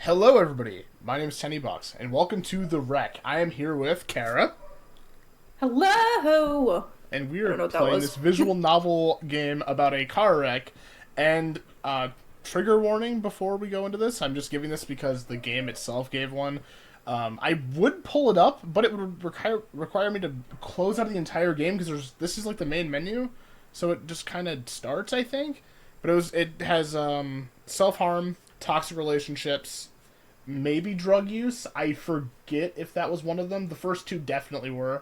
Hello, everybody. My name is TenneyBox, and welcome to The Wreck. I am here with Kara, Hello! and we I are don't know what that playing was. this visual novel game about a car wreck. And trigger warning before we go into this. I'm just giving this because the game itself gave one. I would pull it up, but it would require me to close out the entire game because this is like the main menu, so it just kind of starts, I think. But it has self-harm, toxic relationships, maybe drug use. I forget if that was one of them. The first two definitely were.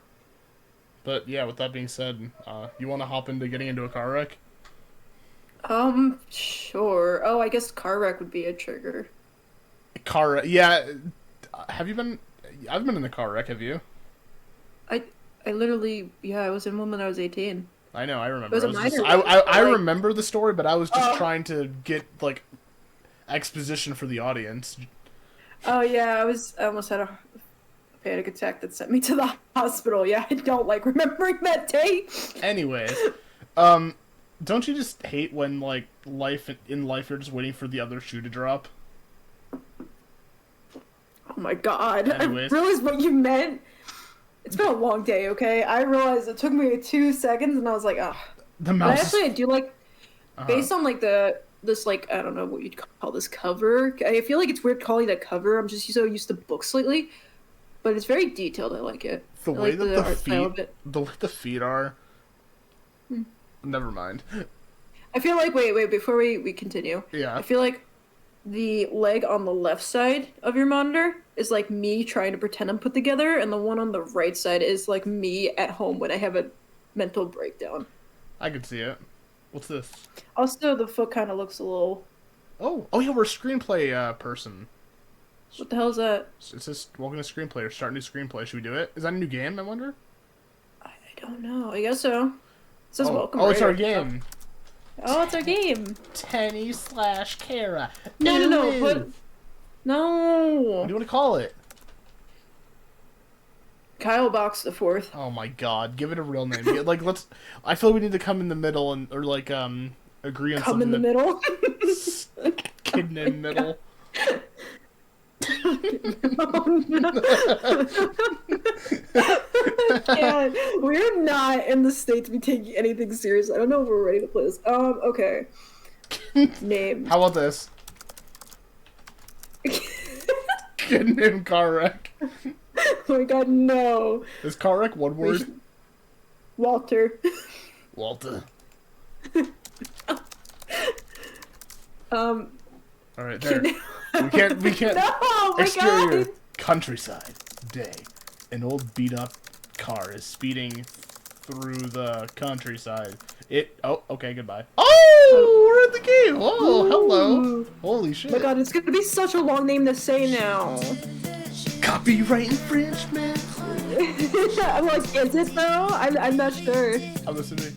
But yeah, with that being said, you want to hop into getting into a car wreck? Sure. Oh, I guess car wreck would be a trigger. Yeah. Have you been? I've been in a car wreck. Have you? I I literally, yeah, I was in one when I was 18. I know. I remember. It was a minor one, I like- remember the story, but I was just trying to get like exposition for the audience. Oh yeah, I almost had a panic attack that sent me to the hospital. Yeah, I don't like remembering that day. Anyways, don't you just hate when like life you're just waiting for the other shoe to drop? Oh my god. Anyways. I realized what you meant. It's been a long day, okay? I realized it took me 2 seconds and I was like, oh. The But mouse. actually, I do like, based on like this like, I don't know what you'd call this cover. I feel like it's weird calling it a cover. I'm just so used to books lately. But it's very detailed. I like it. The I way like that the art style of feet, it. the way the feet are. Never mind. I feel like, wait, before we continue. Yeah. I feel like the leg on the left side of your monitor is like me trying to pretend I'm put together, and the one on the right side is like me at home when I have a mental breakdown. I can see it. What's this? Also, the foot kind of looks a little... Oh yeah, we're a screenplay person. What the hell is that? It says welcome to screenplay or start new screenplay. Should we do it? Is that a new game? I wonder. I don't know. I guess so. It says welcome. Oh, it's our right? game. Oh, it's our game. Tenny/Kara. No. What Put... do No. you want to call it? Kyle Box the Fourth. Oh my god, give it a real name. Like let's. I feel we need to come in the middle or like agree on Come something. in the middle. Kid in middle. Oh, no. Yeah, we're not in the state to be taking anything serious. I don't know if we're ready to play this. Okay. Name. How about this? Kid named car wreck. Oh my god, no. Is car wreck one word? Walter. Walter. Um, All right, there. We can't. No, oh my Exterior god. countryside day. An old beat up car is speeding through the countryside. Oh, okay, goodbye. Oh, we're at the game. Oh, hello. Ooh. Holy shit. Oh my god, it's gonna be such a long name to say now. Copyright infringement. I'm like, is it though? I'm not sure. I'm listening.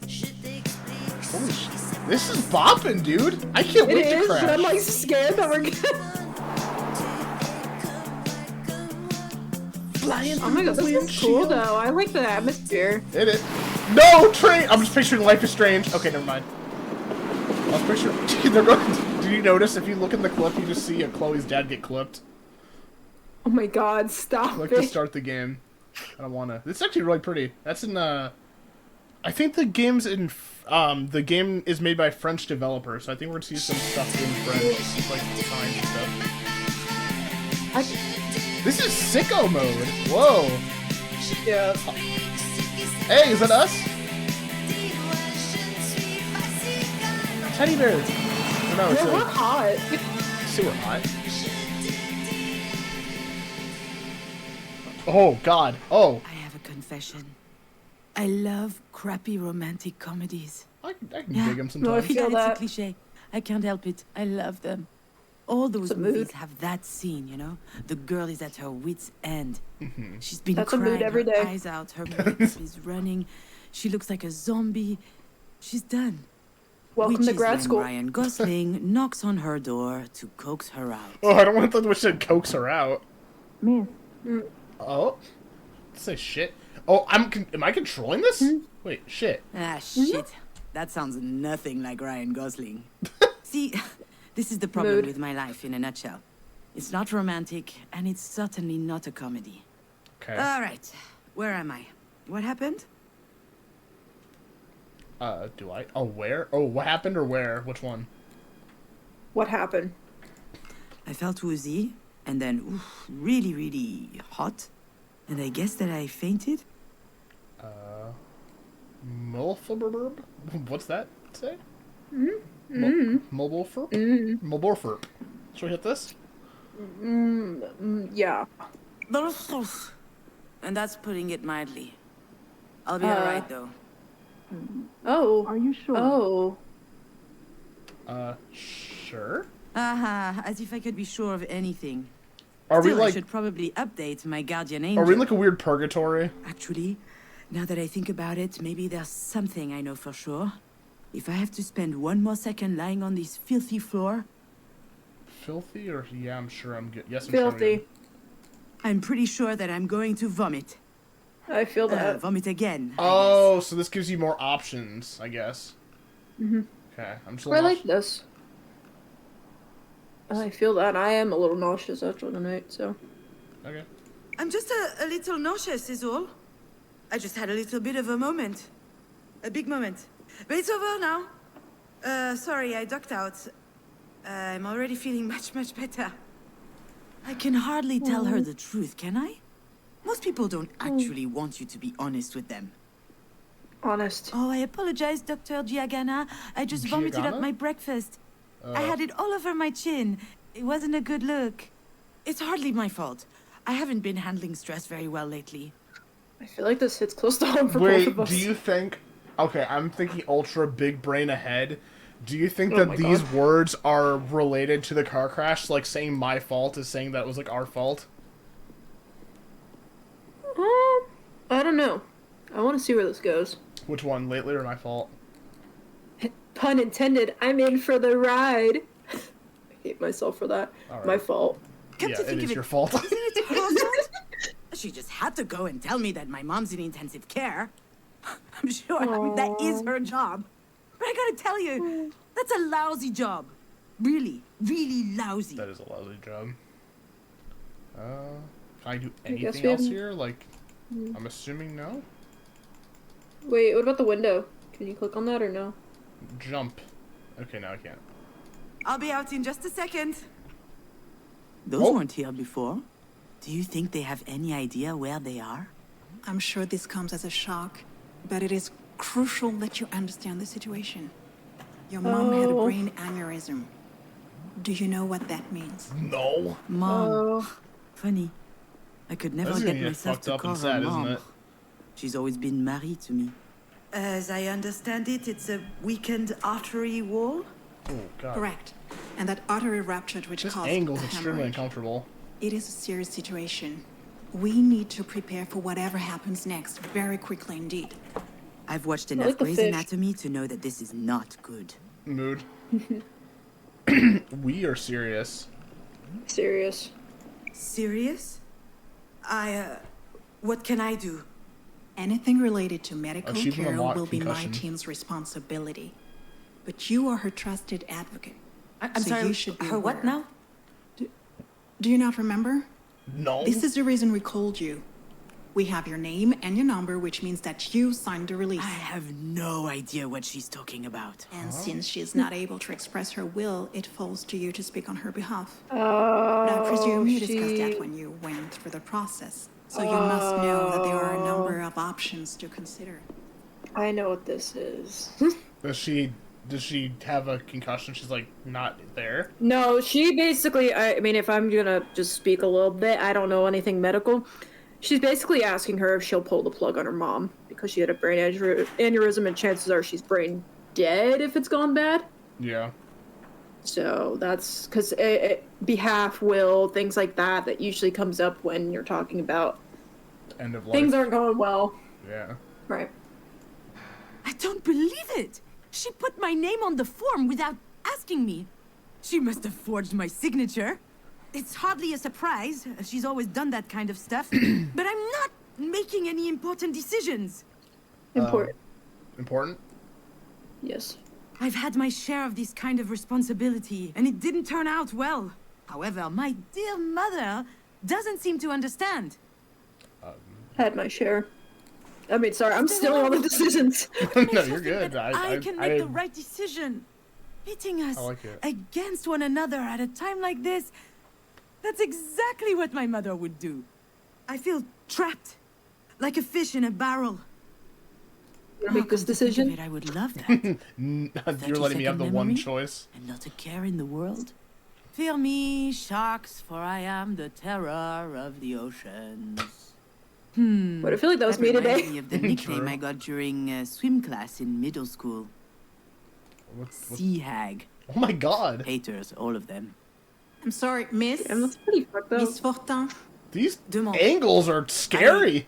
Holy shit. This is bopping, dude. I can't It wait to is, crash. but I'm like scared that we're gonna... Flying Oh my god, this is cool though. I like the atmosphere. Hit it. No, train! I'm just picturing Life is Strange. Okay, never mind. I was picturing... They're going... Did you notice, if you look in the clip, you just see Chloe's dad get clipped? Oh my god, stop Like, it. to start the game. I don't wanna... It's actually really pretty. That's in, I think the game's in... the game is made by French developers, so I think we're gonna see some stuff in French. Like, signs and stuff. This is sicko mode! Whoa! Yeah. Hey, is that us? Teddy bears! Oh, no, it's We're like... hot. See, we're hot. Oh, God. Oh. I have a confession. I love crappy romantic comedies. I can Yeah. dig him No, sometimes. I feel It's that. a cliche. I can't help it. I love them. All those It's a mood. movies have that scene, you know? The girl is at her wit's end. She's been That's a mood crying every her day. eyes out. Her breath is running. She looks like a zombie. She's done. Welcome Which to is grad when school. Ryan Gosling knocks on her door to coax her out. Oh, I don't want to wish it coax her out. Man. Oh. Say shit. Oh, am I controlling this? Wait, shit. Ah, shit. That sounds nothing like Ryan Gosling. See, this is the problem Mood. with my life in a nutshell. It's not romantic, and it's certainly not a comedy. Okay. All right, where am I? What happened? Do I? Oh, where? Oh, what happened or where? Which one? What happened? I felt woozy, and then really, really hot. And I guess that I fainted. Mulfiberb? What's that say? Mulborferp? Mulborferp. Should we hit this? Yeah. And that's putting it mildly. I'll be alright, though. Oh. Are you sure? Oh. Sure. Aha, as if I could be sure of anything. Are Still, we I like? should probably update my guardian angel. Are we in like a weird purgatory? Actually, now that I think about it, maybe there's something I know for sure. If I have to spend one more second lying on this filthy floor... Filthy or yeah, I'm sure I'm good. Yes, I'm Filthy. I'm pretty sure that I'm going to vomit. I feel that. Vomit again. Oh, so this gives you more options, I guess. Okay, I'm just. I like this. I feel that. I am a little nauseous after the night, so. Okay. I'm just a little nauseous, is all. I just had a little bit of a moment. A big moment. But it's over now. Sorry, I ducked out. I'm already feeling much, much better. I can hardly tell her the truth, can I? Most people don't actually want you to be honest with them. Honest. Oh, I apologize, Dr. Giagana. I just vomited Giagana? up my breakfast. I had it all over my chin. It wasn't a good look. It's hardly my fault. I haven't been handling stress very well lately. I feel like this hits close to home for both of Wait, us. do you think? Okay, I'm thinking ultra big brain ahead. Do you think Oh that my these God. words are related to the car crash? Like saying my fault is saying that it was like our fault? I don't know. I want to see where this goes. Which one, lately or my fault? Pun intended. I'm in for the ride. I hate myself for that. All right. My fault. Come Yeah, to it think is of your fault. Isn't it her fault? She just had to go and tell me that my mom's in intensive care. I'm sure that is her job. But I gotta tell you, that's a lousy job. Really, really lousy. That is a lousy job. Can I do I guess anything we else haven't- here? Like, I'm assuming no? Wait, what about the window? Can you click on that or no? Jump. Okay, now I can't. I'll be out in just a second. Those Oh. weren't here before. Do you think they have any idea where they are? I'm sure this comes as a shock, but it is crucial that you understand the situation. Your mom had a Oh. brain aneurysm. Do you know what that means? No. Mom. Oh. Funny. I could never That's get gonna get myself fucked to up call and her sad, mom. isn't it? She's always been married to me. As I understand it, it's a weakened artery wall? Oh, God. Correct. And that artery ruptured, which This caused angle's the extremely hemorrhage. uncomfortable. It is a serious situation. We need to prepare for whatever happens next very quickly indeed. I've watched like enough the Grey's fish. Anatomy to know that this is not good. Mood. We are serious. Serious. Serious? What can I do? Anything related to medical She's gonna care want will be my concussion. team's responsibility. But you are her trusted advocate. I'm So sorry, you should be her what aware. now? Do you not remember? No. This is the reason we called you. We have your name and your number, which means that you signed the release. I have no idea what she's talking about. And since she is not able to express her will, it falls to you to speak on her behalf. Oh, But I presume you discussed she- that when you went through the process. So you must know that there are a number of options to consider. I know what this is. Does she have a concussion? She's like not there. No, she basically, I mean, if I'm gonna just speak a little bit, I don't know anything medical. She's basically asking her if she'll pull the plug on her mom because she had a brain aneurysm and chances are she's brain dead if it's gone bad. Yeah. So that's because behalf, will, things like that, that usually comes up when you're talking about End of life. things aren't going well. Yeah. Right. I don't believe it! She put my name on the form without asking me. She must have forged my signature. It's hardly a surprise. She's always done that kind of stuff. But I'm not making any important decisions. Important. Important? Yes. I've had my share of this kind of responsibility, and it didn't turn out well. However, my dear mother doesn't seem to understand. Had my share. I mean, sorry, I'm stealing all the decisions. No, you're good. I can make the right decision. Pitting us like it. against one another at a time like this, that's exactly what my mother would do. I feel trapped, like a fish in a barrel. Make this decision. I would love that. You're letting me have the one choice. And not a care in the world. Fear me, sharks, for I am the terror of the oceans. But I feel like that was me reminds today. me of the nickname I got during swim class in middle school. Sea hag. Oh my god. Haters, all of them. I'm sorry, Miss. And that's pretty fucked up. Miss Fortin. These Dumont. angles are scary.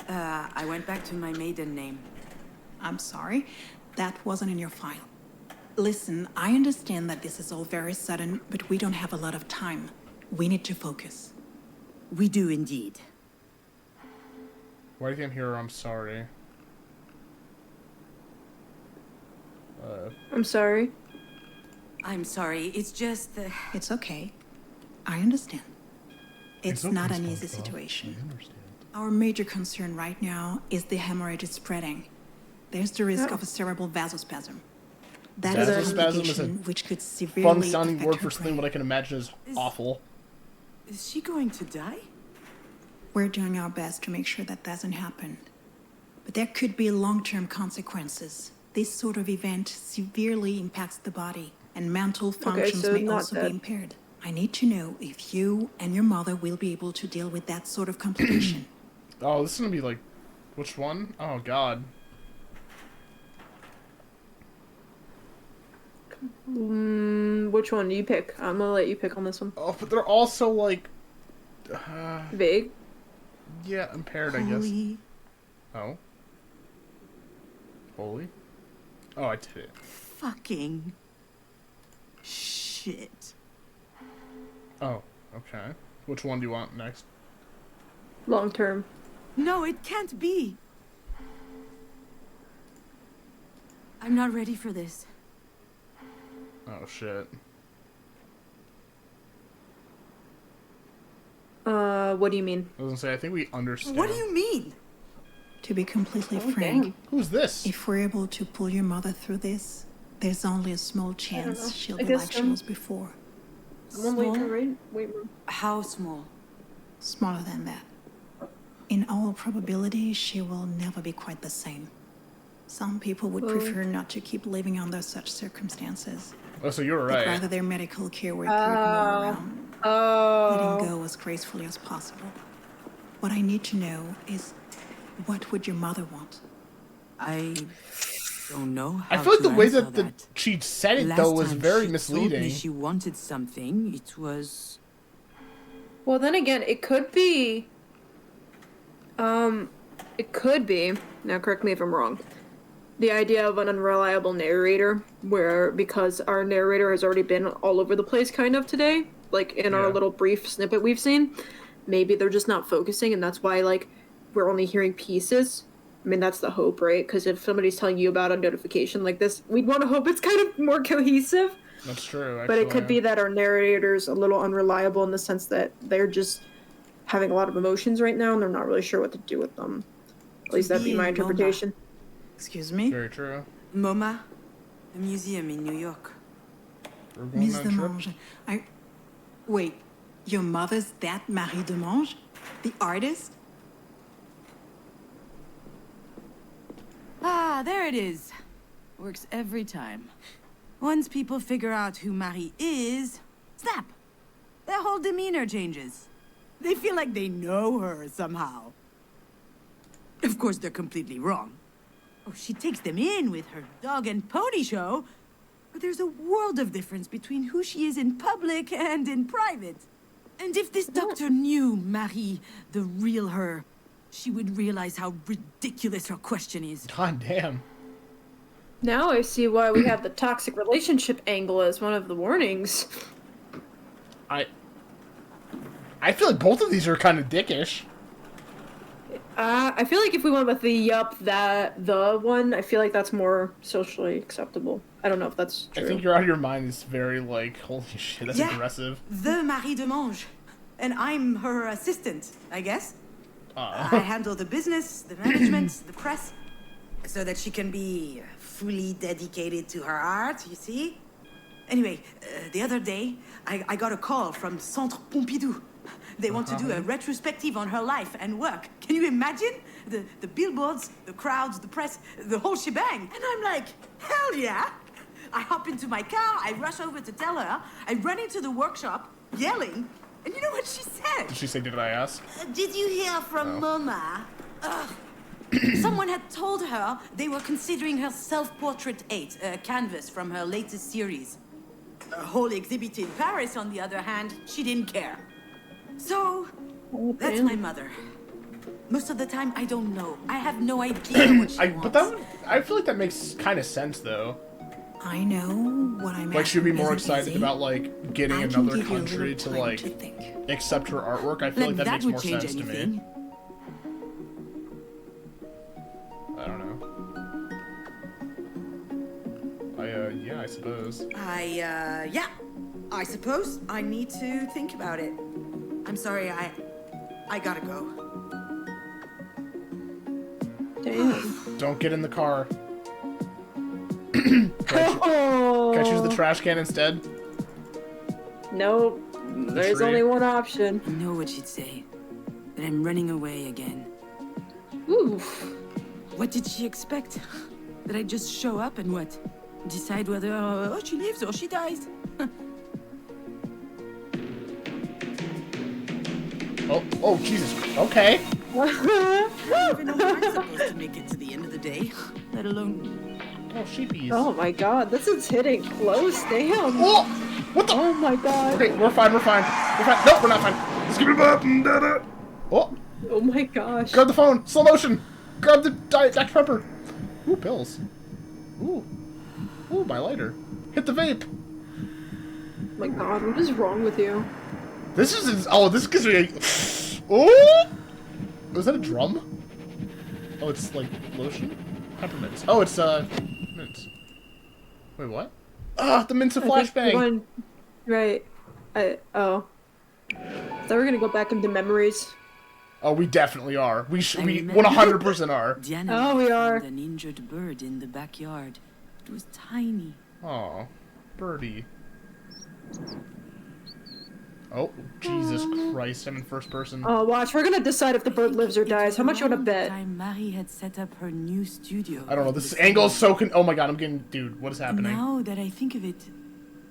I went back to my maiden name. I'm sorry. That wasn't in your file. Listen, I understand that this is all very sudden, but we don't have a lot of time. We need to focus. We do indeed. Why can't hear? I'm sorry. I'm sorry. I'm sorry, it's just... It's okay. I understand. It's okay, not an easy SpongeBob. situation. I understand. Our major concern right now is the hemorrhage is spreading. There's the risk of a cerebral vasospasm. That is a Vasospasm is a complication which could severely Fun sounding affect word her for something brain. what I can imagine is awful. Is she going to die? We're doing our best to make sure that doesn't happen. But there could be long-term consequences. This sort of event severely impacts the body, and mental functions so may not also dead. be impaired. I need to know if you and your mother will be able to deal with that sort of complication. Oh, this is gonna be like, which one? Oh god. Which one do you pick? I'm gonna let you pick on this one. Oh, but they're also like, Vague. yeah, impaired, I guess. Holy Oh. Holy. Oh, I did it. fucking shit. Oh, okay. Which one do you want next? Long term. No, it can't be. I'm not ready for this. Oh shit. What do you mean? I was gonna say, I think we understand. What do you mean? To be completely Oh, frank, dang. Who's this? if we're able to pull your mother through this, there's only a small know. chance she'll I be guess, like she was before. Someone wait Small? for right? Wait. How small? Smaller than that. In all probability, she will never be quite the same. Some people would prefer not to keep living under such circumstances. Oh, so you're They'd right. rather their medical care were more around, letting go as gracefully as possible. What I need to know is, what would your mother want? I don't know I how feel like to the way answer that she said it Last though was time very she misleading. Told me she wanted something. It was Well, then again, it could be. It could be. Now, correct me if I'm wrong. The idea of an unreliable narrator, where because our narrator has already been all over the place, kind of today, like in our Yeah. little brief snippet we've seen, maybe they're just not focusing, and that's why like we're only hearing pieces. I mean, that's the hope, right? Because if somebody's telling you about a notification like this, we'd want to hope it's kind of more cohesive. That's true. But it actually. could be that our narrator's a little unreliable in the sense that they're just having a lot of emotions right now and they're not really sure what to do with them. At least that'd be my interpretation. Excuse me? Very true. MoMA, a museum in New York. We're going Miss on de a trip. Mange. Wait, your mother's that Marie de Mange? The artist? Ah, there it is. Works every time. Once people figure out who Marie is, snap! Their whole demeanor changes. They feel like they know her somehow. Of course, they're completely wrong. Oh, she takes them in with her dog and pony show, but there's a world of difference between who she is in public and in private. And if this doctor knew Marie, the real her, she would realize how ridiculous her question is. God damn. Now I see why we have the toxic relationship angle as one of the warnings. I feel like both of these are kind of dickish. I feel like if we went with the the one, I feel like that's more socially acceptable. I don't know if that's true. I think you're out of your mind. It's very like, holy shit, that's aggressive. The Marie de Mange. And I'm her assistant, I guess. I handle the business, the management, the press, so that she can be fully dedicated to her art, you see? Anyway, the other day, I got a call from Centre Pompidou. They want to do a retrospective on her life and work. Can you imagine? The billboards, the crowds, the press, the whole shebang. And I'm like, hell yeah! I hop into my car, I rush over to tell her, I run into the workshop, yelling, and you know what she said? Did she say, did I ask? Did you hear from Mama? Ugh. Someone had told her they were considering her self-portrait 8, a canvas from her latest series. A whole exhibit in Paris, on the other hand, she didn't care. So, that's my mother. Most of the time, I don't know. I have no idea what she wants. But I feel like that makes kind of sense, though. I know what I'm Like, she'd be more isn't excited easy. about, like, getting I can another give you a country little to, time like, to think. accept her artwork. I feel like that makes more sense to me. I don't know. Yeah, I suppose. Yeah. I suppose I need to think about it. I'm sorry, I gotta go. Damn. Don't get in the car. Can I choose the trash can instead? Nope. There's tree. only one option. I know what she'd say. That I'm running away again. Oof. What did she expect? That I just show up and what? Decide whether she lives or she dies? Oh, Jesus. Okay. I don't even know how I'm supposed to make it to the end of the day, let alone... Oh, sheepies. Oh my god, this is hitting close. Damn. Oh! What the? Oh my god. Okay, we're fine. We're fine. Nope, we're not fine. Let's give it up. Oh! Oh my gosh. Grab the phone. Slow motion. Grab the Dr. Pepper. Ooh, pills. Ooh, my lighter. Hit the vape. Oh my god, what is wrong with you? This is... Oh, this gives me a... Oh! Was that a drum? Oh, it's like lotion? Peppermints. Oh, it's, mints. Wait, what? Ah, the mints of flashbang! Right. Oh. So we're gonna go back into memories. Oh, we definitely are. We 100% are. Diana We are. found an injured bird in the backyard. It was tiny. Aw, birdie. Oh, Jesus Christ, I'm in first person. Oh, watch. We're gonna decide if the bird lives or dies. How much you wanna bet? Time Marie had set up her new studio. I don't know, this angle is so oh my god, I'm getting... Dude, what is happening? Now that I think of it,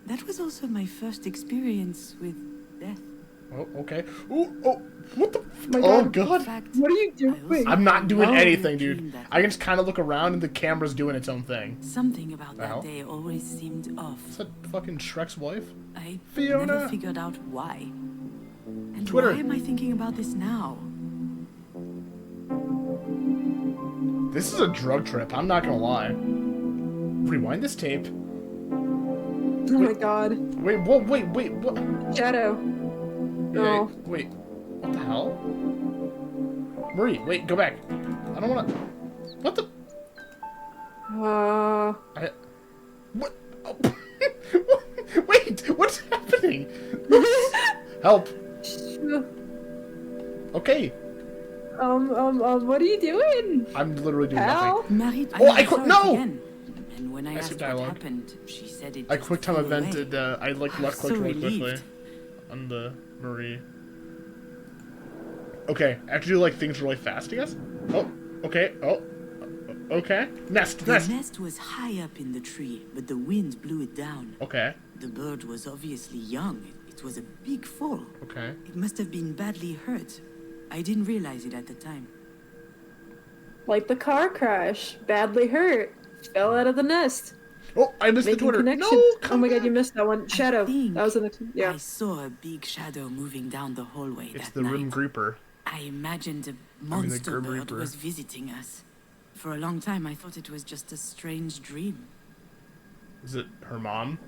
that was also my first experience with death. Oh, okay. Ooh, oh, what the... My Oh, god. God. In fact, What are you I doing? also I'm not doing had a anything, dream dude. that I can just kind of look around and the camera's doing its own thing. Something about The hell? that day always seemed off. Is that fucking Shrek's wife? I Fiona. never figured out why. And Twitter. why am I thinking about this now? This is a drug trip, I'm not gonna lie. Rewind this tape. Oh my god. Wait, what? Shadow. No. Wait, what the hell? Marie, wait, go back. I don't wanna... What the... What? Oh. Wait, what's happening? Help. Okay. What are you doing? I'm literally doing Pal? nothing. Marie, Oh, I saw quit- it no! again. And when I I see asked what dialogue. happened, she said it I just quick time flew away. evented, I like I left was clicked so really quickly relieved. on the Marie. Okay, I have to do like things really fast, I guess? Oh, okay, okay. Nest. The nest was high up in the tree, but the wind blew it down. Okay, The bird was obviously young. It was a big fall. okay. It must have been badly hurt. I didn't realize it at the time. Like the car crash. Badly hurt. Fell out of the nest. Oh, I missed the Making Twitter. connection. No, Oh come my god, back. you missed that one. Shadow. think That was the next. Yeah. I saw a big shadow moving down the hallway It's that the night. Rim Creeper. I imagined a the monster Grim bird Reaper. was visiting us. For a long time, I thought it was just a strange dream. Is it her mom?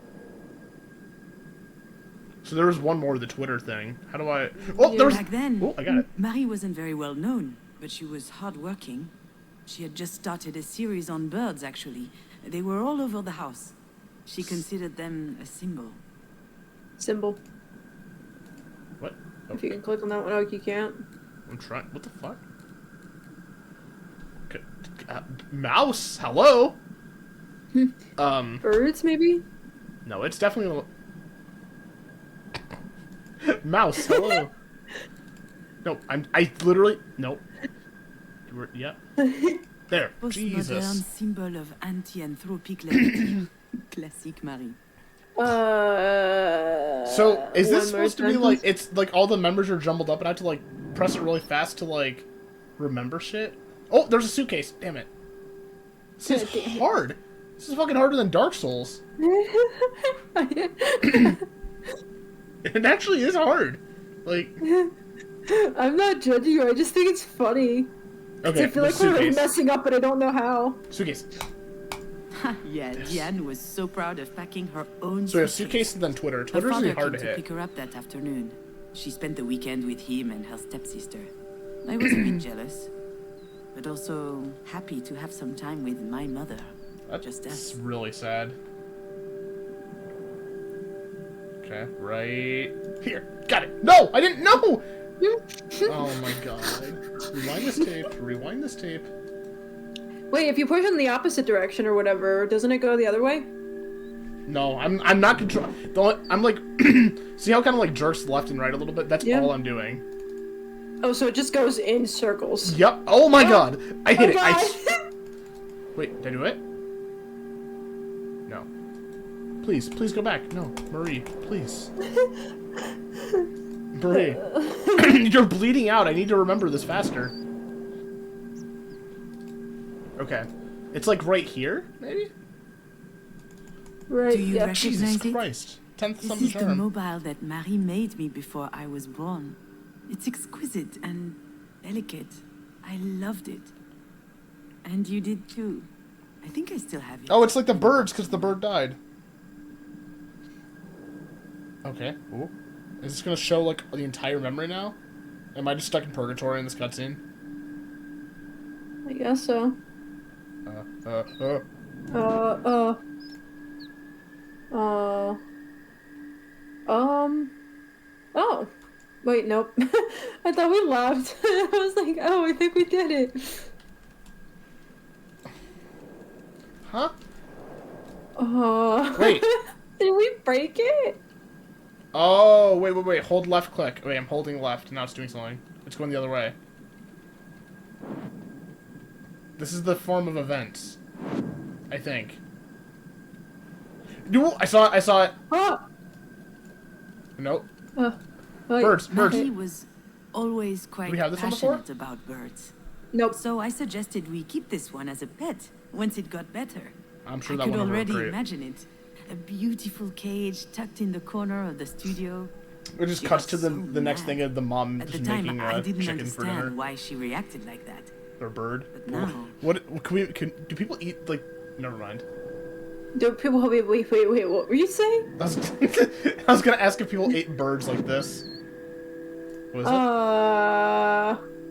So there was one more, the Twitter thing. How do I... Oh, there was... Back then, Oh, I got it. Marie wasn't very well known, but she was hardworking. She had just started a series on birds, actually. They were all over the house. She considered them a symbol. Symbol. What? If you can click on that one, oh, you can't. I'm trying. What the fuck? Okay. Mouse. Hello. Birds, maybe. No, it's definitely mouse. Hello. No, I literally nope. Yep. There. Postmodern Jesus. symbol of anti-anthropic levity. Classic Marie. So is one this more supposed to be sentence? like it's like all the members are jumbled up and I have to like press it really fast to like remember shit? Oh, there's a suitcase. Damn it. This is Damn it. hard. This is fucking harder than Dark Souls. It actually is hard. Like, I'm not judging you. I just think it's funny. okay, I feel the like we're suitcase. messing up, but I don't know how. Suitcase. Yeah, Diane was so proud of packing her own So we have suitcase and then Twitter. Her Twitter's father really hard came to to hit. pick her up that afternoon. She spent the weekend with him and her stepsister. I was a bit jealous, but also happy to have some time with my mother. Just That's us. really sad. Okay, right here. Got it. No, I didn't know. Oh my god. Rewind this tape. Rewind this tape. Wait, if you push in the opposite direction or whatever, doesn't it go the other way? No, I'm not control. I'm like, see how kind of like jerks left and right a little bit. That's Yeah. all I'm doing. Oh, so it just goes in circles. Yep. Oh my god. I hit it. God. Wait, did I do it? No. Please, please go back. No, Marie, please. Marie, you're bleeding out. I need to remember this faster. Okay, it's like right here, maybe. Right. Do you Yeah. recognize Jesus it? Christ, 10th This summer is the charm. mobile that Marie made me before I was born. It's exquisite and delicate. I loved it. And you did too. I think I still have it. Oh, it's like the birds because the bird died. Okay. Ooh. Is this gonna show like the entire memory now? Am I just stuck in purgatory in this cutscene? I guess so. Uh. Oh. Wait, nope. I thought we left. I was like, oh, I think we did it. Huh? Wait. Wait. Did we break it? Oh, wait. Hold left click. Wait, I'm holding left. Now it's doing something. It's going the other way. This is the form of events. I think. No, I saw it. Oh. Nope. Wait. Birds. Marie was always quite we have this one before? passionate about birds. Nope. So I suggested we keep this one as a pet once it got better. I'm sure I that could one would work already great. imagine it. A beautiful cage tucked in the corner of the studio. It just She cuts got to the so next mad. thing of the mom At the just time, making I didn't chicken for dinner. understand why she reacted like that. Or bird. But now- What do people eat like? Never mind. Do people wait, what were you saying? I was, I was gonna ask if people ate birds like this. What is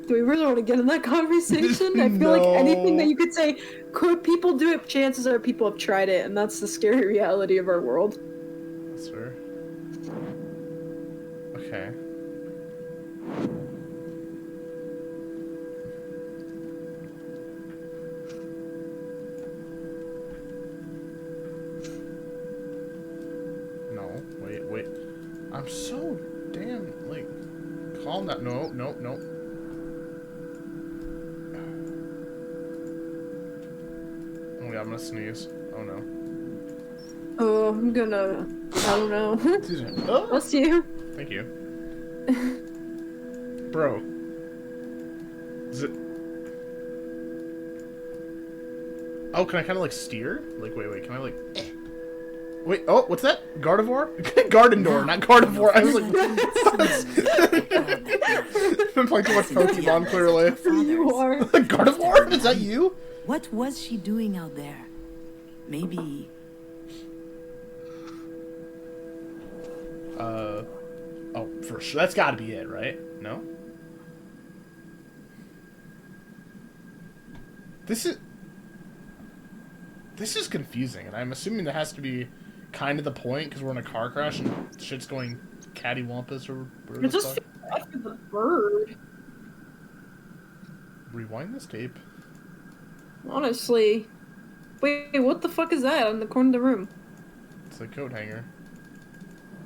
Do we really want to get in that conversation? I feel like anything that you could say, could people do it? Chances are people have tried it, and that's the scary reality of our world. it? That's fair. Okay. No, wait. I'm so damn like calm that. No. Oh yeah, I'm gonna sneeze. Oh no. Oh, I'm gonna. I don't know. Oh, Bless you. thank you. Bro. Is it... Oh, can I kind of like steer? Like, wait, can I like... Wait, oh, what's that? Gardevoir? Gardevoir, not Gardevoir. I was like... I've been playing too much Pokemon, clearly. You are. Gardevoir? Is that you? What was she doing out there? Maybe Oh, for sure. That's gotta be it, right? No? This is confusing, and I'm assuming there has to be kind of the point because we're in a car crash and shit's going cattywampus or whatever. It just after the bird. Rewind this tape. Honestly. Wait, what the fuck is that on the corner of the room? It's a coat hanger.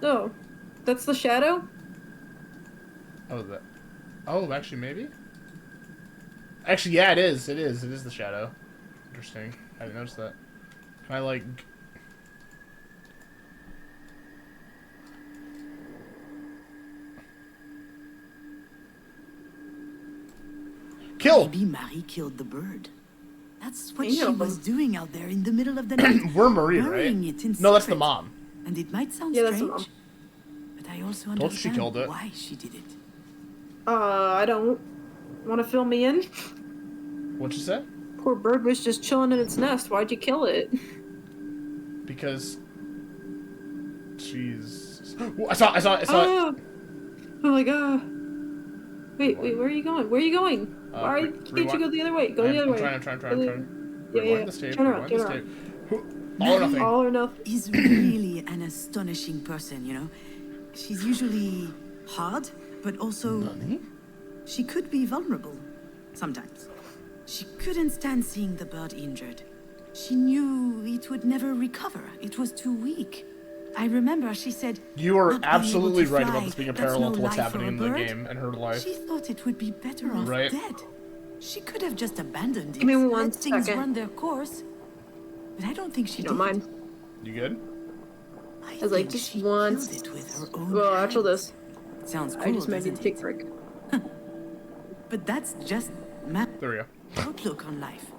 Oh. That's the shadow? Oh, that. Oh, actually, maybe? Actually, yeah, it is. It is. It is the shadow. Interesting. I didn't notice that. Can I, like... Kill! Maybe Marie killed the bird. That's what Ew. she was doing out there in the middle of the night. We're Marie, right? burying it in No, that's the secret. mom. And it might sound Yeah, that's the strange, but I also Told you she understand killed it. why she did it. I don't want to fill me in. What'd you say? Poor bird was just chilling in its nest. Why'd you kill it? Because... She's... Ooh, I saw it! Oh my god. Wait, where are you going? Where are you going? Why can't you go the other way? Go the other way. I'm trying. Yeah, Rewind this tape. Turn around, Rewind this turn tape. All or nothing. All or nothing. Is really an astonishing person, you know? She's usually hard, but also... Nani? She could be vulnerable. Sometimes. She couldn't stand seeing the bird injured. She knew it would never recover. It was too weak. I remember she said... You are "Not being able absolutely to right fly, about this being a that's parallel no to what's life for happening a in the bird." game and her life. She thought it would be better off Right. dead. She could have just abandoned it, Give me one let things second. run their course. But I don't think she You did. don't mind? You good? I was like, think just she once. killed it with her own Well, hands. actually, this. Sounds cool, I just made you doesn't take it? a break. But that's just my There we go. outlook on life.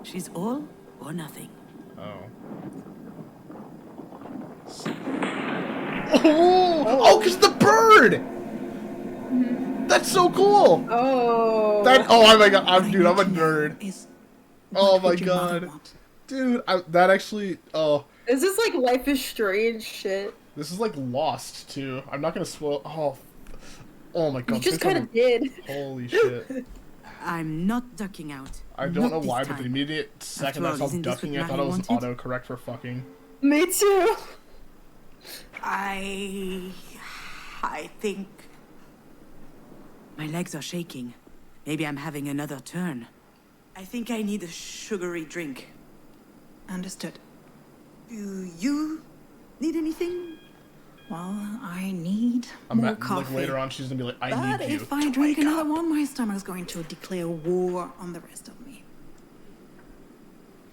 She's all or nothing. Oh. Oh, because the bird! That's so cool! Oh. Oh my god, What I dude, I'm a need to know nerd. is Oh what my would your mother god. want? Dude, that actually, oh. Is this like Life is Strange shit? This is like Lost, too. I'm not gonna spoil, oh my god. You just think kind I'm- of did. Holy shit. I'm not ducking out. I don't know Not this why, but the time. immediate second I all, saw isn't this ducking, what I thought it was Maddie wanted? autocorrect for fucking. Me too. I think... My legs are shaking. Maybe I'm having another turn. I think I need a sugary drink. Understood. Do you need anything? Well, I need I'm more like coffee. later on, she's gonna be like, I But need you. if I to drink wake another up." one, my stomach's going to declare war on the rest of me.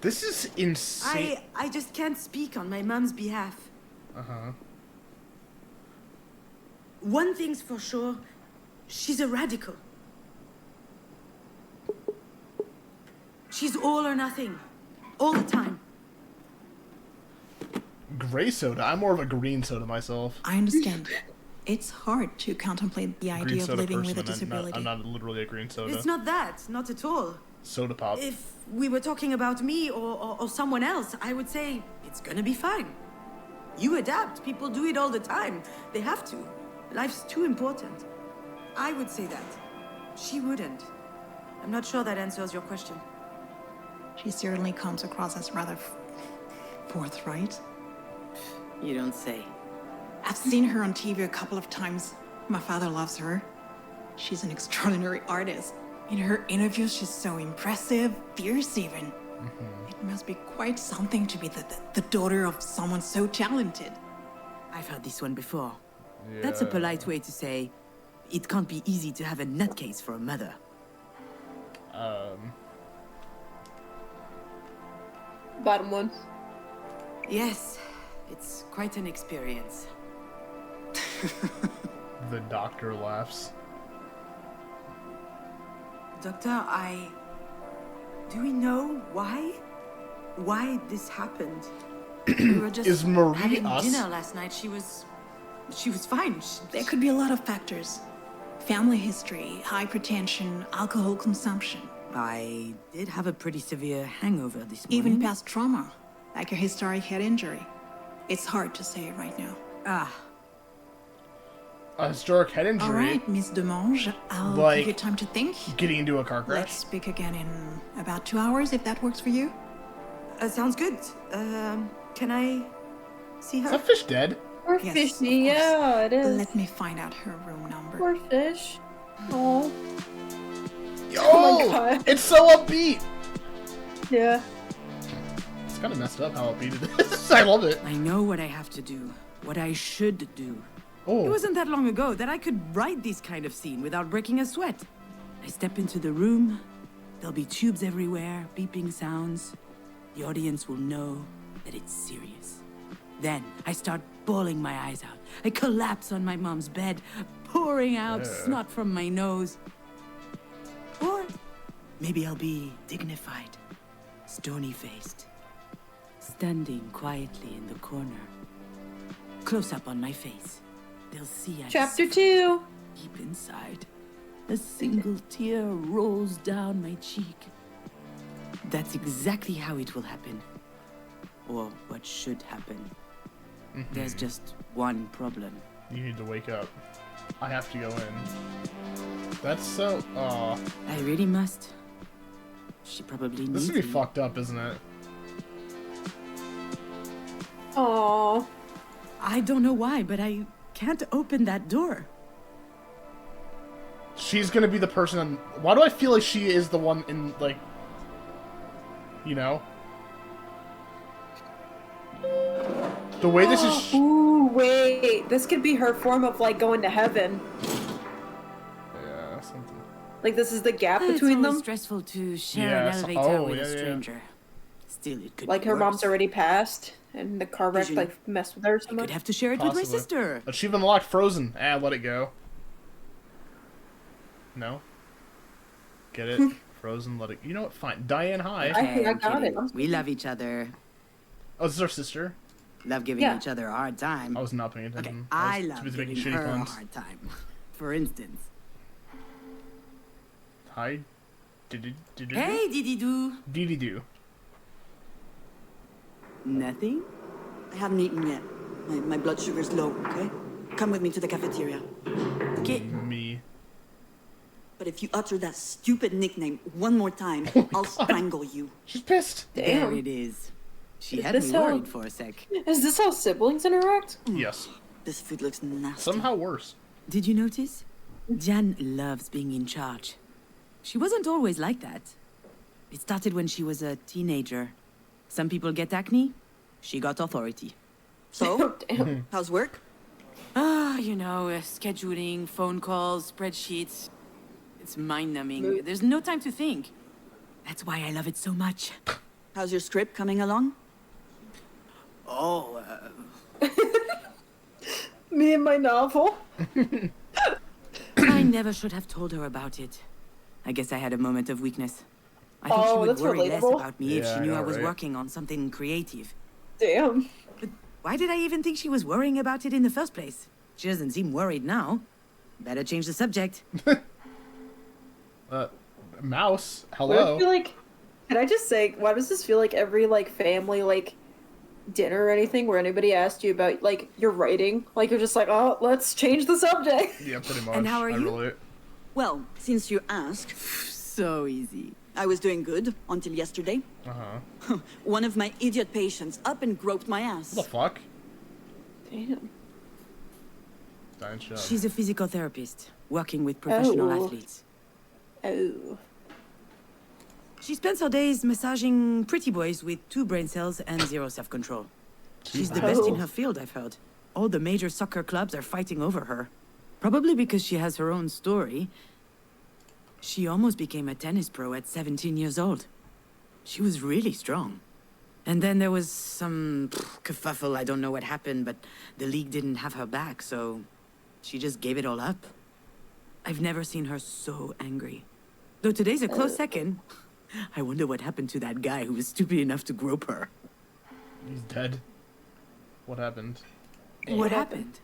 This is insane. I just can't speak on my mom's behalf. Uh-huh. One thing's for sure, she's a radical. She's all or nothing. All the time. Gray soda. I'm more of a green soda myself. I understand. It's hard to contemplate the Green idea of soda living person. with a disability. I'm not literally a green soda. It's not that, not at all. Soda pop. If we were talking about me or someone else, I would say it's gonna be fine. You adapt. People do it all the time. They have to. Life's too important. I would say that. She wouldn't. I'm not sure that answers your question. She certainly comes across as rather forthright. You don't say. I've seen her on TV a couple of times. My father loves her. She's an extraordinary artist. In her interviews, she's so impressive, fierce even. It must be quite something to be the daughter of someone so talented. I've heard this one before. That's a polite way to say it can't be easy to have a nutcase for a mother. Bottom one. Yes, it's quite an experience. The doctor laughs. Doctor, do we know why? Why this happened? We were just Is Marie having us? dinner last night. She was fine. There could be a lot of factors. Family history, hypertension, alcohol consumption, I did have a pretty severe hangover this morning. even past trauma, like a historic head injury. It's hard to say right now. Ah, A historic head injury. All right, Miss Demange, I'll Like- give you time to think. Getting into a car crash. Let's speak again in about 2 hours, if that works for you. sounds good. Can I See Is her? that fish dead? Poor Yes, fishy, of course. yeah, it is. Let me find out her room number. Poor fish. Oh, Yo! Oh my God. It's so upbeat! yeah. It's kind of messed up how upbeat it is. I love it. I know what I have to do. What I should do. Oh. It wasn't that long ago that I could write this kind of scene without breaking a sweat. I step into the room. There'll be tubes everywhere, beeping sounds. The audience will know that it's serious. Then I start bawling my eyes out. I collapse on my mom's bed, pouring out snot from my nose. Or maybe I'll be dignified, stony-faced, standing quietly in the corner. Close up on my face. They'll see I Chapter suffer 2. deep inside. A single tear rolls down my cheek. That's exactly how it will happen. Or what should happen. There's just one problem. You need to wake up. I have to go in. That's so... Aw. I really must. She probably This needs is gonna be me. fucked up, isn't it? Aww. I don't know why, but I can't open that door. She's gonna be the person... Why do I feel like she is the one in, like... You know? The way this is... Ooh, wait. This could be her form of, like, going to heaven. Yeah, something... Like, this is the gap It's between always them. stressful to share Yeah, an so- elevator oh, with yeah, a yeah. stranger. Still, it could Like, be her worse. mom's already passed, and the car wreck, Vision. like, messed with her so I much. could have to share it with my Possibly. sister. Achievement unlocked, Frozen. Let it go. No? Get it? Frozen, let it... You know what? Fine. Diane, hi. I think I I'm got kidding. it. I'm We love each other. Oh, this is our sister? Love giving Yeah. each other a hard time. I was not paying Okay, attention. I was love too busy giving making her shitty a puns. hard time. For instance, Hi. Did hey, Didi-Doo. Dee-dee-doo. Nothing? I haven't eaten yet. My blood sugar's low, okay? Come with me to the cafeteria. Okay. Me. But if you utter that stupid nickname one more time, I'll strangle you. She's pissed. There Damn. it is. She Is had this me how- worried for a sec. Is this how siblings interact? Yes. This food looks nasty. Somehow worse. Did you notice? Jan loves being in charge. She wasn't always like that. It started when she was a teenager. Some people get acne. She got authority. So, Damn. how's work? You know, scheduling, phone calls, spreadsheets. It's mind-numbing. There's no time to think. That's why I love it so much. How's your script coming along? Oh, Me and my novel. I never should have told her about it. I guess I had a moment of weakness. I thought she Oh, would that's worry less relatable. about me if Yeah, she I knew know, I was right? working on something creative. Damn. But why did I even think she was worrying about it in the first place? She doesn't seem worried now. Better change the subject. Mouse. Why Hello. do I feel like... Can I just say, why does this feel like every, like, family, like, dinner or anything where anybody asked you about, like, your writing? Like, you're just like, oh, let's change the subject. Yeah, pretty much. And how are I you? relate. Well, since you ask, So easy. I was doing good until yesterday. Uh-huh. One of my idiot patients up and groped my ass. What the fuck? Damn. Diane Shaw. She's a physical therapist, working with professional Oh. athletes. Oh. She spends her days massaging pretty boys with 2 brain cells and 0 self-control. She's the best in her field, I've heard. All the major soccer clubs are fighting over her. Probably because she has her own story. She almost became a tennis pro at 17 years old. She was really strong. And then there was some kerfuffle, I don't know what happened, but the league didn't have her back, so she just gave it all up. I've never seen her so angry. Though today's a close second. I wonder what happened to that guy who was stupid enough to grope her. He's dead. What happened? What happened?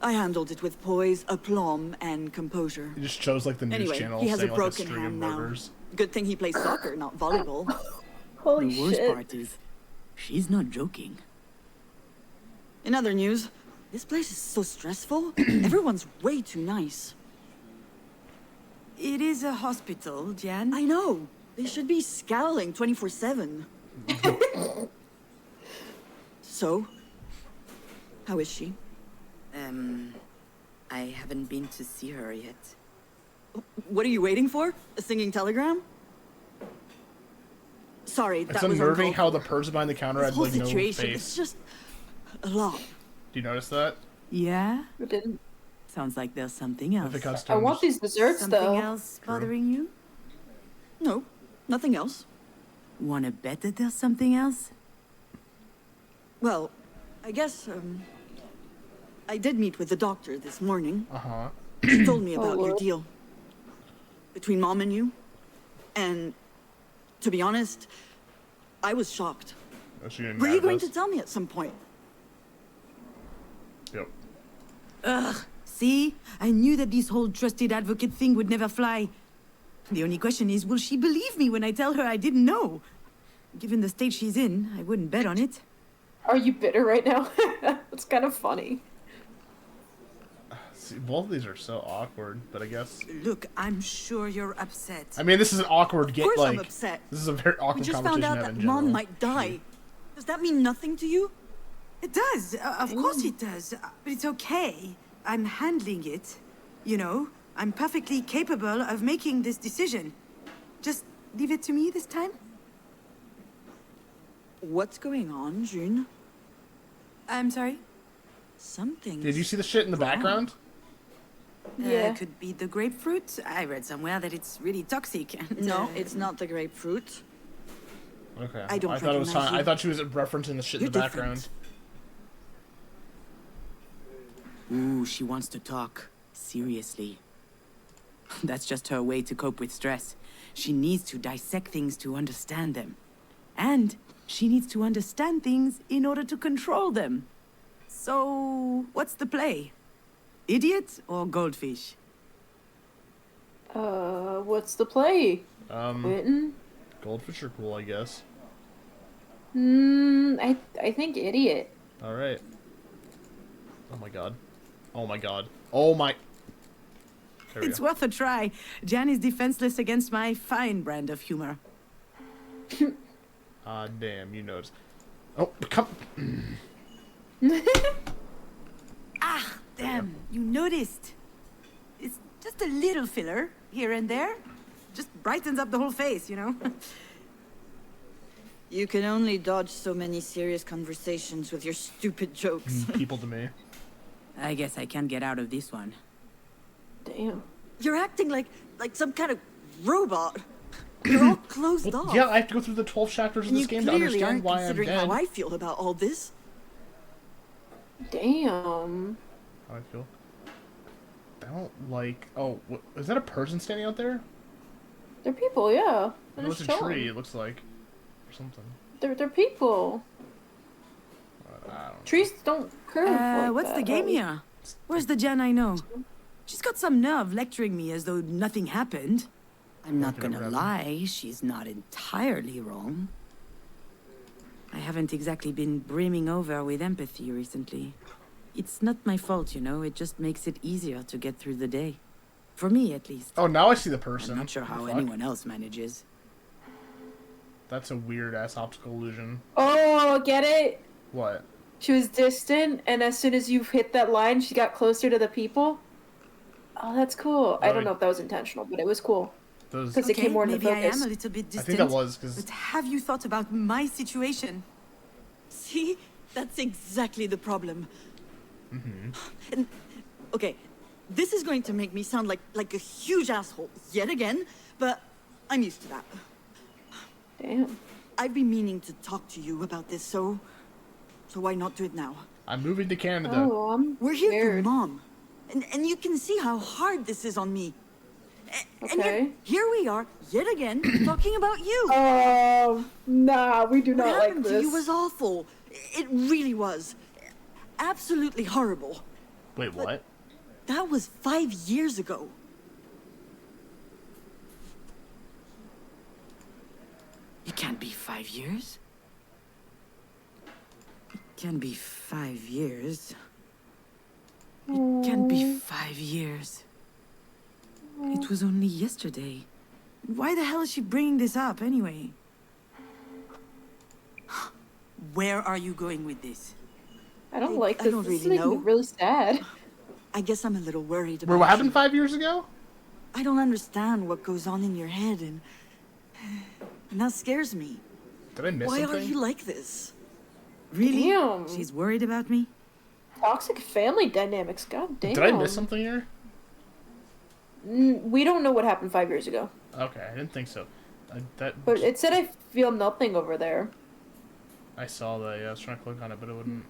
I handled it with poise, aplomb, and composure. He just chose like the news Anyway, channel he has saying a like a broken string of hand now. murders. Good thing he plays soccer, not volleyball. Holy The worst shit. part is, she's not joking. In other news, this place is so stressful. Everyone's way too nice. It is a hospital, Jan. I know. They should be scowling 24/7. So, How is she? I haven't been to see her yet. What are you waiting for? A singing telegram? Sorry, It's that was unnerving uncalled how the for. person behind the counter This had whole like no situation, it's face. just a lot. Do you notice that? Yeah? I didn't. Sounds like there's something else. The customs. I want these desserts Something though. else bothering you? No, nothing else. Wanna bet that there's something else? Well, I guess, I did meet with the doctor this morning. Uh-huh. She told me about your Lord. deal. Between Mom and you. And, to be honest, I was shocked. Oh, she didn't Were you add going this? to tell me at some point? Yep. Ugh. See? I knew that this whole trusted advocate thing would never fly. The only question is, will she believe me when I tell her I didn't know? Given the state she's in, I wouldn't bet on it. Are you bitter right now? It's kind of funny. See, both of these are so awkward, but I guess. Look, I'm sure you're upset. I mean, this is an awkward Of game. course like, I'm upset. this is a very We awkward just conversation found out to have that in general. Mom might die. Does that mean nothing to you? It does. Of course it does. But it's okay. I'm handling it. You know, I'm perfectly capable of making this decision. Just leave it to me this time. What's going on, June? I'm sorry? Something. Did you see the shit in the background? Yeah. Could be the grapefruit. I read somewhere that it's really toxic. And, No, it's not the grapefruit. Okay. I don't thought it was recognize I you. thought she was referencing the shit You're in the background. different. Ooh, she wants to talk. Seriously. That's just her way to cope with stress. She needs to dissect things to understand them. And she needs to understand things in order to control them. So, what's the play? Idiot or goldfish? What's the play? Quentin? Goldfish are cool, I guess. I think idiot. All right. Oh my god. Oh my god. Oh my. There we It's go. worth a try. Jan is defenseless against my fine brand of humor. Ah, damn, you noticed. Oh, come. Ah, damn, you noticed. It's just a little filler here and there. Just brightens up the whole face, you know? You can only dodge so many serious conversations with your stupid jokes. People to me. I guess I can't get out of this one. Damn. You're acting like some kind of robot. You're all closed Well, off. yeah, I have to go through the 12 chapters of And this you game to clearly understand aren't why I'm considering dead. how I feel about all this. Damn. How I feel. I don't like. Oh, is that a person standing out there? They're people, yeah. They're No, it's just a chilling. tree. It looks like, or something. They're people. I don't know. Trees don't curve. like What's that, the game right? here? Where's the Jan I know? She's got some nerve lecturing me as though nothing happened. I'm not Nothing gonna ever lie, she's not entirely wrong. I haven't exactly been brimming over with empathy recently. It's not my fault, you know, it just makes it easier to get through the day. For me, at least. Oh, now I see the person. I'm not sure how What the fuck? anyone else manages. That's a weird ass optical illusion. Oh, get it? What? She was distant, and as soon as you hit that line, she got closer to the people. Oh, that's cool. I don't know if that was intentional, but it was cool. Those. Because it came more into maybe I am focus. a little bit I distant. think that was because. But have you thought about my situation? See? That's exactly the problem. And, okay, this is going to make me sound like a huge asshole yet again, but I'm used to that. Damn. I've been meaning to talk to you about this, so why not do it now? I'm moving to Canada. Oh, I'm We're here for scared. Mom, and you can see how hard this is on me. And yet, Okay. here we are, yet again, talking about you. Oh, nah, we do What not like happened to this. you was awful. It really was. Absolutely horrible. Wait, what? That was 5 years ago. It can't be 5 years. It can be 5 years. It can't be 5 years. It was only yesterday. Why the hell is she bringing this up anyway? Where are you going with this? I don't like this. I don't This is really making me know. really sad. I guess I'm a little worried about Wait, what happened you. 5 years ago? I don't understand what goes on in your head, and that scares me. Did I miss Why something? are you like this? Really? Damn. She's worried about me? Toxic family dynamics. God damn. Did I miss something here? We don't know what happened 5 years ago. Okay, I didn't think so. But it said I feel nothing over there. I saw that. Yeah, I was trying to click on it, but it wouldn't.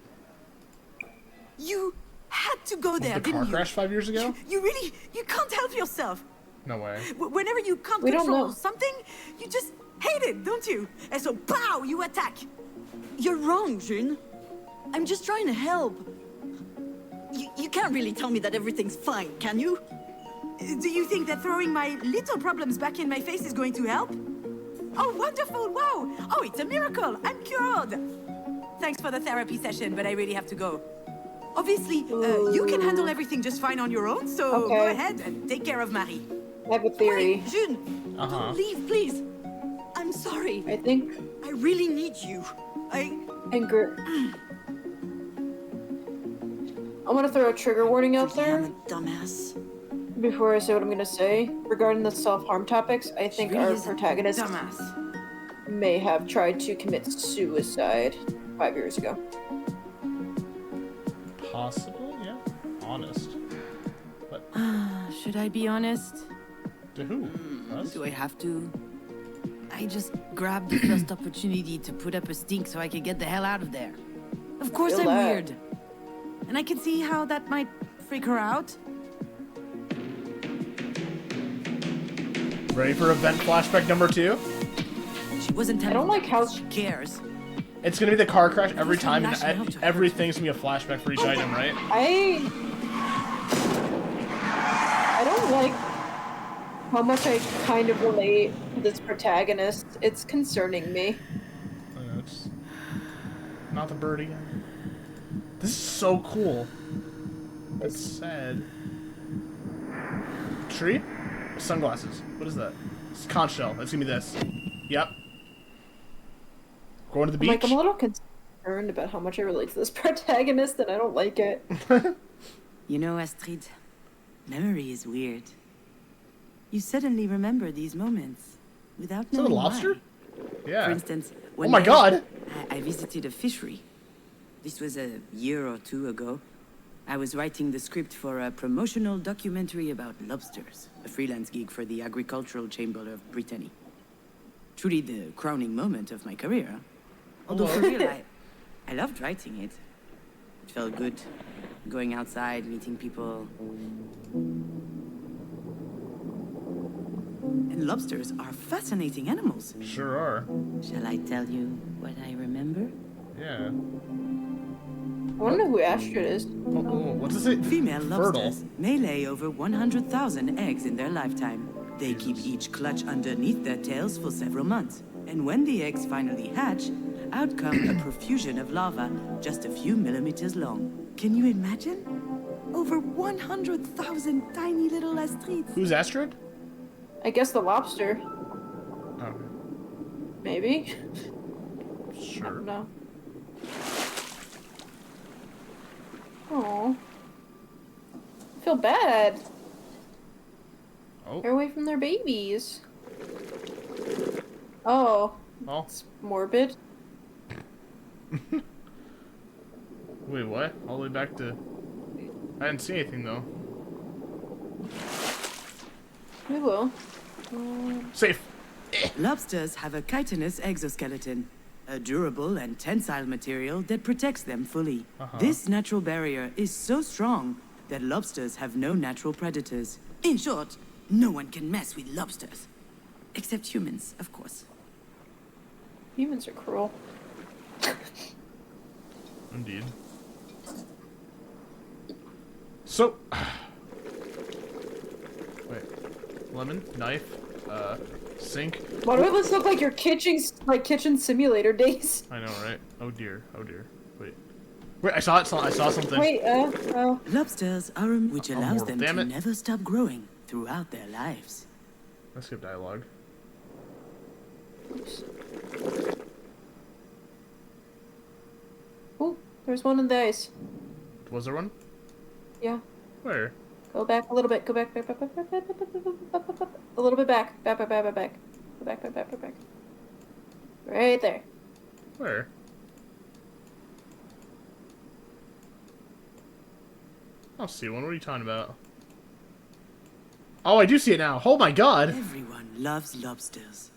You had to go there, The car didn't you? crash 5 years ago? You really, you can't help yourself. No way. Whenever you can't We don't control know. something, you just hate it, don't you? And so, pow, you attack. You're wrong, June. I'm just trying to help. You can't really tell me that everything's fine, can you? Do you think that throwing my little problems back in my face is going to help? Oh, wonderful! Wow! Oh, it's a miracle! I'm cured! Thanks for the therapy session, but I really have to go. Obviously, you can handle everything just fine on your own, so Okay. go ahead and take care of Marie. I have a theory. Wait, June, don't leave, please. I'm sorry. I think I really need you. anger. I'm gonna throw a trigger warning out I'm there a dumbass. before I say what I'm gonna say. Regarding the self-harm topics, I think Really our is a protagonist dumbass. may have tried to commit suicide 5 years ago. Possible, yeah. Honest. But Should I be honest? to who? Us? Do I have to? I just grabbed the first opportunity to put up a stink so I could get the hell out of there. Of course Feel I'm that. weird. And I can see how that might freak her out. Ready for event flashback number 2? She wasn't I telling don't like me how she cares. It's gonna be the car crash every time, and lashing out to her. everything's gonna be a flashback for each item, right? I don't like how much I kind of relate to this protagonist. It's concerning me. It's not the bird again. This is so cool. It's sad. Tree? Sunglasses. What is that? It's a conch shell. It's gonna be this. Yep. Going to the beach. I'm a little concerned about how much I relate to this protagonist, and I don't like it. You know, Astrid, memory is weird. You suddenly remember these moments without Is that a knowing lobster? why. Yeah. For instance, Oh one my day, god! I visited a fishery. This was a year or two ago. I was writing the script for a promotional documentary about lobsters, a freelance gig for the Agricultural Chamber of Brittany. Truly the crowning moment of my career. Huh? Although for real, I loved writing it. It felt good, going outside, meeting people. And lobsters are fascinating animals. Sure are. Shall I tell you what I remember? Yeah. I want to know who Astrid is. Oh, what does it? Female Fertile. lobsters may lay over 100,000 eggs in their lifetime. They keep each clutch underneath their tails for several months. And when the eggs finally hatch, out come a profusion of larvae just a few millimeters long. Can you imagine? Over 100,000 tiny little Astrids. Who's Astrid? I guess the lobster. Oh, Maybe? sure. No. Oh. I feel bad. Oh. They're away from their babies. Oh. Oh. It's morbid. Wait, what? All the way back to... I didn't see anything, though. We will. Safe! Lobsters have a chitinous exoskeleton, a durable and tensile material that protects them fully. This natural barrier is so strong that lobsters have no natural predators. In short, no one can mess with lobsters. Except humans, of course. Humans are cruel. Indeed. So... Wait. Lemon? Knife? Sink? Why do this look like your kitchen simulator days? I know, right? Oh dear. Oh dear. Wait. Wait, I saw it. I saw something. Wait, Lobsters are which allows mortal. them Damn to it. never stop growing throughout their lives. Let's skip dialogue. oops. Oh, There's one in the ice. Was there one? Yeah. Where? Go back a little bit. Go back, back, back, back, back, back, back, back, back, back, back, back. A little bit back. Back, back, back, back, back. Go back, back, back, back, back. Right there. Where? I don't see one. What are you talking about? Oh, I do see it now. Oh my god! Everyone loves lobsters.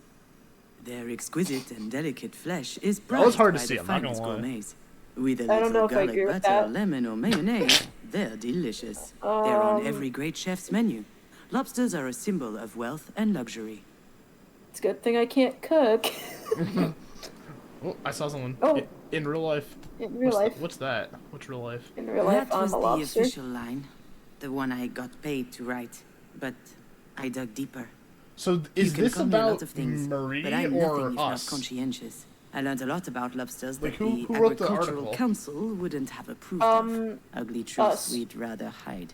Their exquisite and delicate flesh is That was prized hard to by see, the I'm not gonna finest lie. gourmets. With a I don't know little if I garlic agree with butter, that. lemon, or mayonnaise, they're delicious. They're on every great chef's menu. Lobsters are a symbol of wealth and luxury. It's a good thing I can't cook. Oh, I saw someone. Oh. In real life. In real life. What's that? What's real life? In real life, That I'm was a the lobster. official line, the one I got paid to write. But I dug deeper. So You is can this call me a lot about of things, Marie but I'm nothing or if not us? conscientious. I learned a lot about lobsters Like, that who the wrote the Agricultural article? Council wouldn't have approved of. Ugly truths us. we'd rather hide.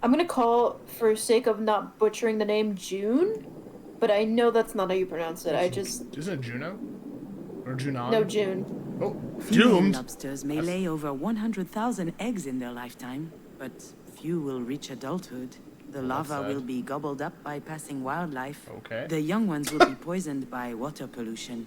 I'm gonna call, for sake of not butchering the name, June, but I know that's not how you pronounce it. I just Isn't it Juno? Or Junon? no June. Oh, Female doomed! lobsters may lay over 100,000 eggs in their lifetime, but few will reach adulthood. The that's larvae sad. will be gobbled up by passing wildlife. Okay. The young ones will be poisoned by water pollution.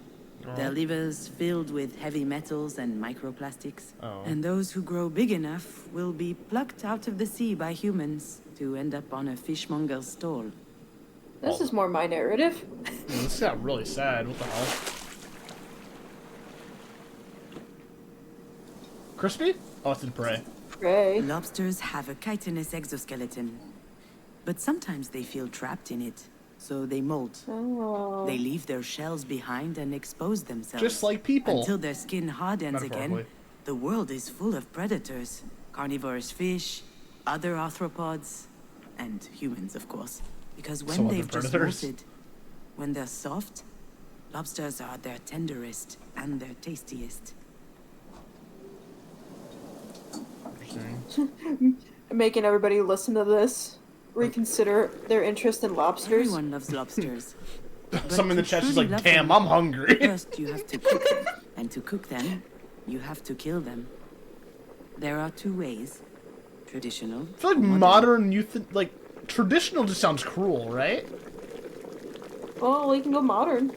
Their Oh. livers filled with heavy metals and microplastics. Oh. And those who grow big enough will be plucked out of the sea by humans to end up on a fishmonger's stall. This is more my narrative. Yeah, this got really sad. What the hell? Crispy? Oh, it's in prey. Right. Lobsters have a chitinous exoskeleton, but sometimes they feel trapped in it, so they molt. Oh. They leave their shells behind and expose themselves. Just like people. Until their skin hardens again. Metaphorically. The world is full of predators. Carnivorous fish, other arthropods, and humans, of course. Because when So other they've just predators? molted, when they're soft, lobsters are their tenderest and their tastiest. Interesting. Making everybody listen to this reconsider their interest in lobsters. Everyone loves lobsters. But Someone in the to chat is truly like, love damn, them, I'm hungry. First, you have to cook them. And to cook them, you have to kill them. There are two ways. Traditional. I feel like modern youth, like, traditional just sounds cruel, right? Well, we can go modern.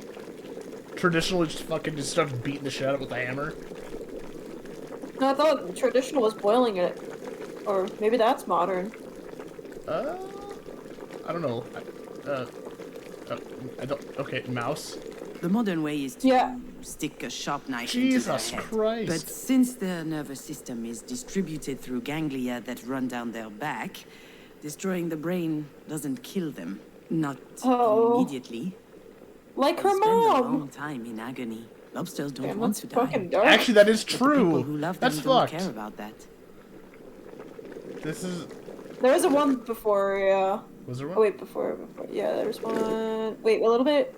Traditional just fucking just starts beating the shit out with a hammer. No, I thought traditional was boiling it. Or maybe that's modern. I don't know. I don't. Okay, mouse. The modern way is to Yeah. stick a sharp knife Jesus into their head. Christ. But since their nervous system is distributed through ganglia that run down their back, destroying the brain doesn't kill them. Not Oh. immediately. Like They her spend a long mom. time in agony. Lobsters don't Damn, want that's to die. fucking dark. Actually, that is But the people who true. love That's them don't fucked. care about that. This is. There was a one before, yeah. Was there one? Oh wait, before. Yeah, there's one. Wait, a little bit.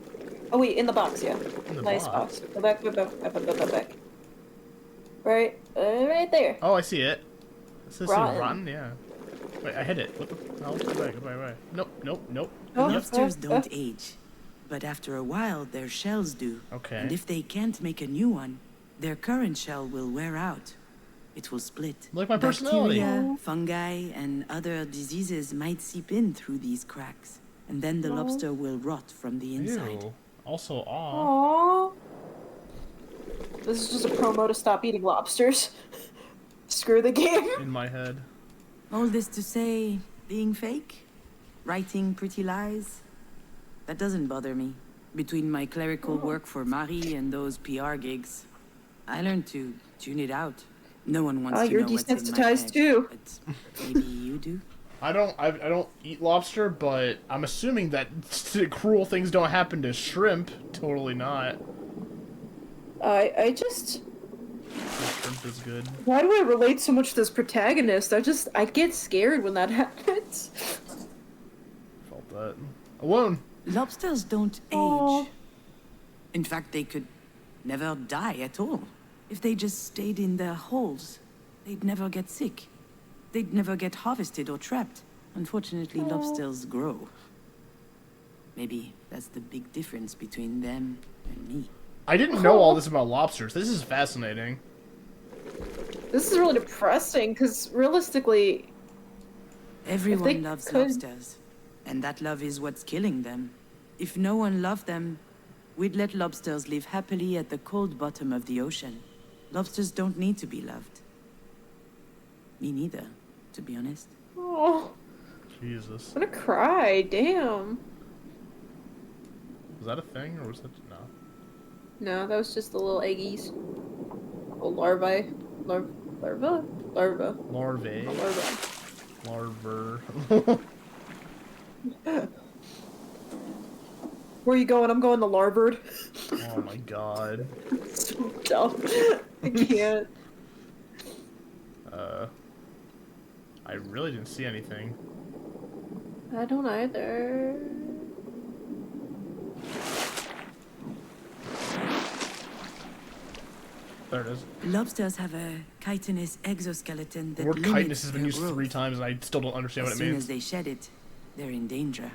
Oh wait, in the box, yeah. In the Nice box? box. Go back, go back, go back, go back. Right, right there. Oh, I see it. This is Rotten. rotten. Yeah. Wait, I hit it. What the hell? Go back, go back, go back. Nope, nope, nope. Oh, Lobsters oh, don't oh. age. But after a while, their shells do. Okay. And if they can't make a new one, their current shell will wear out. It will split. Like my personality. Bacteria, fungi, and other diseases might seep in through these cracks. And then the lobster will rot from the inside. Ew. Also, aw. Aww. This is just a promo to stop eating lobsters. Screw the game. In my head. All this to say, being fake? Writing pretty lies? That doesn't bother me. Between my clerical work for Marie and those PR gigs, I learned to tune it out. No one wants to You're know what's in my desensitized head, too. But maybe you do? I don't eat lobster, but I'm assuming that cruel things don't happen to shrimp. Totally not. I just. Shrimp is good. Why do I relate so much to this protagonist? I get scared when that happens. Felt that. Alone. Lobsters don't Aw. age. In fact, they could never die at all. If they just stayed in their holes, they'd never get sick. They'd never get harvested or trapped. Unfortunately, lobsters grow. Maybe that's the big difference between them and me. I didn't know all this about lobsters. This is fascinating. This is really depressing because realistically, Everyone loves could- lobsters, and that love is what's killing them. If no one loved them, we'd let lobsters live happily at the cold bottom of the ocean. Lobsters don't need to be loved. Me neither, to be honest. oh, Jesus. I'm gonna cry. Damn. Was that a thing, or was that no? No, that was just the little eggies. Little larvae. Larva? Larva. Larvae. Larva. Larver. Where are you going? I'm going to Larvard. Oh my god. So dumb. I can't. I really didn't see anything. I don't either. There it is. Lobsters have a chitinous exoskeleton that The word limits chitinous has been their used growth. 3 times, and I still don't understand As what it soon means. as they shed it, they're in danger.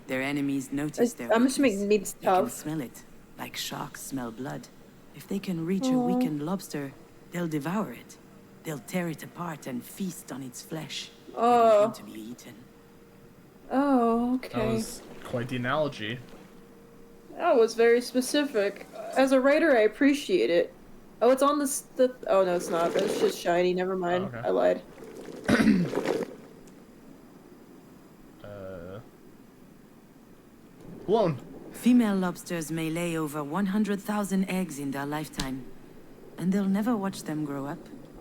Their enemies notice their I'm weakness. assuming it means They can tough. smell it, like sharks smell blood. If they can reach a Aw. weakened lobster, they'll devour it. They'll tear it apart and feast on its flesh. Oh. Anything to be eaten. Oh, That okay. was quite the analogy. That was very specific. As a writer, I appreciate it. Oh, it's on this. Oh no, it's not. That's just shiny. Never mind. Oh, okay. I lied. Blown. Female lobsters may lay over 100,000 eggs in their lifetime, and they'll never watch them grow up.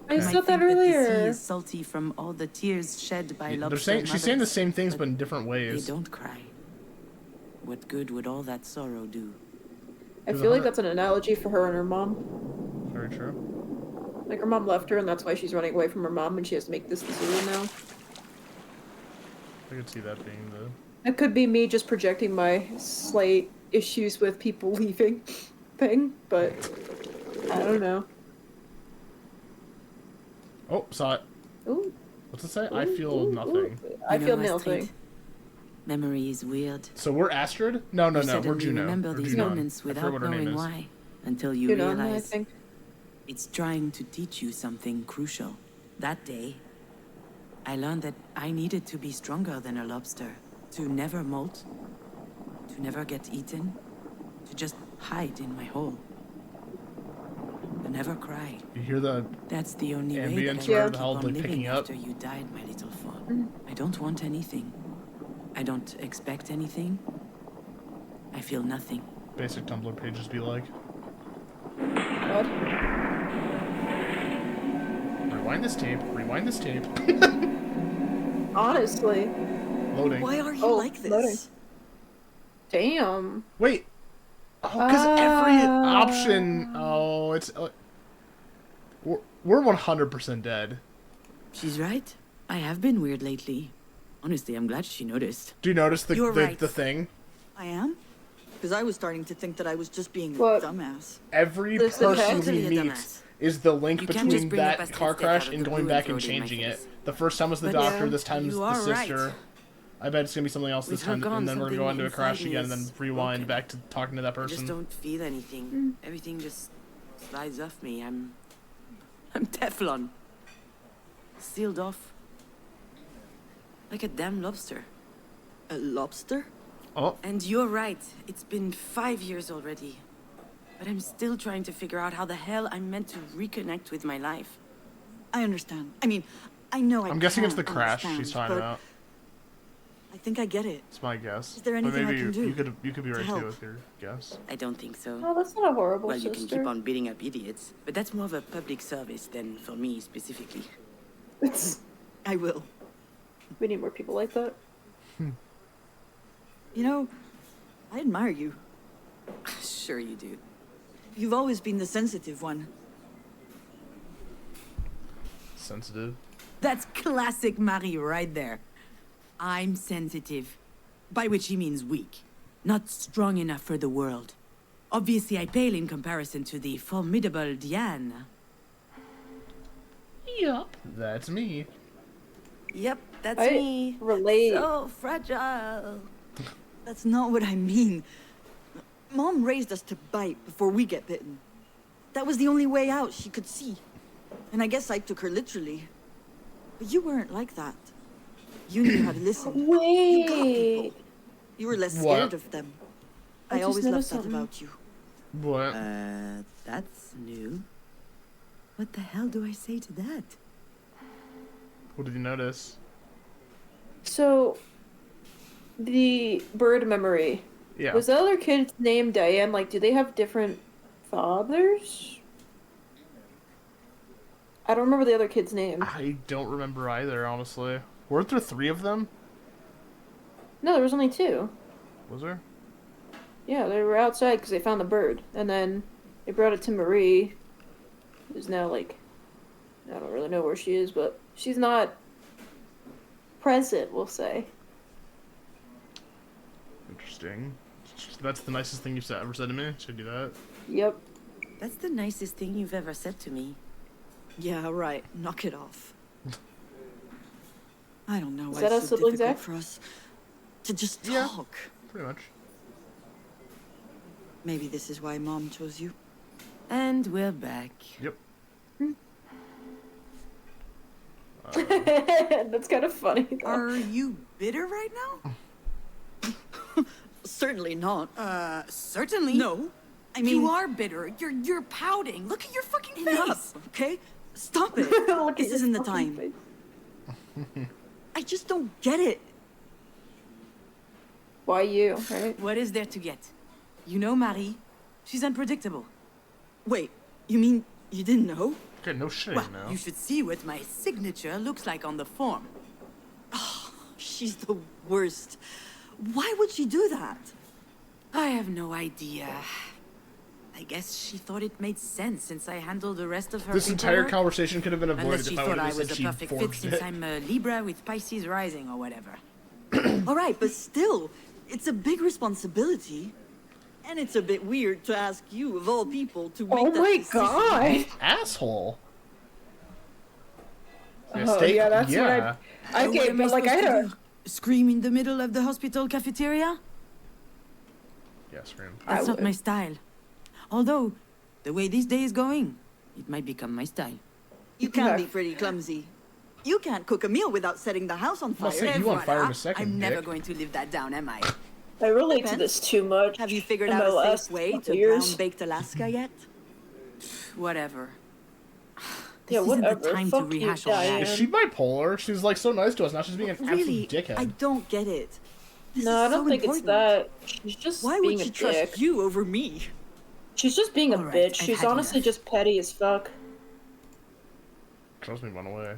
I You said might that think the sea earlier. is salty from all the tears shed by They're lobster saying, she's saying the mothers, same things, but in different They ways. don't cry. What good would all that sorrow do? I feel like that's an analogy for her and her mom. Very true. Like her mom left her, and that's why she's running away from her mom, and she has to make this decision now. I could see that being the... It could be me just projecting my slight issues with people leaving thing, but I don't know. Oh, saw it. Ooh, What's it say? I ooh, feel ooh, nothing. ooh. I You know, feel Astrid, nothing. Memory is weird. So we're Astrid? No, You we're suddenly Juno. remember Or these Junon. moments I forget without what her name knowing is. why, until you You know, I realize think. it's trying to teach you something crucial. That day, I learned that I needed to be stronger than a lobster, to never molt, to never get eaten, to just hide in my hole, to never cry. You hear the... That's the only way that I Ambience, can whatever the keep hell on they're living picking up. after you died, my little fawn. I don't want anything. I don't expect anything. I feel nothing. Basic Tumblr pages be like. God. Rewind this tape. Rewind this tape. Honestly. Loading. Why are you Oh, like this? loading. Damn. Wait. Oh, because every Ah. option... Oh, it's... we're 100% dead. She's right. I have been weird lately. Honestly, I'm glad she noticed. Do you notice the, You're right. the thing? I am? Because I was starting to think that I was just being a What? dumbass. Every This is person totally we a meet dumbass. is the link You can't just between bring up that a car stick crash out of and the going blue back and and throw it in my changing it. face. The first time was the But doctor, yeah, this time is you the are right. sister. I bet it's gonna be something else this With her time, gone, and then we're going to a something crash inside me again, and then is rewind broken. back to talking to that I just person. don't feel anything. Everything just slides off me. I'm Teflon. Sealed off. Like a damn lobster. A lobster? Oh, And you're right. It's been 5 years already. But I'm still trying to figure out how the hell I'm meant to reconnect with my life. I understand. I mean, I know I I'm guessing it's the can't crash understand, she's talking but about. I think I get it. It's my guess. Is there But anything I maybe can do you could be to right help? too with your guess. I don't think so. Oh, that's not a horrible Well, you sister. can keep on beating up idiots, but that's more of a public service than for me specifically. I will. We need more people like that. You know, I admire you. Sure you do. You've always been the sensitive one. Sensitive. That's classic Marie right there. I'm sensitive. By which he means weak. Not strong enough for the world. Obviously, I pale in comparison to the formidable Diane. Yup. That's me. Yep, that's I me. relate. So fragile. That's not what I mean. Mom raised us to bite before we get bitten. That was the only way out she could see. And I guess I took her literally. But you weren't like that. You knew how to listen. You got people. Wait. You were less What? scared of them. I I just always loved noticed that something. about you. What? That's new. What the hell do I say to that? What did you notice? So, the bird memory. Yeah. Was the other kid's name Diane? Like, do they have different fathers? I don't remember the other kid's name. I don't remember either, honestly. Weren't there 3 of them? No, there was only 2. Was there? Yeah, they were outside because they found the bird. And then they brought it to Marie, who's now, like, I don't really know where she is, but she's not present, we'll say. Interesting. That's the nicest thing you've ever said to me? Should I do that? Yep. That's the nicest thing you've ever said to me. Yeah, right. Knock it off. I don't know Is why that it's how so siblings difficult act? for us to just Yeah. talk. Pretty much. Maybe this is why Mom chose you. And we're back. Yep. That's kind of funny. Though. Are you bitter right now? Certainly not. Certainly. No. I mean, you are bitter. You're pouting. Look at your fucking face. enough, okay? Stop it. Look at This your isn't the fucking time. face. I just don't get it. Why you, right? What is there to get? You know Marie. She's unpredictable. Wait, you mean you didn't know? Okay, no shit Well, now. you should see what my signature looks like on the form. She's the worst. Why would she do that? I have no idea. I guess she thought it made sense since I handled the rest of her This entire paperwork. conversation could have been avoided Unless she if I thought would I have said was a she perfect fit forged since it. I'm a Libra with Pisces rising or whatever. All right, but still, it's a big responsibility. And it's a bit weird to ask you, of all people, to make Oh that my decision. god! Asshole. Oh, yeah, that's what I What okay, am I but like I supposed had to a do? Scream in the middle of the hospital cafeteria? Yeah, scream. That's not would. my style. Although, the way this day is going, it might become my style. You can be pretty clumsy. You can't cook a meal without setting the house on I'll fire. set you on fire in a Voilà. second, I'm never dick. going to live that down, am I? I relate to Depends. this too much. Have you figured in out the a last safe way couple to years. brown-baked Alaska yet? Whatever. Yeah, This isn't whatever. the time Fuck to you, rehash all that. Diane. Is she bipolar? She's like so nice to us. Now she's being an Really, absolute dickhead. I don't get it. This No, is I don't so think important. it's that. She's just Why being would she a trust dick. you over me? She's just being a All right, bitch. I've She's had honestly enough. just petty as fuck. Trust me, run away.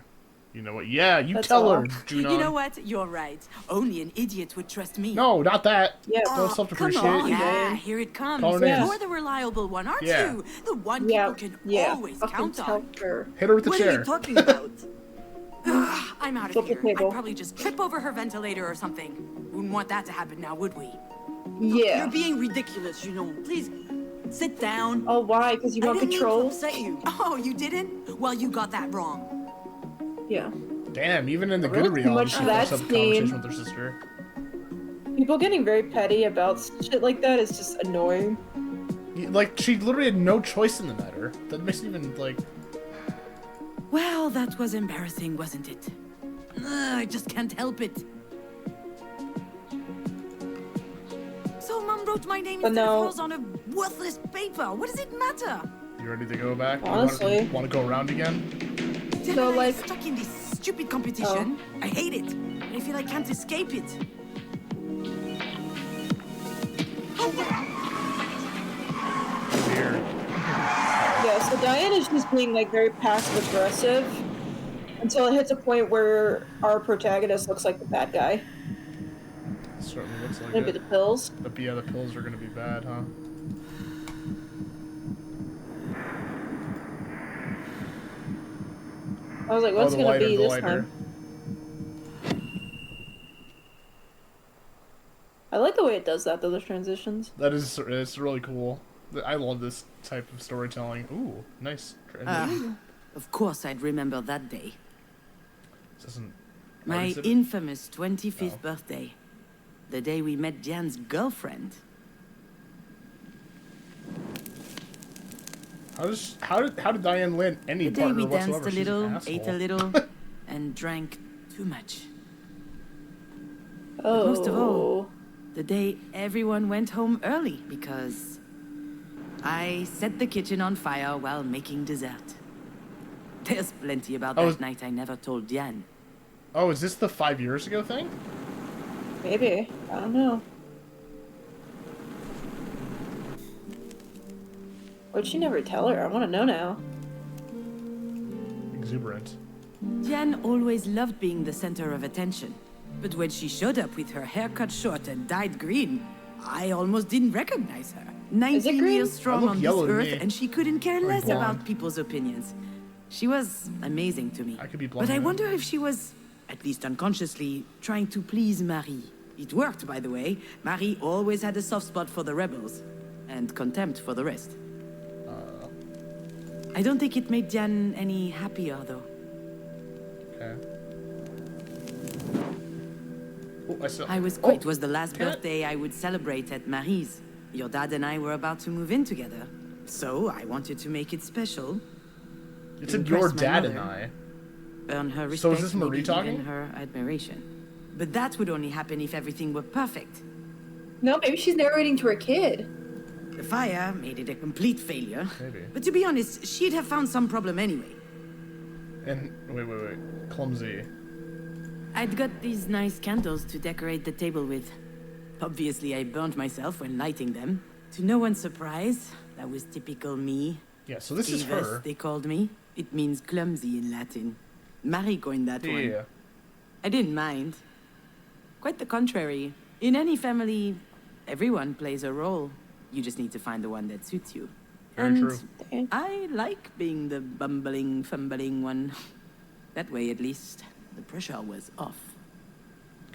You know what? Yeah, you That's tell all. her, Junon. You know what? You're right. Only an idiot would trust me. No, not that. Yeah. Don't come self-depreciate. on. Yeah, here it comes. Call her names. You're the reliable one, aren't Yeah. you? The one Yeah, people can yeah. always Fucking count tell on. her. Hit her with the What are chair. you talking about? I'm out of Flip the here. table. I'd probably just trip over her ventilator or something. Wouldn't want that to happen now, would we? Yeah. You're being ridiculous, Junon. Please, sit down. Oh, why? Because you I want didn't mean to control? upset you. Oh, you didn't? Well, you got that wrong. Yeah. Damn, even in the Really good too reality, much she of wants that to have a conversation scene. with her sister. People getting very petty about shit like that is just annoying. Like, she literally had no choice in the matter. That makes it even, like... Well, that was embarrassing, wasn't it? I just can't help it. So Mom wrote my name But instead no. of hers on a worthless paper. What does it matter? You ready to go back? Honestly. Want to go around again? Then So, I'm like- stuck in this stupid competition. I hate it. And I feel I can't escape it. Here. Yeah, so Diane is just being like very passive aggressive until it hits a point where our protagonist looks like the bad guy. Certainly looks like Maybe the it. pills. But yeah, the pills are gonna be bad, huh? I was like, what's the gonna lighter, be the this lighter. time? I like the way it does that though, the transitions. That is, it's really cool. I love this type of storytelling. Ooh, nice. Of course I'd remember that day. This isn't... My is it? infamous 25th Oh. birthday. The day we met Diane's girlfriend. How did Diane land any The day partner we whatsoever? danced a She's an little, asshole. ate a little, and drank too much. Oh. Most of all, the day everyone went home early because I set the kitchen on fire while making dessert. There's plenty about Oh, that night I never told Diane. Oh, is this the 5 years ago thing? Maybe. I don't know. Why'd she never tell her? I want to know now. Exuberant. Diane always loved being the center of attention. But when she showed up with her hair cut short and dyed green, I almost didn't recognize her. 19 green? years strong look on this yellow to earth, me. and she couldn't care less blonde. about people's opinions. She was amazing to me. I could be blonde. But I hair. wonder if she was, at least unconsciously, trying to please Marie. It worked, by the way. Marie always had a soft spot for the rebels, and contempt for the rest. I don't think it made Diane any happier, though. Okay. Oh, I saw. It was the last birthday I would celebrate at Marie's. Your dad and I were about to move in together. So I wanted to make it special. It said impress your my dad and mother. I. Earn her respect, So is this Marie maybe talking? even her admiration. But that would only happen if everything were perfect. No, maybe she's narrating to her kid. The fire made it a complete failure. Maybe. But to be honest, she'd have found some problem anyway. And wait. Clumsy. I'd got these nice candles to decorate the table with. Obviously, I burned myself when lighting them. To no one's surprise, that was typical me. Yeah, so this is Stivus, her. they called me. It means clumsy in Latin. Marie coined that one. Yeah. I didn't mind. Quite the contrary. In any family, everyone plays a role. You just need to find the one that suits you. Very true. Okay. I like being the bumbling, fumbling one. That way, at least, the pressure was off.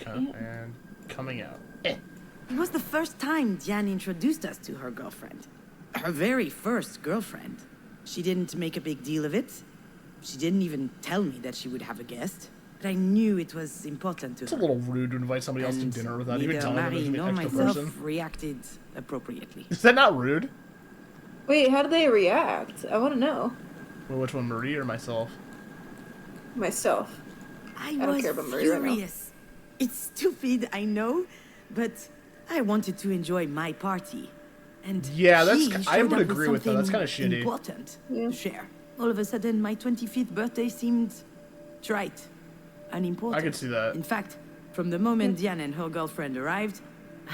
Okay. And coming out. It was the first time Diane introduced us to her girlfriend. Her very first girlfriend. She didn't make a big deal of it. She didn't even tell me that she would have a guest. But I knew it was important to It's a her. little rude to invite somebody else to And dinner without even neither telling them Marie there's nor an extra myself person. reacted appropriately. Is that not rude? Wait, how do they react? I want to know. Well, which one, Marie or myself? Myself. I don't was care about Marie right now. furious. It's stupid, I know, but I wanted to enjoy my party. And Yeah, that's- she I showed would up with agree with that. That's something kinda shitty. important Yeah. to share. All of a sudden, my 25th birthday seemed trite, unimportant. I could see that. In fact, from the moment Diane and her girlfriend arrived,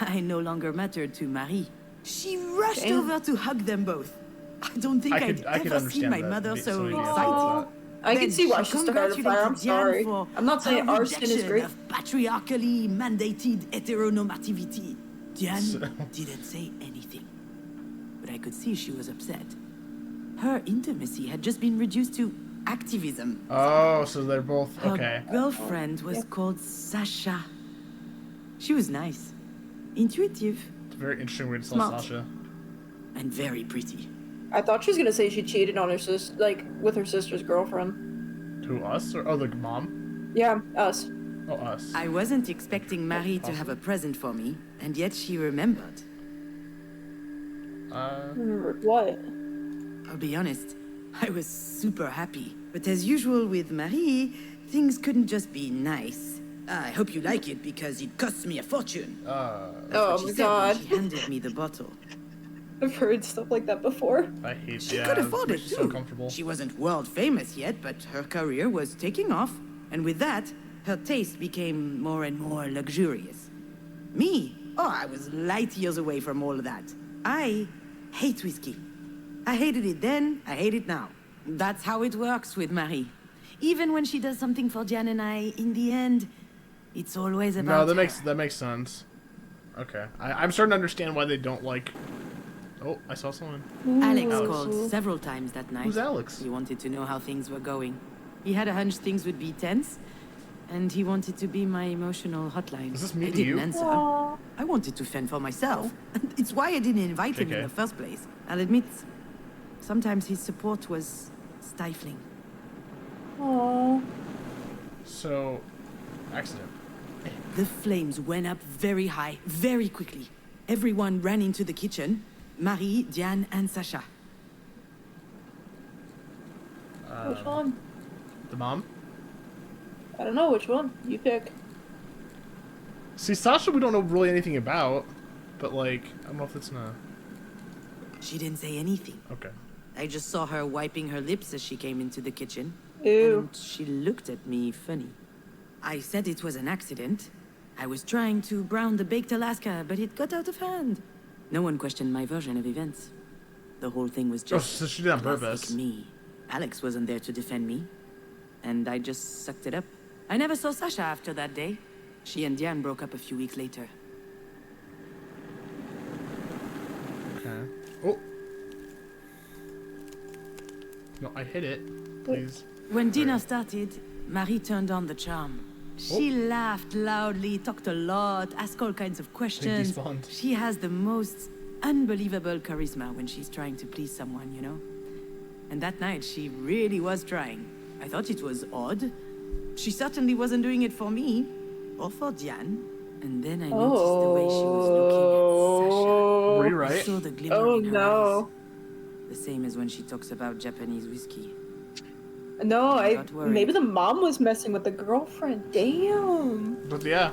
I no longer mattered to Marie. She rushed Damn. over to hug them both. I don't think I I'd could ever seen understand my that. mother Be- so somebody being excited. upset. I can Then see why she she started a fire. I'm congratulated Diane sorry. for I'm not saying her arson is rejection great. of patriarchally mandated heteronormativity. Diane So- didn't say anything, but I could see she was upset. Her intimacy had just been reduced to activism. Oh, so they're both Her okay. girlfriend was called Sasha. She was nice, intuitive, It's a very interesting way to tell Smart. Sasha. and very pretty. I thought she was gonna say she cheated on her sister, like with her sister's girlfriend. Who, us? Or the mom? Yeah, us. Oh, us. I wasn't expecting Marie to have a present for me, and yet she remembered. Remember what? I'll be honest, I was super happy. But as usual with Marie, things couldn't just be nice. I hope you like it because it costs me a fortune. Oh She my said when god. she handed me the bottle. I've heard stuff like that before. I hate She yeah, could afford it it's too. so comfortable. She wasn't world famous yet, but her career was taking off, and with that, her taste became more and more luxurious. Me? Oh, I was light years away from all of that. I hate whiskey. I hated it then, I hate it now. That's how it works with Marie. Even when she does something for Jan and I, in the end, it's always about No, that her. makes sense. Okay, I'm starting to understand why they don't like. Oh, I saw someone. Alex Alex. called several times that night. Who's Alex? He wanted to know how things were going. He had a hunch things would be tense, and he wanted to be my emotional hotline. Is this me I to didn't you? answer. I wanted to fend for myself. And it's why I didn't invite him in Okay. the first place. I'll admit, sometimes his support was stifling. Aww. So, accident. The flames went up very high, very quickly. Everyone ran into the kitchen. Marie, Diane, and Sasha. Which one? The mom? I don't know which one. You pick. See, Sasha we don't know really anything about, but like, I don't know if it's a... She didn't say anything. Okay. I just saw her wiping her lips as she came into the kitchen. Ew. And she looked at me funny. I said it was an accident. I was trying to brown the baked Alaska, but it got out of hand. No one questioned my version of events. The whole thing was just so she did it on classic purpose. me. Alex wasn't there to defend me. And I just sucked it up. I never saw Sasha after that day. She and Diane broke up a few weeks later. Okay. Oh. No, I hit it. Please. When dinner started, Marie turned on the charm. She laughed loudly, talked a lot, asked all kinds of questions. despawned. She has the most unbelievable charisma when she's trying to please someone, you know? And that night, she really was trying. I thought it was odd. She certainly wasn't doing it for me, or for Diane. And then I noticed the way she was looking at Sasha. Were you I right? saw the glimmer Oh in her no. eyes. The same as when she talks about Japanese whiskey. No, Not worried. maybe the mom was messing with the girlfriend. Damn. But yeah.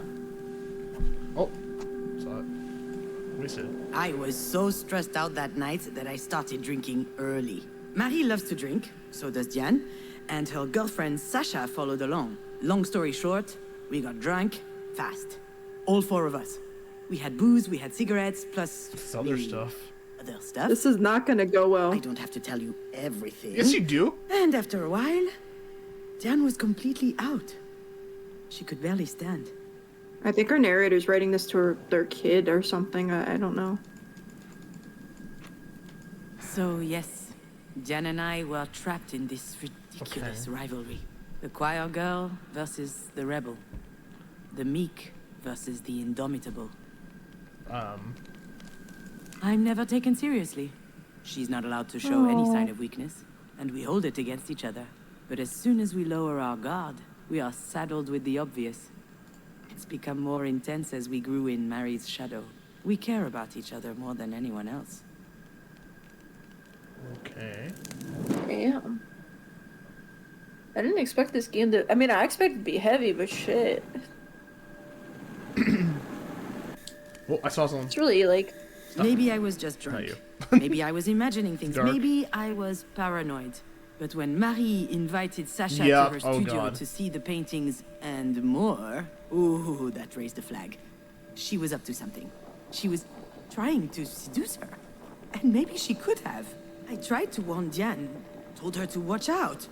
Oh. Saw it. Wasted. I was so stressed out that night that I started drinking early. Marie loves to drink, so does Diane, and her girlfriend Sasha followed along. Long story short, we got drunk fast. All four of us. We had booze, we had cigarettes, plus This other the stuff. other stuff. This is not gonna go well. I don't have to tell you everything. Yes, you do. And after a while, Diane was completely out. She could barely stand. I think our narrator's writing this to their kid or something. I don't know. So yes, Diane and I were trapped in this ridiculous rivalry. The choir girl versus the rebel. The meek versus the indomitable. I'm never taken seriously. She's not allowed to show any sign of weakness, and we hold it against each other. But as soon as we lower our guard, we are saddled with the obvious. It's become more intense as we grew in Marie's shadow. We care about each other more than anyone else. Okay. Damn. I didn't expect this game to. I mean, I expected it to be heavy, but shit. Oh, I saw something. It's really like. Maybe I was just drunk. you. Maybe I was imagining things. Dark. Maybe I was paranoid. But when Marie invited Sasha Yeah, to her oh studio God. to see the paintings and more, ooh, that raised a flag. She was up to something. She was trying to seduce her. And maybe she could have. I tried to warn Diane, told her to watch out.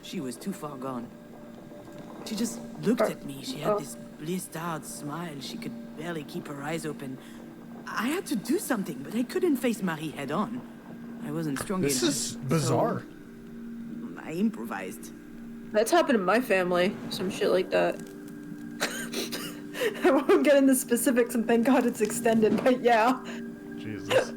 She was too far gone. She just looked at me. She had this blissed out smile. She could barely keep her eyes open. I had to do something, but I couldn't face Marie head on. I wasn't strong enough. This is bizarre. so I improvised. That's happened in my family. Some shit like that. I won't get into specifics, and thank God it's extended, but yeah. Jesus.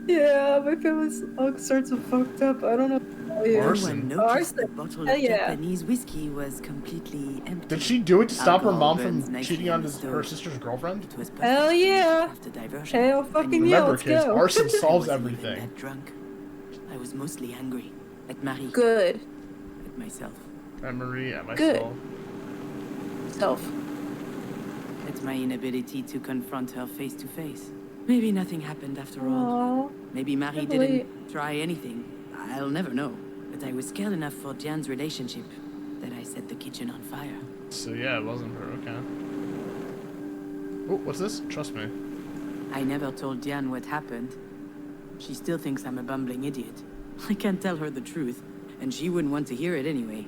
Yeah, my family's all sorts of fucked up. I don't know. Oh, yeah. Arson. No one noticed Arson. the bottle Hell of yeah. Japanese whiskey was completely empty. Did she do it to stop her Alcohol mom burns from nicely cheating on on the her stove. sister's girlfriend? It was perfect Hell yeah. after diversion. Hell fucking And yeah, Remember, let's kids, go. arson I solves wasn't even everything. that drunk. I was mostly angry at Marie, Good. at myself, At Marie, at Good. myself. Self. at my inability to confront her face to face. Maybe nothing happened after all. Aww. Maybe Marie Can't believe- didn't try anything. I'll never know. But I was scared enough for Diane's relationship that I set the kitchen on fire. So yeah, it wasn't her, okay. Oh, what's this? Trust me. I never told Diane what happened. She still thinks I'm a bumbling idiot. I can't tell her the truth, and she wouldn't want to hear it anyway.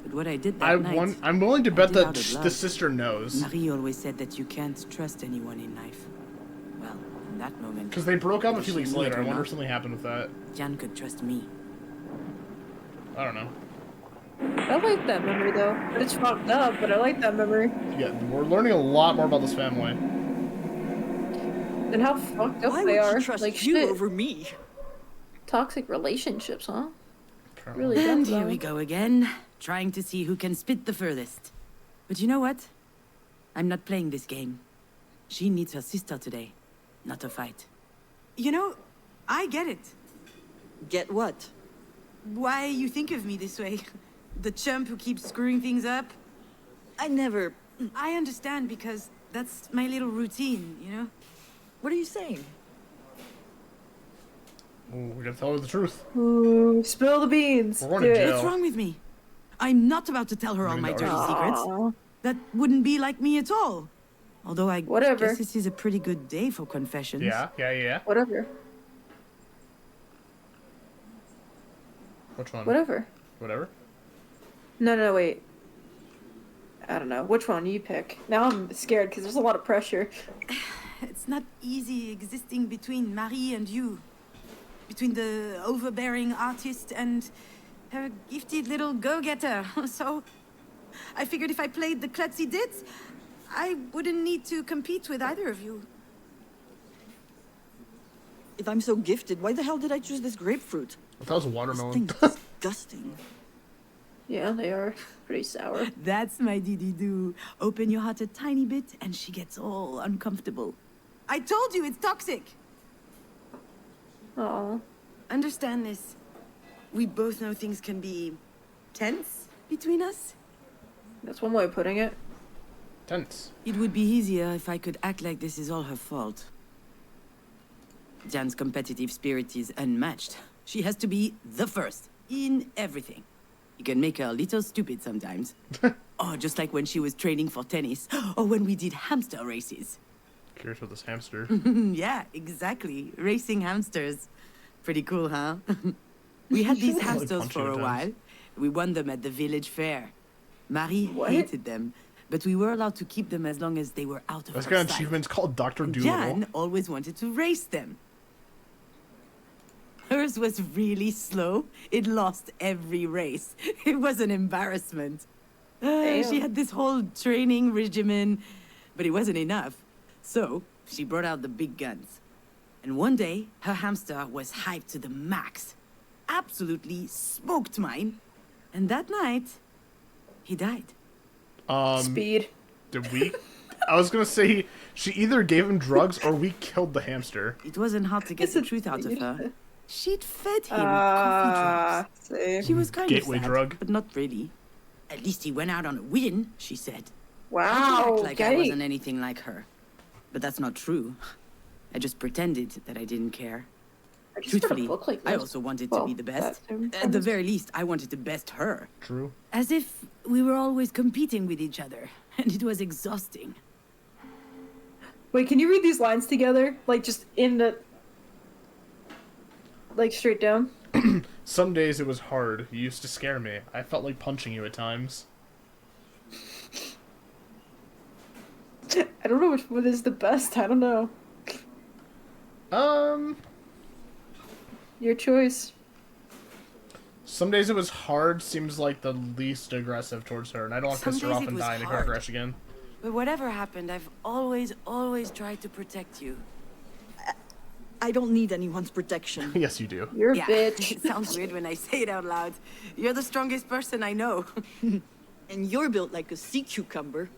But what I did that night... I'm willing to I bet did that out of love. the sister knows. Marie always said that you can't trust anyone in life. Well, in that moment... Because they broke up a whether few she weeks knew it later. I or wonder not, if something happened with that. Diane could trust me. I don't know. I like that memory though. But it's fucked up, but I like that memory. Yeah, we're learning a lot more about this family. And how fucked up Why they would are. she trust Like you shit. over me? Toxic relationships, huh? Apparently. Really And dumb, here though. we go again, trying to see who can spit the furthest. But you know what? I'm not playing this game. She needs her sister today, not a fight. You know, I get it. Get what? why you think of me this way. The chump who keeps screwing things up. I never... I understand because that's my little routine, you know? What are you saying? Ooh, we gotta tell her the truth. Ooh, spill the beans. We're going Do to it. jail. What's wrong with me? I'm not about to tell her all Maybe my the dirty artist- secrets. Aw. That wouldn't be like me at all. Although I Whatever. guess this is a pretty good day for confessions. Yeah. Whatever. Which one? Whatever. Whatever? No, wait. I don't know. Which one you pick? Now I'm scared because there's a lot of pressure. It's not easy existing between Marie and you. Between the overbearing artist and her gifted little go-getter. So I figured if I played the klutzy ditz, I wouldn't need to compete with either of you. If I'm so gifted, why the hell did I choose this grapefruit? I thought it was a This watermelon. thing's disgusting. Yeah, they are pretty sour. That's my dee-dee-doo. Open your heart a tiny bit and she gets all uncomfortable. I told you it's toxic. Aw. Understand this. We both know things can be tense between us. That's one way of putting it. Tense. It would be easier if I could act like this is all her fault. Jan's competitive spirit is unmatched. She has to be the first in everything. You can make her a little stupid sometimes. Oh, just like when she was training for tennis, or when we did hamster races. Curious with this hamster. Yeah, exactly. Racing hamsters. Pretty cool, huh? We had these hamsters punch for you a at while. times. We won them at the village fair. Marie What? hated them, but we were allowed to keep them as long as they were out of This her kind of sight. achievement's called Dr. Doolittle. Jan always wanted to race them. Hers was really slow. It lost every race. It was an embarrassment. She Damn. had this whole training regimen, but it wasn't enough. So she brought out the big guns. And one day, her hamster was hyped to the max. Absolutely smoked mine. And that night, he died. Speed. Did we? I was gonna say, she either gave him drugs or we killed the hamster. It wasn't hard to get It's the a truth out of speed. her. She'd fed him Ah, coffee drops. see. She was kind Gateway of sad, drug. but not really. At least he went out on a win, she said. I Wow. act like I Okay. wasn't anything like her. But that's not true. I just pretended that I didn't care. I just never Truthfully, look like I this. also wanted Well, to be the best. that too. At the very least, I wanted to best her. True. As if we were always competing with each other. And it was exhausting. Wait, can you read these lines together? Like, just in the... Like, straight down? Some days it was hard. You used to scare me. I felt like punching you at times. I don't know which one is the best. I don't know. Your choice. Some days it was hard seems like the least aggressive towards her, and I don't want to Some piss her days off it and was die in a car hard. crash again. But whatever happened, I've always tried to protect you. I don't need anyone's protection. Yes, you do. You're a Yeah, bitch. it sounds weird when I say it out loud. You're the strongest person I know. And you're built like a sea cucumber.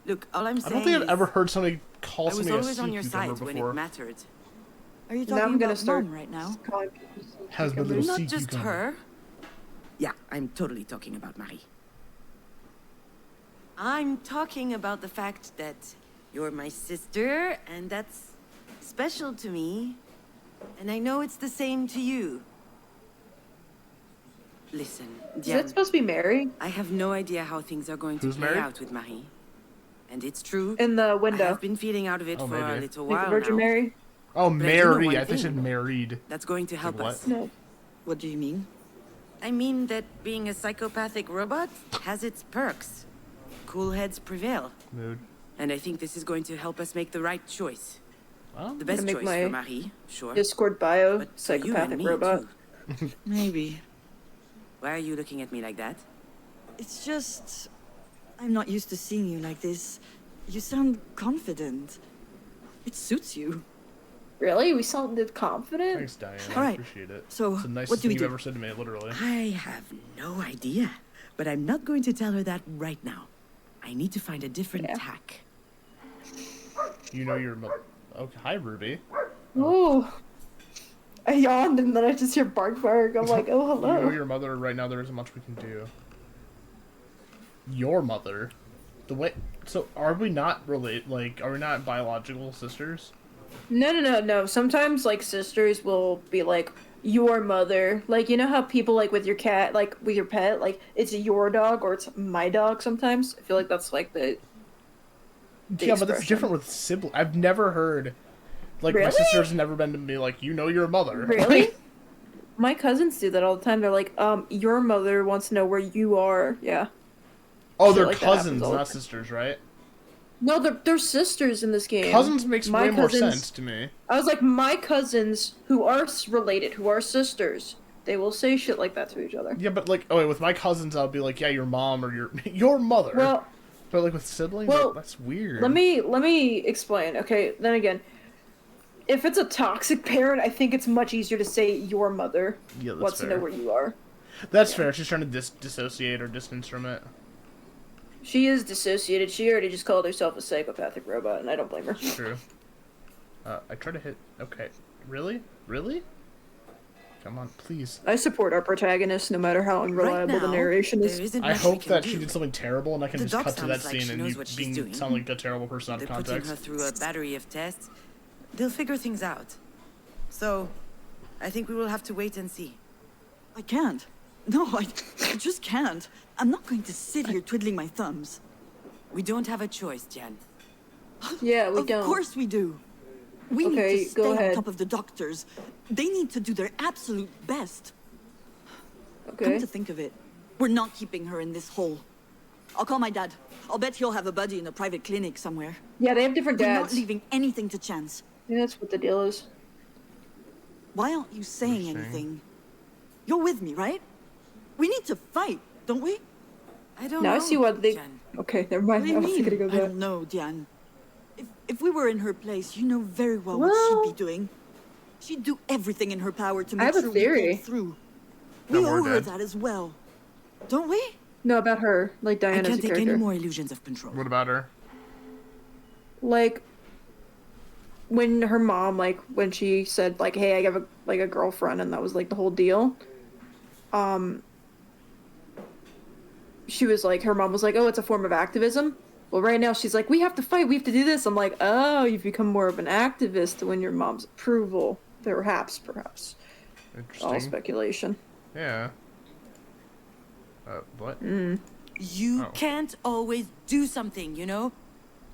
Look, all I'm I saying don't think I've is ever heard somebody I call was somebody a always sea on your cucumber side when before. it mattered. Are you Now talking I'm gonna about start Mom right now? calling people Has been cucumbers. little Not sea just cucumber. her. Yeah, I'm totally talking about Marie. I'm talking about the fact that you're my sister, and that's special to me. And I know it's the same to you. Listen, Is Diane, that supposed to be Mary? I have no idea how things are going to Who's play Mary? out with Marie. And it's true. In the I window. have been feeling out of it Oh, for a maybe. little Like the while Virgin now. Mary? Oh, But I do know Mary. one I think she said thing. married. That's going to help what? us. No. What do you mean? I mean that being a psychopathic robot has its perks. Cool heads prevail. Mood. And I think this is going to help us make the right choice. Oh, The best make choice my for Marie, sure. Discord bio, But for you and psychopathic me, robot. too. Maybe. Why are you looking at me like that? It's just... I'm not used to seeing you like this. You sound confident. It suits you. Really? We sounded confident? thanks, Diane. All I right. appreciate it. So, It's the nicest what do thing we you've do? ever said to me, literally. I have no idea. But I'm not going to tell her that right now. I need to find a different Yeah. tack. You know your mother. Okay, hi, Ruby. Ooh. I yawned and then I just hear bark. I'm like, oh, You know hello. your mother. Right now, there isn't much we can do. Your mother? The way... So, are we not related? Like, are we not biological sisters? No. Sometimes, like, sisters will be like, your mother. Like, you know how people, like, with your cat, like, with your pet, like, it's your dog or it's my dog sometimes? I feel like that's, like, the Yeah, but that's expression. different with siblings. I've never heard... Like, my Really? sister's never been to me like, you know your mother. Really? My cousins do that all the time. They're like, your mother wants to know where you are. Yeah. Oh, Shit they're like that happens cousins, all the not time. sisters, right? No, they're sisters in this game. Cousins makes My way more cousins- sense to me. I was like, my cousins who are related, who are sisters, they will say shit like that to each other. Yeah, but like, oh wait, with my cousins, I'll be like, yeah, your mom or your your mother. Well, but like with siblings, well, that's weird. let me explain. Okay, then again, if it's a toxic parent, I think it's much easier to say your mother Yeah, that's wants to know fair. where you are. That's fair. She's trying to dissociate or distance from it. She is dissociated. She already just called herself a psychopathic robot, and I don't blame her. True. I try to hit. Okay, really, really? Come on, please. I support our protagonist, no matter how unreliable Right the now, narration is. there isn't I much we hope can that do. she did something terrible, and I can The just doc cut to that sounds like scene she and knows you what she's doing. sound like a terrible person out They're of putting her context. through a battery of tests. They'll figure things out. So, I think we will have to wait and see. I can't. No, I just can't. I'm not going to sit here twiddling my thumbs. We don't have a choice, Jan. Yeah, we Of don't. course we do. We Okay, need to go stay on ahead. top of the doctors. They need to do their absolute best. Okay. Come to think of it, we're not keeping her in this hole. I'll call my dad. I'll bet he'll have a buddy in a private clinic somewhere. Yeah, they have different We're not dads. leaving anything to chance. Yeah, that's what the deal is. Why aren't you saying Interesting. anything? You're with me, right? We need to fight, don't we? I don't Now know. I see what they. Jan. Okay, never mind. What do I you was mean? gonna go I there. don't know, Diane. If we were in her place, you know very well what Well- she'd be doing. She'd do everything in her power to I make have a sure theory. we pull through. That We we're owe her dead. that as well, don't we? No, about her, like I Diana's can't a take character. any more illusions of control. What about her? Like when her mom, like when she said, like, "Hey, I have a girlfriend," and that was like the whole deal. She was like, her mom was like, "Oh, it's a form of activism." Well, right now she's like, "We have to fight. We have to do this." I'm like, "Oh, you've become more of an activist to win your mom's approval." Perhaps. All Interesting. speculation. Yeah. What? You Oh. can't always do something, you know?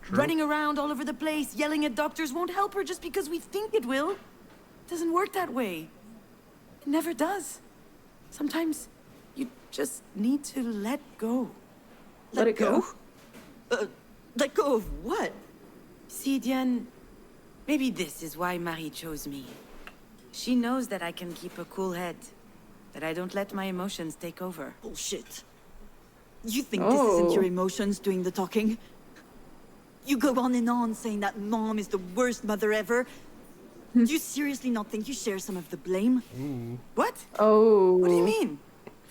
True. Running around all over the place, yelling at doctors won't help her just because we think it will. It doesn't work that way. It never does. Sometimes you just need to let go. Let it go. Let go of what? See, Diane, maybe this is why Marie chose me. She knows that I can keep a cool head, that I don't let my emotions take over. Bullshit. You think this isn't your Oh. emotions doing the talking? You go on and on saying that mom is the worst mother ever. Do you seriously not think you share some of the blame? Ooh. What? Oh. What do you mean?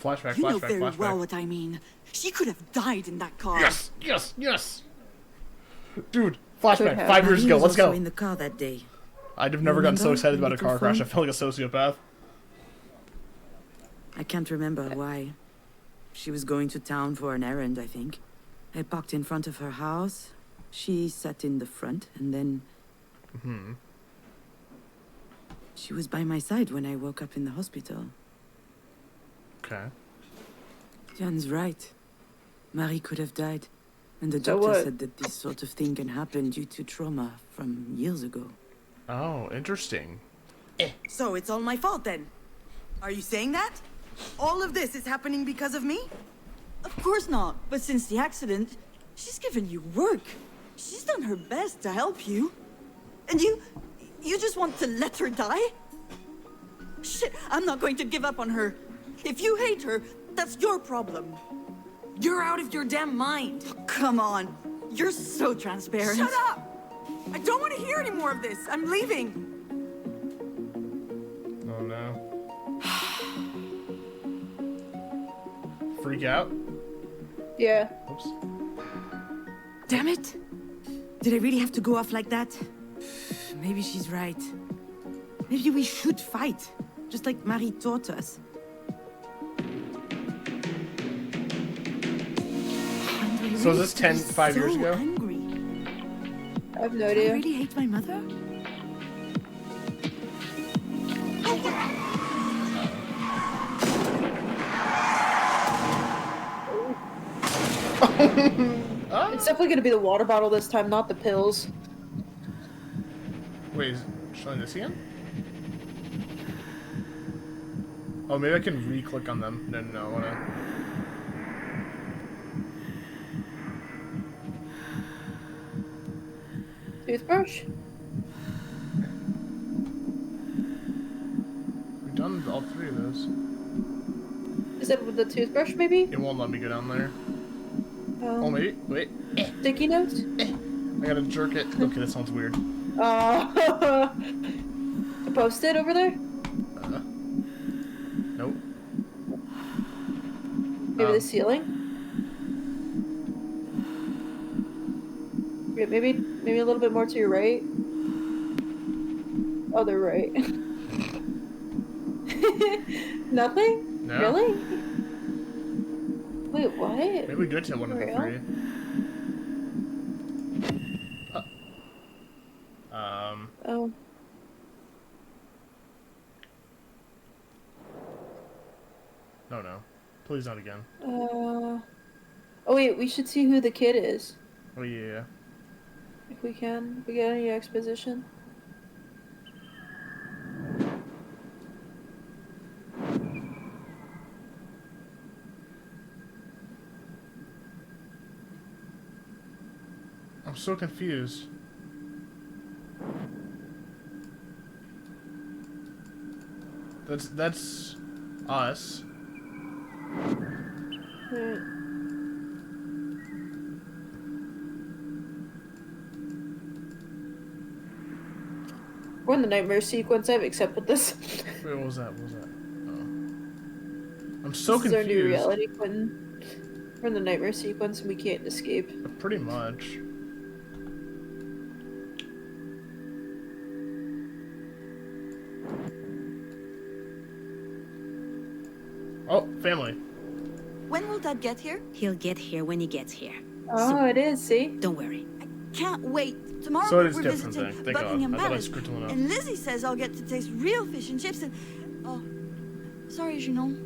Flashback. You know Flashback. very Flashback. well what I mean. She could have died in that car. Yes. Yes. Yes. Dude. Flashback. have. 5 years Marie ago. was Let's also go. in the car that day. I'd have never gotten so Remember excited the about a little car crash. I phone? felt like a sociopath. I can't remember why. She was going to town for an errand, I think. I parked in front of her house. She sat in the front, and then... She was by my side when I woke up in the hospital. Okay. Jan's right. Marie could have died. And the So doctor what? said that this sort of thing can happen due to trauma from years ago. Oh, interesting. So it's all my fault then? Are you saying that? All of this is happening because of me? Of course not. But since the accident, she's given you work. She's done her best to help you. And you just want to let her die? Shit, I'm not going to give up on her. If you hate her, that's your problem. You're out of your damn mind. Come on. You're so transparent. Shut up! I don't want to hear any more of this. I'm leaving. Oh no. Freak out? Yeah. Oops. Damn it. Did I really have to go off like that? Maybe she's right. Maybe we should fight, just like Marie taught us. So is this 5 years ago? Angry. I have no I idea. really hate my mother. It's definitely gonna be the water bottle this time, not the pills. Wait, is it showing this again? Oh, maybe I can re-click on them. No, I wanna... Toothbrush? We've done all 3 of those. Is it with the toothbrush, maybe? It won't let me go down there. Um, Oh, maybe. Wait. Sticky notes? I gotta jerk it. Okay, that sounds weird. Post it over there? Nope. Maybe the ceiling? Yeah, maybe a little bit more to your right. Oh, they're right. Nothing? No. Really? Wait, what? Maybe we good to one of the Real? 3. Oh. No. Please not again. Oh wait, we should see who the kid is. Oh, yeah. If we can. If we get any exposition. I'm so confused. That's us. Right. We're in the nightmare sequence. I have accepted this. Wait, what was that? Oh. I'm so This is our new confused. reality, Quentin. We're in the nightmare sequence and we can't escape. Pretty much. Oh, family. When will Dad get here? He'll get here when he gets here. Oh, it is, see? Don't worry. Can't wait. Tomorrow So it is we're different visiting then. Thank God. Buckingham I thought I Palace. screwed someone up. And Lizzie says I'll get to taste real fish and chips and... Oh, sorry, Junon.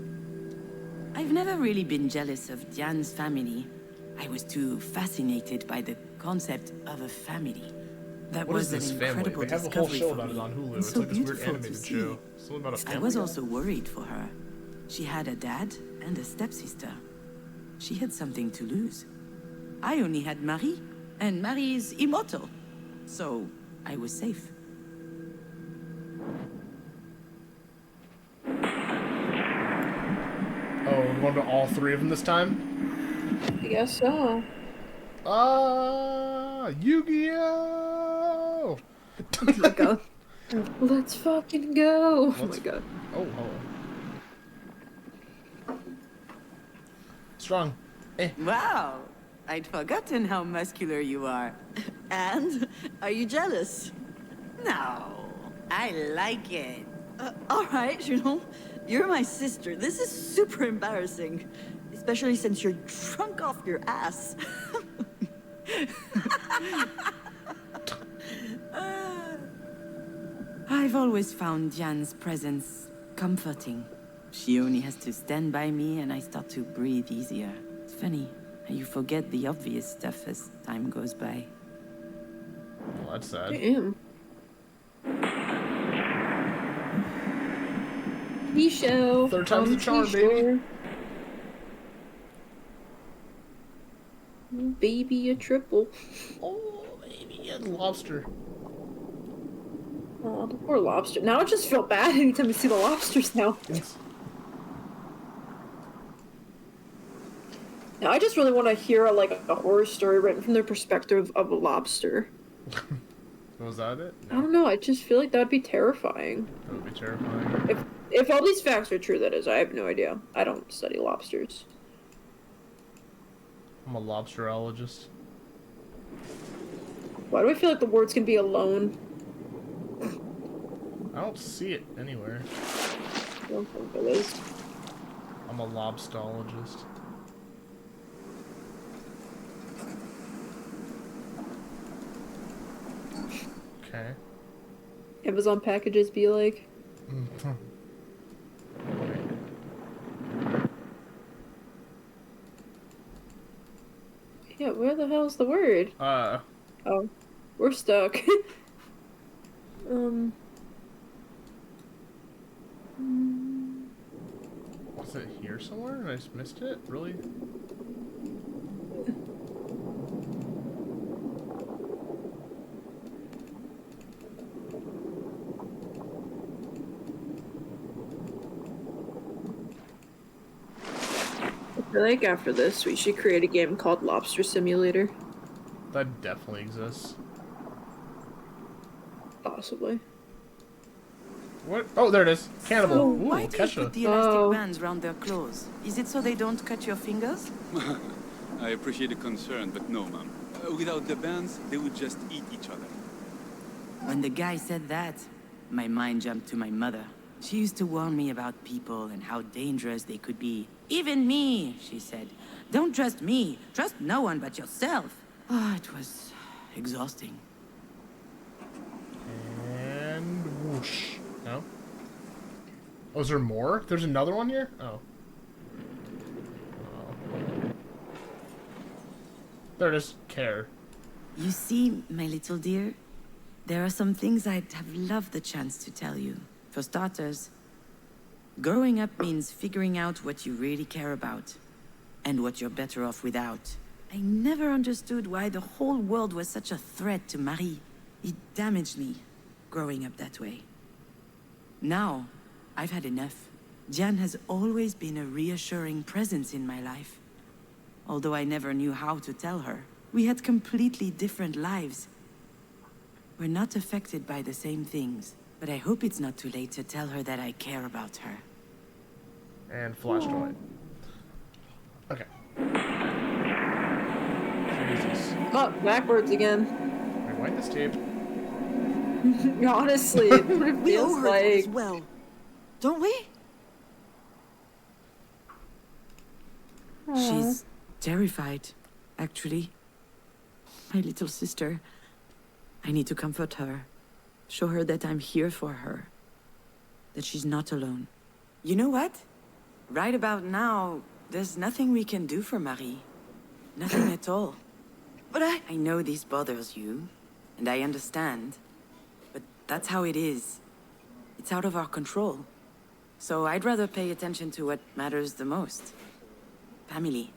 I've never really been jealous of Diane's family. I was too fascinated by the concept of a family. That What is was this an family? incredible They have a whole discovery show for about it me, on Hulu. and It's so like this weird beautiful to animated see. show. Something about a family. I was also worried for her. She had a dad and a stepsister. She had something to lose. I only had Marie, and Marie is immortal. So I was safe. Oh, we're going to all 3 of them this time? I guess so. Yu-Gi-Oh! Oh my god. Let's fucking go. Oh my god. Oh. Strong. Wow! I'd forgotten how muscular you are. And are you jealous? No, I like it. All right, Junon. You're my sister. This is super embarrassing. Especially since you're drunk off your ass. I've always found Diane's presence comforting. She only has to stand by me and I start to breathe easier. It's funny how you forget the obvious stuff as time goes by. Well, that's sad. Damn. Show. Third time's the charm, baby. Baby, a triple. Oh, baby, a lobster. Oh, the poor lobster. Now I just feel bad anytime I see the lobsters now. Now I just really want to hear a horror story written from the perspective of a lobster. Was that it? I don't know. I just feel like that would be terrifying. That would be terrifying. If all these facts are true, that is. I have no idea. I don't study lobsters. I'm a lobsterologist. Why do I feel like the words can be alone? I don't see it anywhere. I don't think it is. I'm a lobstologist. Okay. Amazon packages be like. Yeah, where the hell's the word? Oh, we're stuck. Was it here somewhere? I just missed it? Really? I feel like after this, we should create a game called Lobster Simulator. That definitely exists. Possibly. What? Oh, there it is. Cannibal. So Ooh, Why do you Kesha. put the elastic bands around their clothes? Is it so they don't cut your fingers? I appreciate the concern, but no, ma'am. Without the bands, they would just eat each other. When the guy said that, my mind jumped to my mother. She used to warn me about people and how dangerous they could be. Even me, she said. Don't trust me. Trust no one but yourself. Ah, it was exhausting. And whoosh. No? Oh, is there more? There's another one here? Oh. There it is. Care. You see, my little dear, there are some things I'd have loved the chance to tell you. For starters, growing up means figuring out what you really care about and what you're better off without. I never understood why the whole world was such a threat to Marie. It damaged me, growing up that way. Now, I've had enough. Jan has always been a reassuring presence in my life. Although I never knew how to tell her. We had completely different lives. We're not affected by the same things, but I hope it's not too late to tell her that I care about her. And flash to white. Okay. Jesus. Oh, backwards again. Rewind this tape. Honestly, it We owe feels her that as like. well, don't we? She's terrified, actually. My little sister. I need to comfort her. Show her that I'm here for her. That she's not alone. You know what? Right about now, there's nothing we can do for Marie. Nothing at all. But I know this bothers you, and I understand. But that's how it is. It's out of our control. So I'd rather pay attention to what matters the most. Family.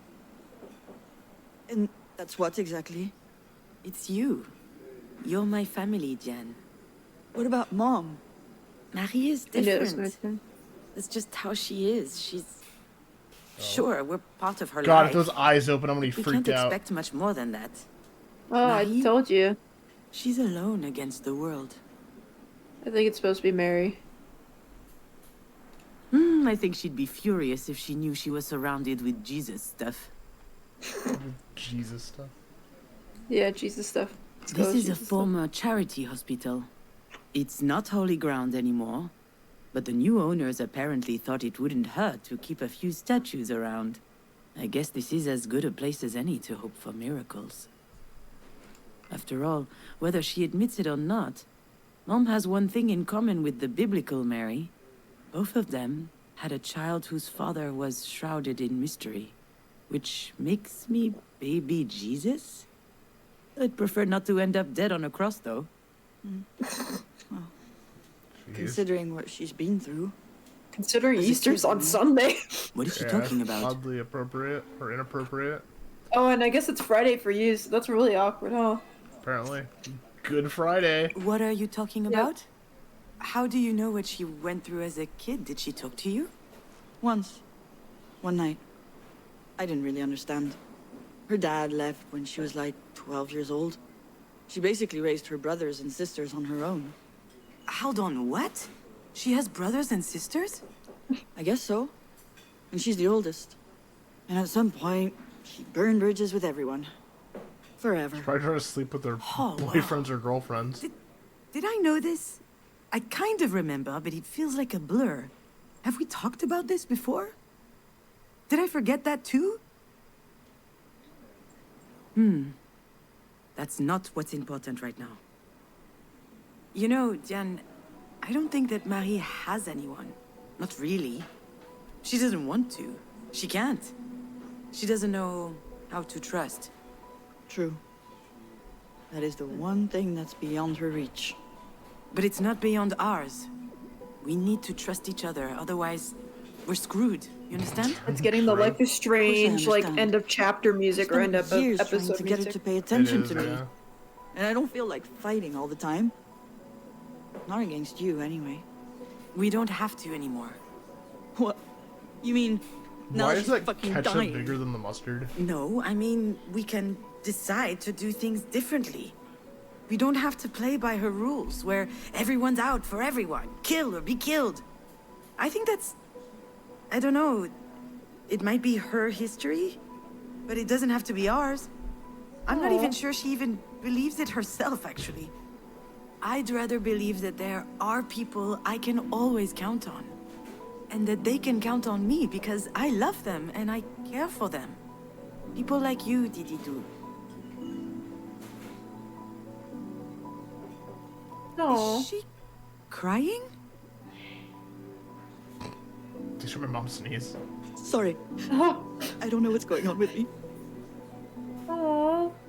And that's what exactly? It's you. You're my family, Jan. What about Mom? Marie is I knew it was different. my turn. That's just how she is. She's... Sure, we're part of her God, life. if those eyes open, I'm gonna be We freaked can't out. expect much more than that. Oh, I Marie? told you. She's alone against the world. I think it's supposed to be Mary. I think she'd be furious if she knew she was surrounded with Jesus stuff. Jesus stuff. Yeah, Jesus stuff. Let's go This with is a Jesus stuff. former charity hospital. It's not holy ground anymore, but the new owners apparently thought it wouldn't hurt to keep a few statues around. I guess this is as good a place as any to hope for miracles. After all, whether she admits it or not, Mom has one thing in common with the biblical Mary. Both of them had a child whose father was shrouded in mystery, which makes me baby Jesus? I'd prefer not to end up dead on a cross, though. Jeez. Considering what she's been through. Considering As a Easter's kid, on man. Sunday. What is she Yeah, talking about? oddly appropriate or inappropriate, Oh, and I guess it's Friday for you, so that's really awkward, huh? apparently. Good Friday. What are you talking Yep. about? How do you know what she went through as a kid? Did she talk to you? Once. One night. I didn't really understand. Her dad left when she was like 12 years old. She basically raised her brothers and sisters on her own. Hold on, what? She has brothers and sisters? I guess so. And she's the oldest. And at some point, she burned bridges with everyone. Forever. Probably trying to sleep with their Oh, wow. boyfriends or girlfriends. Did I know this? I kind of remember, but it feels like a blur. Have we talked about this before? Did I forget that too? That's not what's important right now. You know, Diane, I don't think that Marie has anyone. Not really. She doesn't want to. She can't. She doesn't know how to trust. True. That is the one thing that's beyond her reach. But it's not beyond ours. We need to trust each other, otherwise we're screwed. You understand? It's getting the Life is Strange, like understand. end of chapter music or end of years trying episode to get her music. to pay attention is, to me. yeah. And I don't feel like fighting all the time. Not against you, anyway. We don't have to anymore. What? You mean now Why she's is that fucking ketchup dying? bigger than the mustard? No, I mean, we can decide to do things differently. We don't have to play by her rules, where everyone's out for everyone. Kill or be killed. I think that's... I don't know. It might be her history, but it doesn't have to be ours. I'm not even sure she even believes it herself, actually. I'd rather believe that there are people I can always count on. And that they can count on me because I love them and I care for them. People like you, Dididou. No. Is she crying? Just from my mom sneeze. Sorry, Oh, I don't know what's going on with me.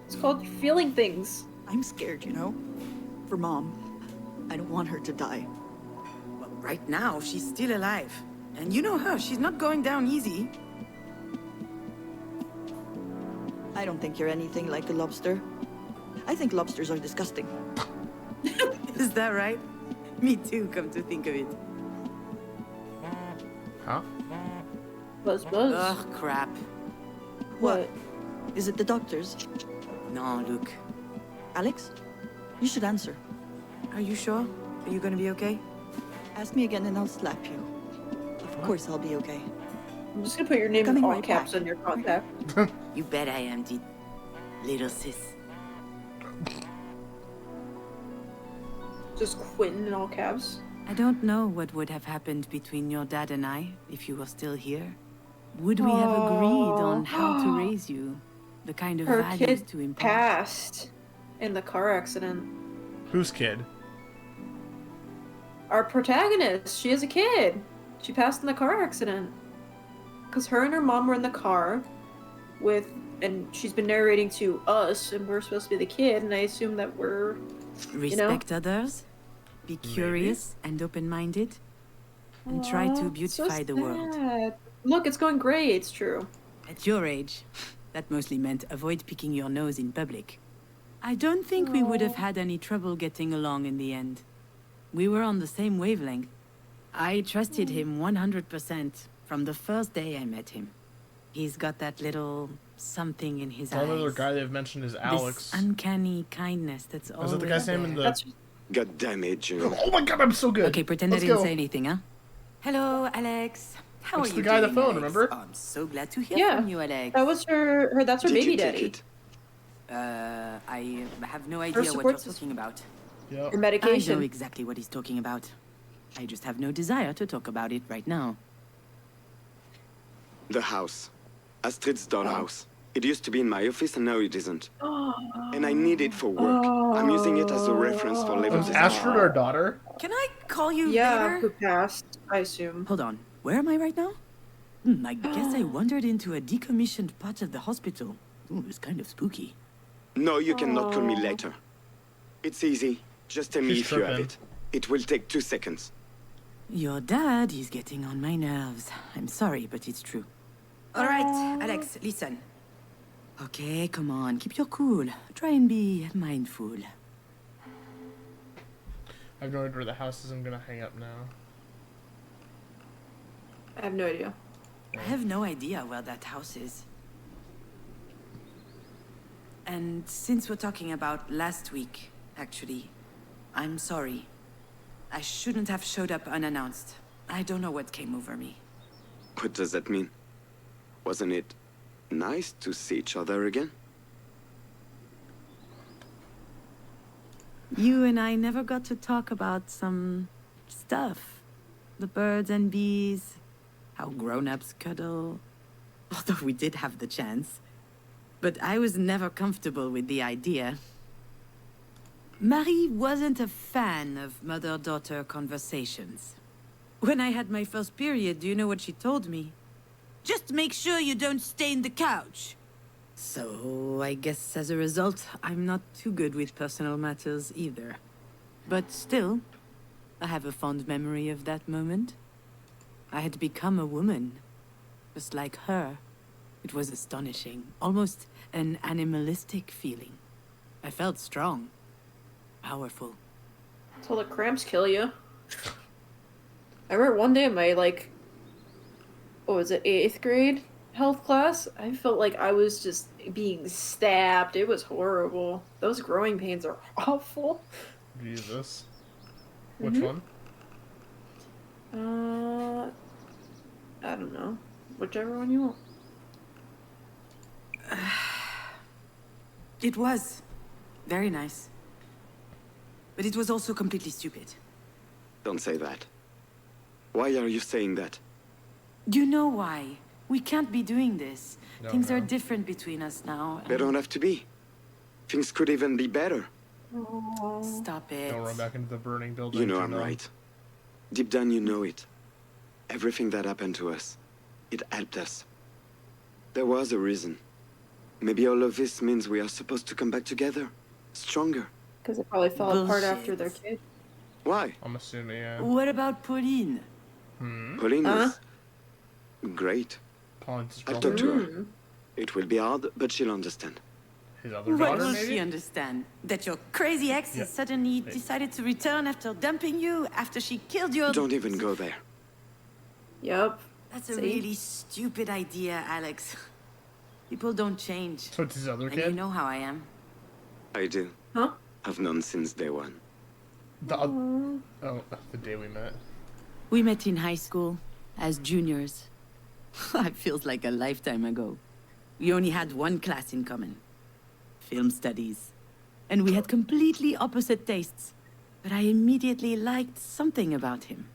it's called feeling things. I'm scared, you know? For Mom. I don't want her to die. Well, right now, she's still alive. And you know her, she's not going down easy. I don't think you're anything like a lobster. I think lobsters are disgusting. Is that right? Me too, come to think of it. Huh? Buzz buzz. Ugh, crap. What? Is it the doctors? No, look. Alex? You should answer. Are you sure? Are you gonna be okay? Ask me again and I'll slap you. Of course I'll be okay. I'm just gonna put your name Coming in all right caps back. on your contact. You bet I am, little sis. Just Quentin in all caps. I don't know what would have happened between your dad and I if you were still here. Would we have agreed on how to raise you? The kind of Her values kid to impart? passed in the car accident. Whose kid? Our protagonist, she is a kid. She passed in the car accident. Because her and her mom were in the car with, and she's been narrating to us, and we're supposed to be the kid, and I assume that we're, Respect others, be curious and open-minded, and try to beautify the world. sad. Look, it's going great, it's true. At your age, that mostly meant avoid picking your nose in public. I don't think we would have had any trouble getting along in the end. We were on the same wavelength. I trusted him 100% from the first day I met him. He's got that little something in his The eyes. only other guy they've mentioned is Alex. This uncanny kindness that's always Is that the guy's name in the... That's God damn it, Junon. Oh my god, I'm so good! Okay, pretend Let's I didn't go. say anything, huh? Hello, Alex. How It's are the you guy on the doing, phone, Alex? remember? Oh, I'm so glad to hear Yeah, from you, Alex. that was her that's her Did baby you take daddy. it? I have no idea what support you're system. talking about. Yep. Her I know medication. exactly what he's talking about. I just have no desire to talk about it right now. The house. Astrid's dollhouse. It used to be in my office and now it isn't. And I need it for work. I'm using it as a reference for level Was design. Astrid our daughter? Can I call you Yeah, who later? passed, I assume. Hold on. Where am I right now? I guess I wandered into a decommissioned part of the hospital. Ooh, it's kind of spooky. No, you cannot call me later. It's easy. Just tell me She's if you have tripping. it. It will take 2 seconds. Your dad is getting on my nerves. I'm sorry, but it's true. All right, Alex, listen. Okay, come on, keep your cool. Try and be mindful. I have no idea where the house is. I'm gonna hang up now. I have no idea. I have no idea where that house is. And since we're talking about last week, actually, I'm sorry. I shouldn't have showed up unannounced. I don't know what came over me. What does that mean? Wasn't it nice to see each other again? You and I never got to talk about some stuff. The birds and bees, how grown-ups cuddle. Although we did have the chance. But I was never comfortable with the idea. Marie wasn't a fan of mother-daughter conversations. When I had my first period, do you know what she told me? Just make sure you don't stain the couch. So, I guess as a result, I'm not too good with personal matters either. But still, I have a fond memory of that moment. I had become a woman, just like her. It was astonishing, almost an animalistic feeling. I felt strong, powerful. Till the cramps kill you. I remember one day in my, like, what was it, 8th grade health class, I felt like I was just being stabbed. It was horrible. Those growing pains are awful. Jesus. Which one? I don't know. Whichever one you want. It was very nice. But it was also completely stupid. Don't say that. Why are you saying that? You know why? We can't be doing this. No, Things no. are different between us now. They don't have to be. Things could even be better. Stop it. Don't run back into the burning building. You know I'm Junon. right. Deep down you know it. Everything that happened to us, it helped us. There was a reason. Maybe all of this means we are supposed to come back together. Stronger. Because it probably fell apart Bullshit. after their kid. Why? I'm assuming, yeah. What about Pauline? Pauline is great. Pauline's I'll girlfriend. talk to her. It will be hard, but she'll understand. His other What daughter, will maybe? she understand? That your crazy ex Yeah. suddenly decided to return after dumping you, after she killed your... Don't even go there. Yep. That's a See? really stupid idea, Alex. People don't change. So it's his other And you kid? know how I am. I do. Huh? I've known since day one. Oh, the day we met. We met in high school, as juniors. It feels like a lifetime ago. We only had one class in common. Film studies. And we had completely opposite tastes. But I immediately liked something about him.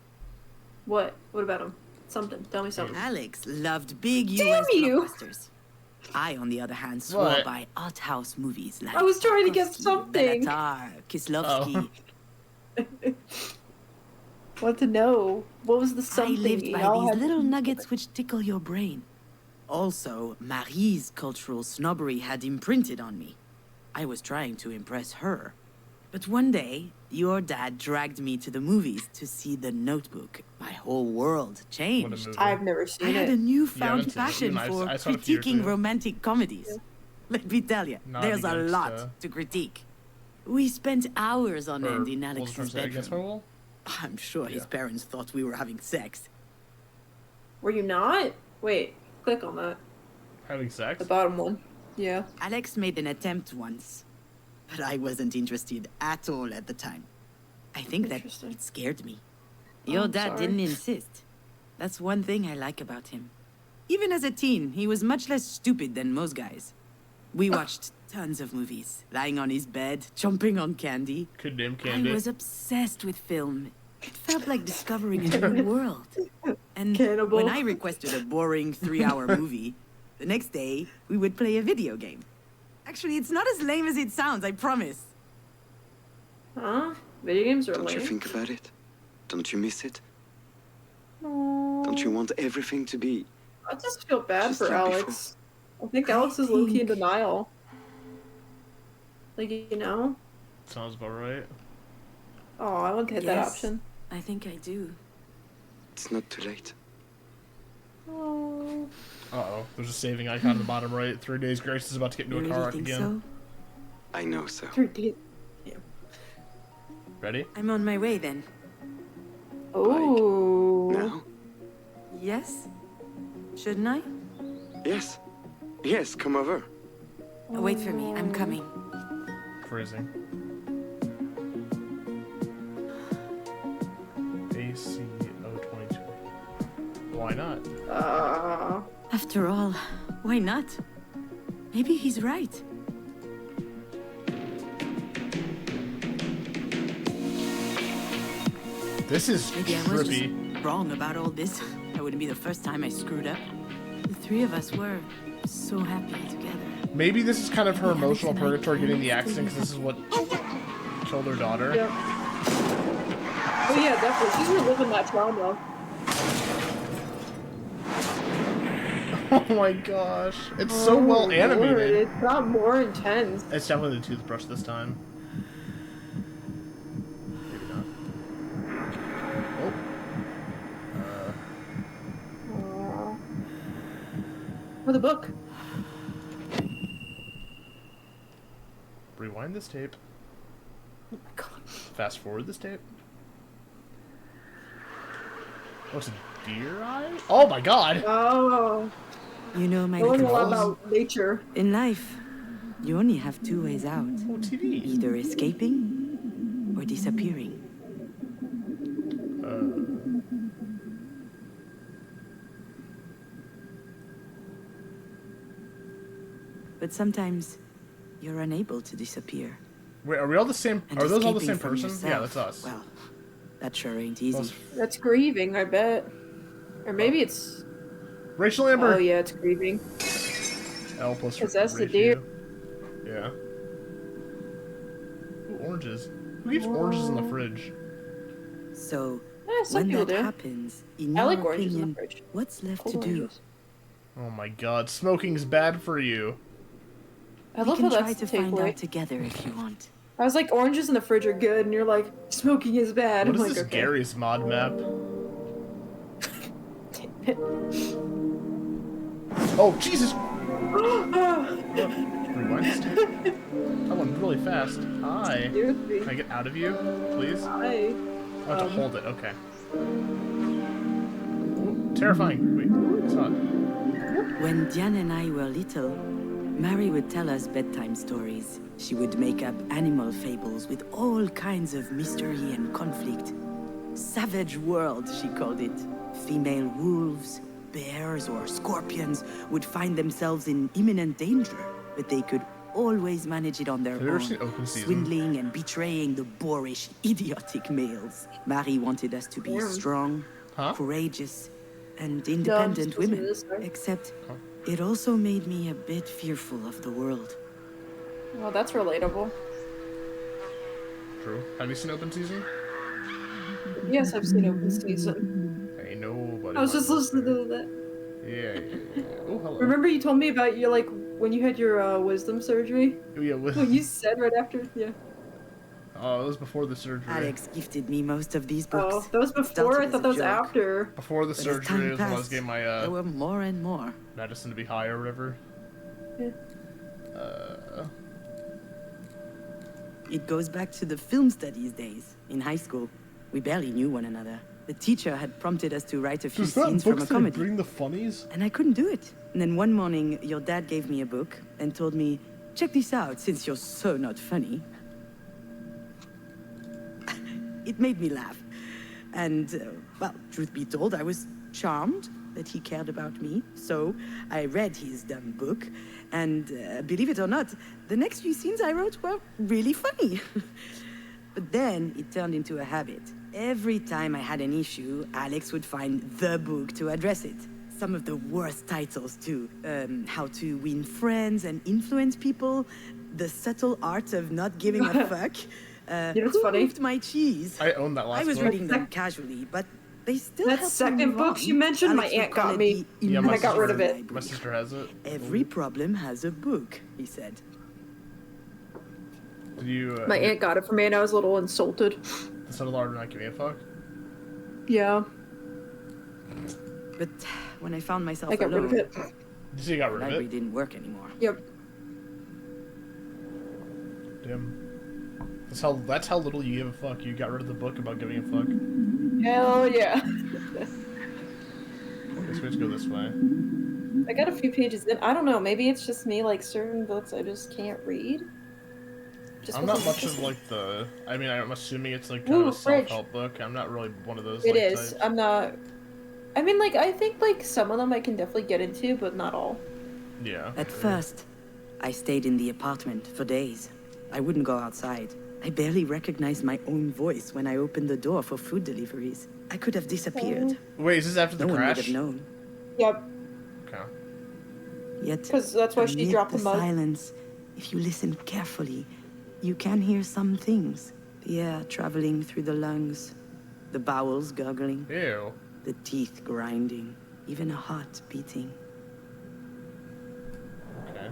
What? What about him? Something. Tell me something. Alex loved big Damn US you. blockbusters. I, on the other hand, swore What? by art house movies like I was trying to get Tarkovsky, something. Bellatar, Kislovsky. What to know? What was the I something? lived by Y'all these had- little nuggets which tickle your brain. Also, Marie's cultural snobbery had imprinted on me. I was trying to impress her. But one day, your dad dragged me to the movies to see The Notebook. My whole world changed. movie. I've never I seen had it. a newfound seen it. passion I for saw it a few years critiquing ago. romantic comedies. Let me tell you, Not there's a against, lot to critique. We spent hours on Or end in what was I Alex's trying to say, against my bedroom. will? I'm sure his Yeah. parents thought we were having sex. Were you not? Wait, click on that. Having sex? The bottom one. Yeah. Alex made an attempt once, but I wasn't interested at all at the time. I think that Interesting. it scared me. Your I'm dad sorry. didn't insist. That's one thing I like about him. Even as a teen, he was much less stupid than most guys. We watched tons of movies, lying on his bed, chomping on candy. Could name I Candy. was obsessed with film. It felt like discovering a new world. And Cannibal. when I requested a boring 3-hour movie, the next day we would play a video game. Actually, it's not as lame as it sounds, I promise. Huh? Video games are Don't you lame. think about it? Don't you miss it? Aw. Don't you want everything to be... I just feel bad Just for like Alex. I think Alex is low-key in denial. Like, you know? Sounds about right. Oh, I would hit that Yes. option. I think I do. It's not too late. Oh. Uh-oh. There's a saving icon in the bottom right. 3 days Grace is about to get into You a car really wreck think again. so? I know so. 3 days. Ready? I'm on my way then. Oh. Now? Yes? Shouldn't I? Yes. Yes, come over. Wait for me, I'm coming. Freezing. ACO22. Why not? After all, why not? Maybe he's right. This is Maybe I was trippy. just wrong about all this. That wouldn't be the first time I screwed up. The three of us were so happy together. Maybe this is kind of her emotional purgatory getting the accident because this is what killed her daughter. Yeah. Oh yeah, definitely. She's reliving that trauma. Oh my gosh. It's so well animated. Lord, it's got more intense. It's definitely the toothbrush this time. Maybe not. Oh. For the book. Rewind this tape. Oh my god. Fast forward this tape. Oh, it's a deer eye? Oh my god! Oh. You know, my I learned a little lot boss, about nature. in life, you only have two ways out. Oh, TV. Either escaping or disappearing. But sometimes you're unable to disappear. Wait, are we all the same? And Are those all the escaping same from person? yourself, Yeah, that's us. Well, that sure ain't easy. Those- That's grieving, I bet. Or maybe it's... Rachel Amber. Oh yeah, it's grieving. L plus 'Cause that's the ratio. Yeah. Ooh, oranges. Who keeps oranges in the fridge? So, Yeah, some when people that do. happens, in I your like oranges in the opinion, fridge. what's left Cold to do? oranges. Oh my god, smoking's bad for you. I We love can how try that's to the find takeaway. out together if you want. I was like, oranges in the fridge are good, and you're like, smoking is bad. What I'm is like, this okay. Gary's mod map? Oh, Jesus! Rewind this tape. That went really fast. Hi. Excuse me. Can I get out of you, please? Hi. I have to hold it, okay. Ooh, terrifying. Wait, it's not. When Diane and I were little, Mary would tell us bedtime stories. She would make up animal fables with all kinds of mystery and conflict. Savage world, she called it. Female wolves, bears, or scorpions would find themselves in imminent danger, but they could always manage it on their Have you ever own, seen Open Season? swindling and betraying the boorish, idiotic males. Mary wanted us to be Damn. strong, Huh? courageous, and independent just listening to women. this guy. Except, it also made me a bit fearful of the world. Well, that's relatable. True. Have you seen Open Season? Yes, I've seen Open Season. Ain't nobody. I was just like listening this to that. Yeah. Oh, hello. Remember you told me about your, like, when you had your wisdom surgery? Oh, yeah, with... What you said right after? Yeah. Oh, it was before the surgery. Alex gifted me most of these books. Oh, that was before? Started I as thought a that was joke. after. Before the But as surgery time was when I was passed, getting my there were more and more. medicine to be high or whatever. Yeah. It goes back to the film studies days in high school. We barely knew one another. The teacher had prompted us to write a few scenes from a comedy. bring the funnies? And I couldn't do it. And then one morning, your dad gave me a book and told me, check this out since you're so not funny. It made me laugh. And, well, truth be told, I was charmed that he cared about me. So I read his dumb book. And believe it or not, the next few scenes I wrote were really funny. But then it turned into a habit. Every time I had an issue, Alex would find the book to address it. Some of the worst titles, too. How to Win Friends and Influence People, The Subtle Art of Not Giving a Fuck, You know what's Who funny? Moved My Cheese. I own that last I was book. reading them casually, but they still That helped me second move book on. you mentioned, my Alex would aunt call got it me, the Yeah, and my I got rid of emotional it. My library. sister has it. Every problem has a book, he said. Did you... My aunt got it for me, and I was a little insulted. The subtle art of not giving a fuck? Yeah, But when I found myself I got rid alone, of it. Did you say you got the rid of library it? didn't work anymore. Yep. Damn. That's how little you give a fuck. You got rid of the book about giving a fuck. Hell yeah. I guess we just go this way. I got a few pages in. I don't know. Maybe it's just me. Like certain books, I just can't read. Just I'm not wasn't much of interested. like the... I mean, I'm assuming it's like kind Ooh, of a fridge. self-help book. I'm not really one of those It like, is. types. I'm not. I mean, like I think like some of them I can definitely get into, but not all. Yeah. At first, I stayed in the apartment for days. I wouldn't go outside. I barely recognized my own voice when I opened the door for food deliveries. I could have disappeared. Wait, is this after the No one would crash? have known. Yep. Okay. Yet, Because that's why she amid dropped the the mug. silence, if you listen carefully, you can hear some things. The air traveling through the lungs, the bowels gurgling, Ew. the teeth grinding, even a heart beating. Okay.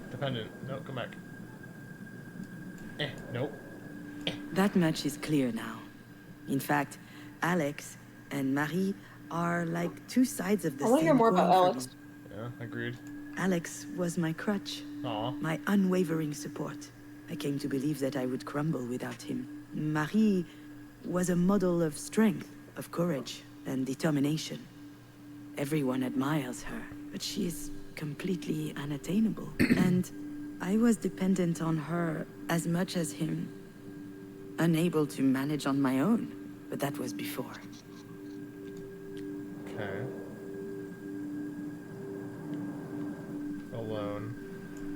Dependent. No, come back. Nope. That much is clear now. In fact, Alex and Marie are like two sides of the I want to hear same more about coin for Alex. me. Yeah, agreed. Alex was my crutch, Aw. my unwavering support. I came to believe that I would crumble without him. Marie was a model of strength, of courage, and determination. Everyone admires her, but she is completely unattainable. And I was dependent on her as much as him. Unable to manage on my own, but that was before. Okay. Alone.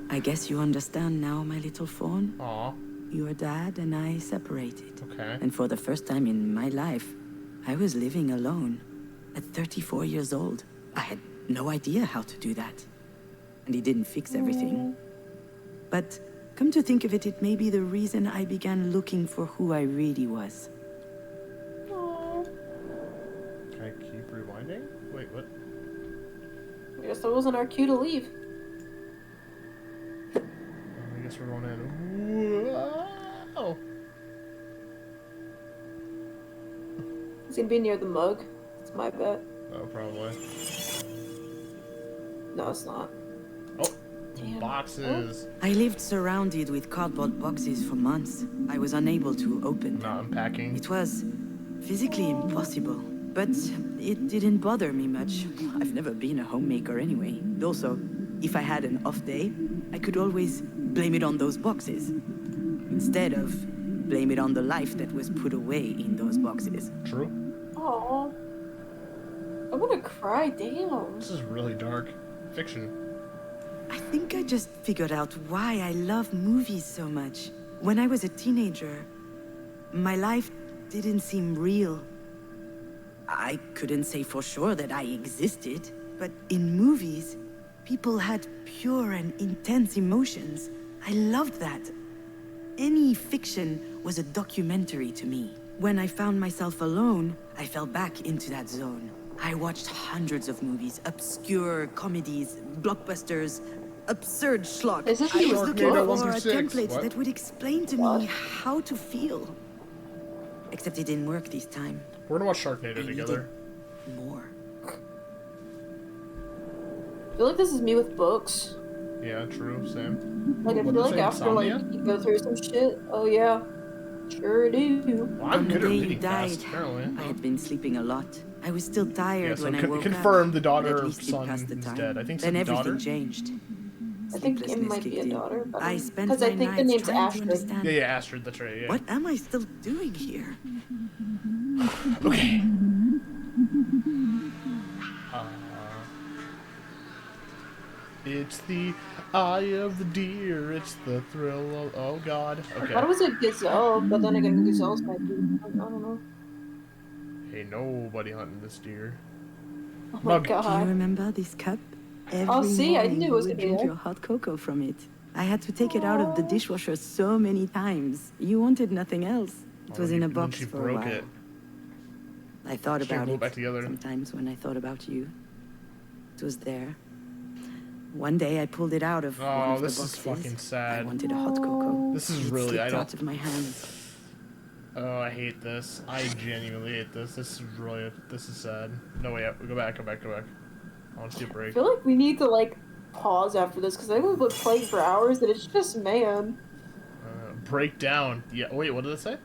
I guess you understand now, my little fawn. Aw. Your dad and I separated. Okay. And for the first time in my life, I was living alone. At 34 years old, I had no idea how to do that. And he didn't fix everything. But come to think of it, it may be the reason I began looking for who I really was. Can I keep rewinding? Wait, what? I guess that wasn't our cue to leave. I guess we're going in. Whoa! It's gonna be near the mug. It's my bet. Oh, probably. No, it's not. Oh, Damn. boxes. I lived surrounded with cardboard boxes for months. I was unable to open them. Not unpacking. It was physically impossible, but it didn't bother me much. I've never been a homemaker anyway. Also, if I had an off day, I could always blame it on those boxes, instead of blame it on the life that was put away in those boxes. True. Oh, I'm gonna cry. Damn. This is really dark. Fiction. I think I just figured out why I love movies so much. When I was a teenager, my life didn't seem real. I couldn't say for sure that I existed, but in movies, people had pure and intense emotions. I loved that. Any fiction was a documentary to me. When I found myself alone, I fell back into that zone. I watched hundreds of movies, obscure comedies, blockbusters, absurd schlock. Is this I you? was looking Sharknado for 1 a through 6. template What? that would explain to me how to feel. Except it didn't work this time. We're gonna watch Sharknado I together. needed more. I feel like this is me with books. Yeah, true. Same. Like I What feel did like it say, after like insomnia? you go through some shit. Oh yeah, sure do. Well, I'm On the good at day he reading died, fast, apparently. I had been sleeping a lot. I was still tired Yeah, so when I woke confirmed up. the but daughter at least he'd son passed the is time. dead. I think Then it's the everything daughter. changed. I think it Sleeplessness might be a kicked in. daughter. But I spent because my I think the nights name's trying to Astrid. understand. Yeah, yeah, Astrid, that's right, yeah. What am I still doing here? Okay. It's the eye of the deer, it's the thrill of... Oh, God. I Okay. thought it was a gazelle, but then again, gazelles might be. I don't know. Hey, nobody hunting this deer. Oh my Mug. Do you god. remember this cup? Every Oh, see, I morning knew it you was would gonna be drink there. your hot cocoa from it. I had to take it out of the dishwasher so many times. You wanted nothing else. It was in a And then box she for a broke while. it. I thought She about glue it back together. sometimes when I thought about you. It was there. One day I pulled it out of one Oh, of the this is boxes. fucking I sad. wanted a hot cocoa. This is It really... I slipped don't... out of my hands. Oh, I hate this. I genuinely hate this. This is really... This is sad. No, wait. Go back. I want to see a I break. feel like we need to like pause after this because I think we've been playing for hours and it's just man. Break down. Yeah, wait, what did it say?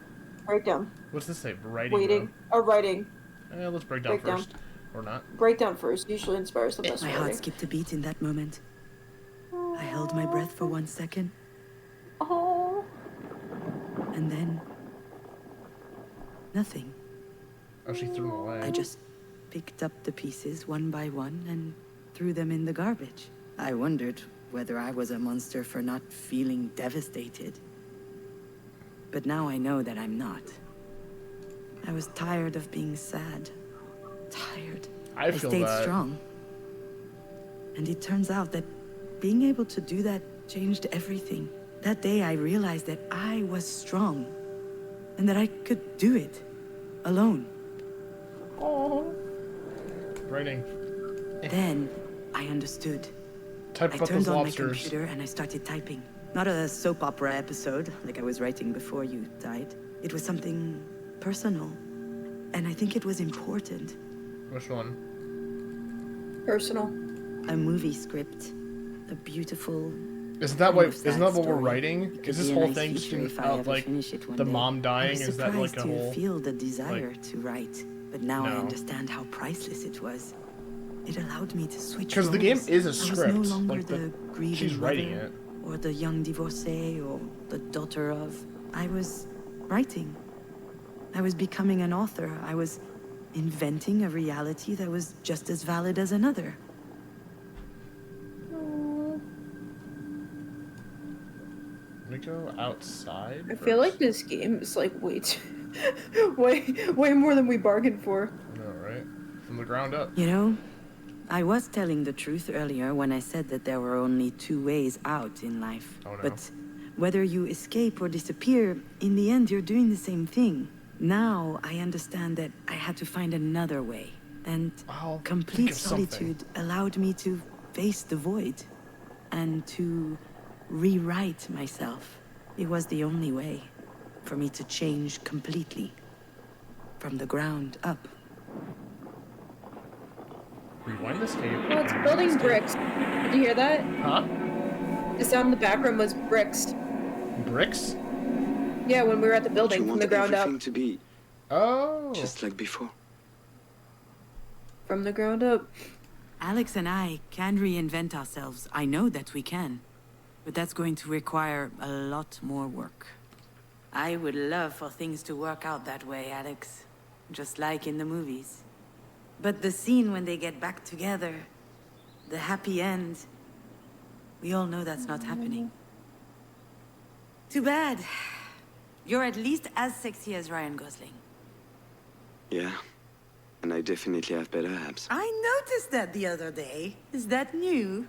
Breakdown. What's this say? Writing. Waiting. Oh, writing. Let's break down Breakdown. first. Or not. Breakdown first usually inspires the best My heart writing. skipped a beat in that moment. I held my breath for 1 second, Oh. and then... nothing. Oh, she threw them away. I just picked up the pieces one by one and threw them in the garbage. I wondered whether I was a monster for not feeling devastated. But now I know that I'm not. I was tired of being sad. Tired. I feel stayed that. strong. And it turns out that being able to do that changed everything. That day I realized that I was strong. And that I could do it. Alone. Oh. Writing. Then I understood. Type I about turned those on my lobsters. computer and I started typing. Not a soap opera episode, like I was writing before you died. It was something personal. And I think it was important. Which one? Personal. A movie script. A beautiful... Isn't that what? kind of Isn't that what sad we're story. writing? It could Is this be a whole nice thing just feature if I about ever like finish it one the day. mom dying? I was Is that like surprised a to whole? feel the desire to write, but now I No. understand how priceless it was. It allowed me to switch. Because the game roles. is a I was script. no longer Like the grieving she's writing mother, it. or the young divorcee, or the daughter of. I was writing. I was becoming an author. I was inventing a reality that was just as valid as another. Let me go outside. I feel like this game is like way too, way more than we bargained for. I know, right? From the ground up. You know, I was telling the truth earlier when I said that there were only two ways out in life. Oh, no. But whether you escape or disappear, in the end you're doing the same thing. Now I understand that I had to find another way. And I'll think complete of something. solitude allowed me to face the void. And to rewrite myself. It was the only way for me to change completely. From the ground up. Rewind this tape. Well, it's building bricks. Did you hear that? Huh? The sound in the background was bricks. Bricks? Yeah, when we were at the You building from want the ground up. everything to be Oh. just like before. From the ground up. Alex and I can reinvent ourselves. I know that we can. But that's going to require a lot more work. I would love for things to work out that way, Alex. Just like in the movies. But the scene when they get back together, the happy end, we all know that's not happening. Too bad. You're at least as sexy as Ryan Gosling. Yeah. And I definitely have better abs. I noticed that the other day. Is that new?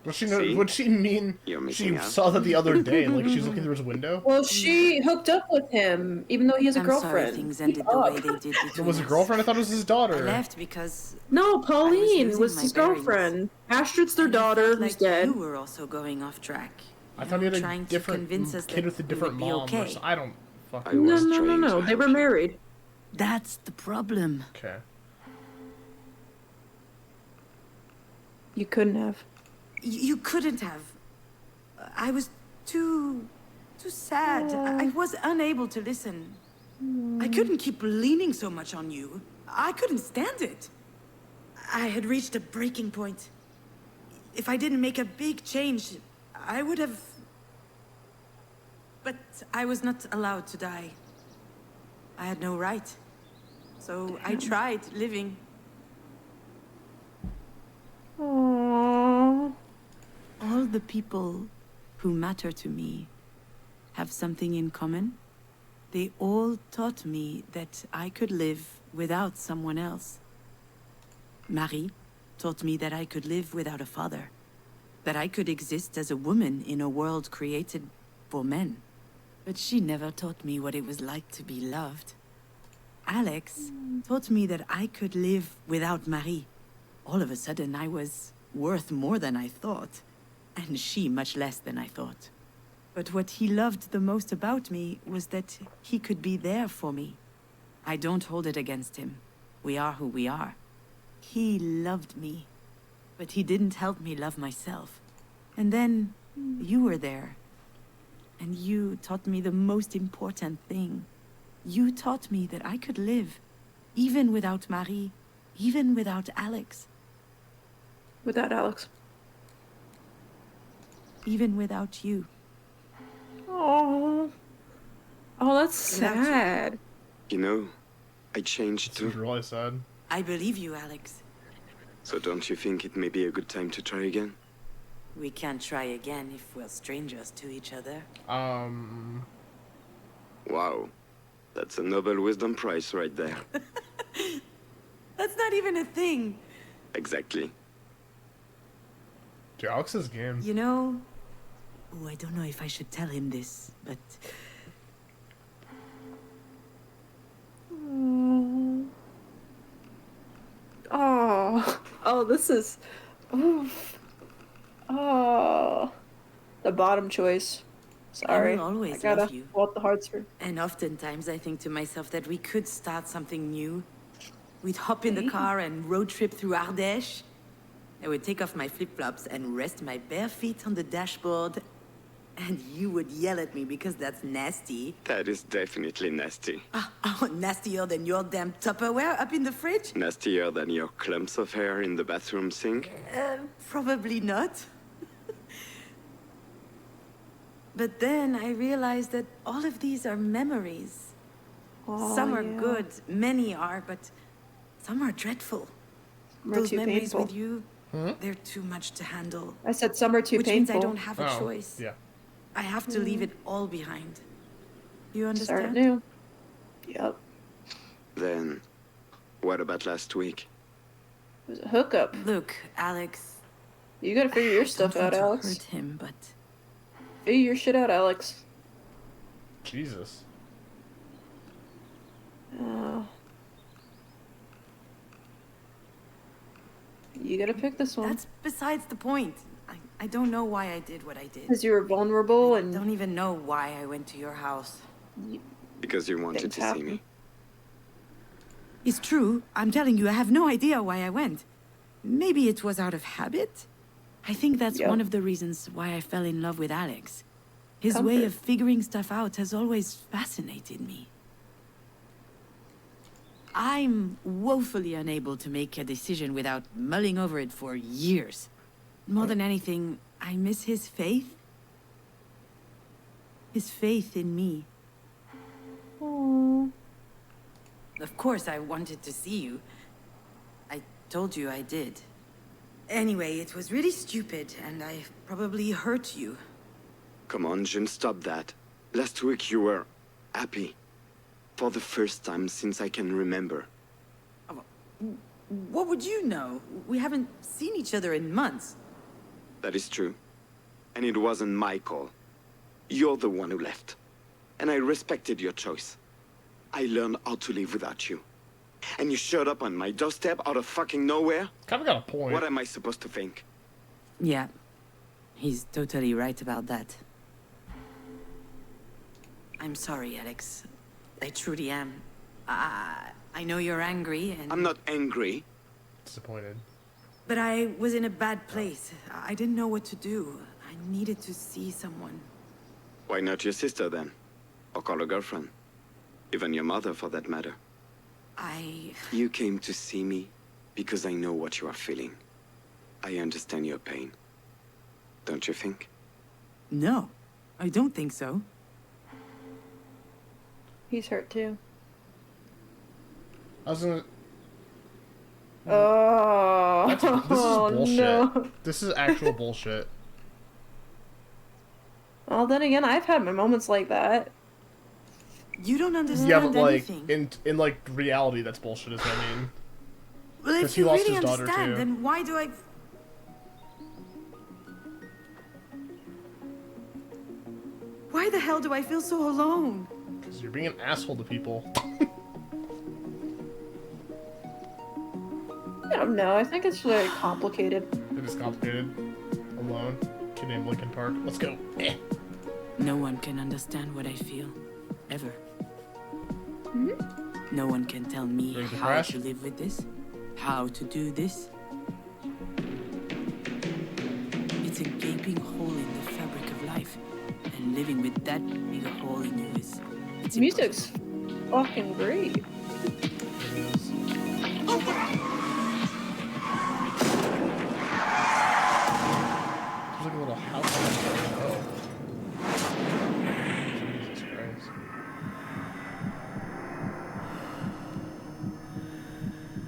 What she know? See? What she mean? You're She missing out. saw that the other day, like she's looking through his window. Well, she hooked up with him, even though he has a I'm sorry girlfriend. things Keep ended the way up. they did So between was it us. girlfriend? I thought it was his I daughter. left because No, Pauline losing was my his bearings. girlfriend. Astrid's their and I daughter, felt who's like dead. you were also going off track. I thought he had a trying to different convince us kid that with a we different would be mom. okay. Or so, I don't I fucking. No, was no, no, trying no. to They were help you. married. That's the problem. Okay. You couldn't have. You couldn't have. I was too sad. I was unable to listen. I couldn't keep leaning so much on you. I couldn't stand it. I had reached a breaking point. If I didn't make a big change, I would have... But I was not allowed to die. I had no right. So I tried living. Aww. All the people who matter to me have something in common. They all taught me that I could live without someone else. Marie taught me that I could live without a father. That I could exist as a woman in a world created for men. But she never taught me what it was like to be loved. Alex taught me that I could live without Marie. All of a sudden, I was worth more than I thought, and she much less than I thought. But what he loved the most about me was that he could be there for me. I don't hold it against him. We are who we are. He loved me, but he didn't help me love myself. And then you were there, and you taught me the most important thing. You taught me that I could live, even without Marie, even without Alex, Without Alex. even without you. Oh. Oh, that's Without you. sad. You know, I changed This is too. really sad. I believe you, Alex. So don't you think it may be a good time to try again? We can't try again if we're strangers to each other. Wow. That's a Nobel Wisdom Prize right there. That's not even a thing. Exactly. Dude, Alex's game. You know... Oh, I don't know if I should tell him this, but... Oh, this is... Oh. The bottom choice. Sorry. I will always I gotta love you. pull out the hearts for... And oftentimes I think to myself that we could start something new. We'd hop in the car and road trip through Ardèche. I would take off my flip-flops and rest my bare feet on the dashboard. And you would yell at me because that's nasty. That is definitely nasty. Oh, nastier than your damn Tupperware up in the fridge? Nastier than your clumps of hair in the bathroom sink? Probably not. But then I realized that all of these are memories. Oh, Some are yeah. good, many are, but some are dreadful. Some are Those too memories painful. with you, they're too much to handle. I said some are too Which painful. means I don't have a Oh, choice. yeah. I have to leave it all behind. You Start understand? new. Yep. Then, what about last week? It was a hookup. Look, Alex. You gotta figure your stuff don't out, want to Alex. hurt him, but Figure your shit out, Alex. Jesus. You gotta pick this one. that's besides the point. I don't know why I did what I did. Because you were vulnerable I and don't even know why I went to your house. Because you wanted Things to see happen. me. It's true. I'm telling you, I have no idea why I went. Maybe it was out of habit. I think that's Yep. one of the reasons why I fell in love with Alex. His way of figuring stuff out has always fascinated me. I'm woefully unable to make a decision without mulling over it for years. More than anything, I miss his faith. His faith in me. Aww. Of course, I wanted to see you. I told you I did. Anyway, it was really stupid, and I probably hurt you. Come on, June, stop that. Last week you were happy. For the first time since I can remember. What would you know? We haven't seen each other in months. That is true. And it wasn't my call. You're the one who left. And I respected your choice. I learned how to live without you. And you showed up on my doorstep out of fucking nowhere? Kind of got a point. What am I supposed to think? Yeah, he's totally right about that. I'm sorry, Alex. I truly am. I know you're angry, and... I'm not angry. Disappointed. But I was in a bad place. I didn't know what to do. I needed to see someone. Why not your sister then? Or call a girlfriend? Even your mother, for that matter. You came to see me because I know what you are feeling. I understand your pain. Don't you think? No, I don't think so. He's hurt too. I was gonna. Oh, This is bullshit. no. This is actual bullshit. Well, then again, I've had my moments like that. You don't understand Yeah, but like anything. in like reality, that's bullshit. Is what I mean. Well, 'cause if he you lost really his daughter, understand, too. then why do I... Why the hell do I feel so alone? Because you're being an asshole to people. I don't know. I think it's very complicated. It is complicated. Alone. Kid named Lincoln Park. Let's go. No one can understand what I feel. Ever. Mm-hmm. No one can tell me Ready to how crash? to live with this. How to do this. It's a gaping hole in the fabric of life. And living with that big a hole in you is... It's Music's fucking great. It is. There's like a little house. Oh. Jesus Christ.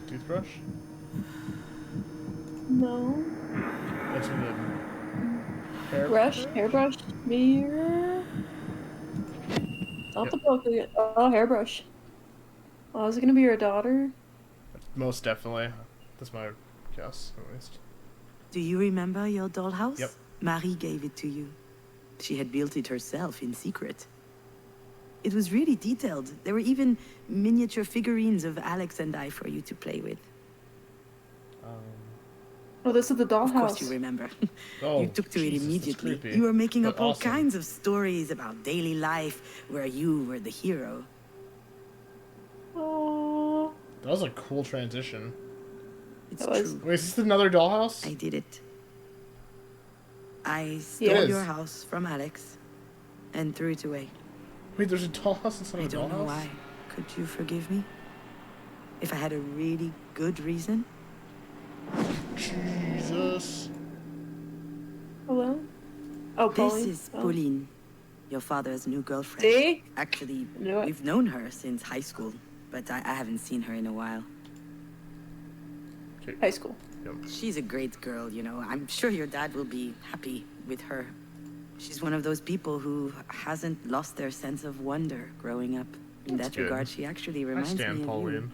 Toothbrush? No. That's what it. hairbrush, mirror. Not Yep. the book again. Oh, hairbrush. Oh, is it gonna be your daughter? Most definitely. That's my guess, at least. Do you remember your dollhouse? Yep. Marie gave it to you. She had built it herself in secret. It was really detailed. There were even miniature figurines of Alex and I for you to play with. Oh, this is the Of course dollhouse. you remember. Oh, You took to it Jesus, that's immediately. creepy, You were making but up all awesome. kinds of stories about daily life where you were the hero. Oh, That was a cool transition. It's That was- true. Wait, is this another dollhouse? I did it. I It stole is. your house from Alex and threw it away. Wait, there's a dollhouse inside I of a don't know dollhouse? why. Could you forgive me? If I had a really good reason? Jesus. hello. Oh, This Pauline. is Oh. Pauline, your father's new girlfriend. See? Actually, Knew it. we've known her since high school, but I haven't seen her in a while. Okay. High school. Yep. She's a great girl, you know. I'm sure your dad will be happy with her. She's one of those people who hasn't lost their sense of wonder growing up. In That's that good. regard, she actually I reminds me stand of Pauline. you.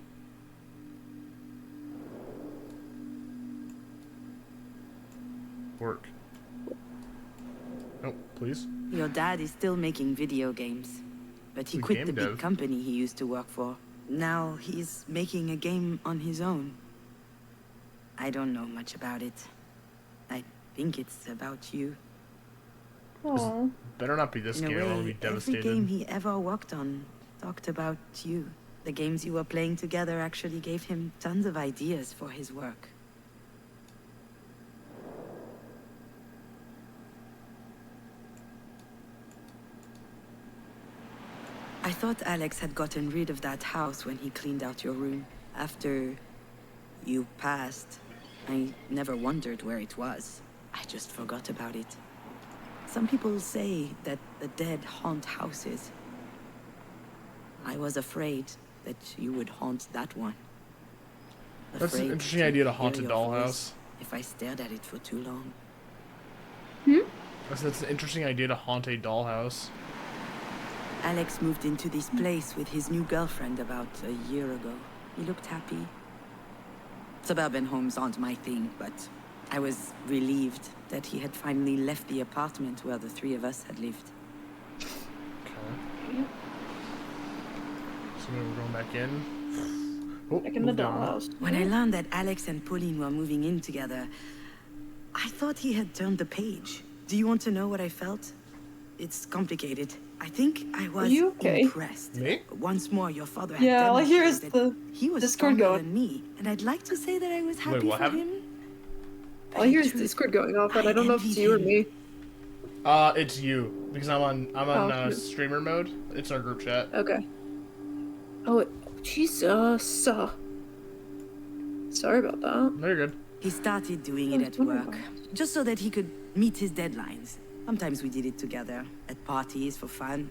Work. Oh, please. Your dad is still making video games, but he The quit game the big dev. company he used to work for. Now he's making a game on his own. I don't know much about it. I think it's about you. Oh, Better not be this In a game, or I'll be way, every devastated. game he ever worked on talked about you. The games you were playing together actually gave him tons of ideas for his work. I thought Alex had gotten rid of that house when he cleaned out your room. After you passed, I never wondered where it was. I just forgot about it. Some people say that the dead haunt houses. I was afraid that you would haunt that one. That's an Afraid interesting idea to hear haunt a your dollhouse. voice if I stared at it for too long. That's an interesting idea to haunt a dollhouse. Alex moved into this place with his new girlfriend about a year ago. He looked happy. Suburban homes aren't my thing, but I was relieved that he had finally left the apartment where the three of us had lived. Okay. So maybe we're going back in. Oh, back in the moved on. dollhouse. When I learned that Alex and Pauline were moving in together, I thought he had turned the page. Do you want to know what I felt? It's complicated. I think I was you okay? impressed. Me? Once more, your father had Yeah, well, here's demonstrated the that he was Discord stronger going. than me, and I'd like to say that I was happy what for happened? him. Well, here's Discord going off, and I don't know if it's envied you or him. me. It's you because I'm on Oh, streamer mode. It's our group chat. Okay. Oh, Jesus. Sorry about that. No, you're good. He started doing it at work, just so that he could meet his deadlines. Sometimes we did it together, at parties for fun.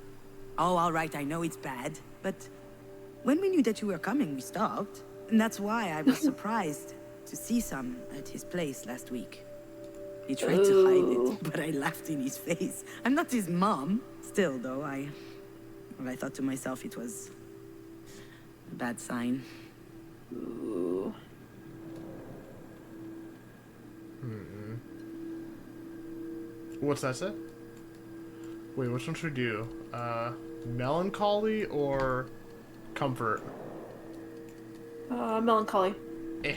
Oh, all right, I know it's bad, but when we knew that you were coming, we stopped. And that's why I was surprised to see some at his place last week. He tried to hide it, but I laughed in his face. I'm not his mom. Still, though, I thought to myself it was a bad sign. Ooh. What's that say? Wait, which one should we do? Melancholy or comfort? Melancholy. Eh.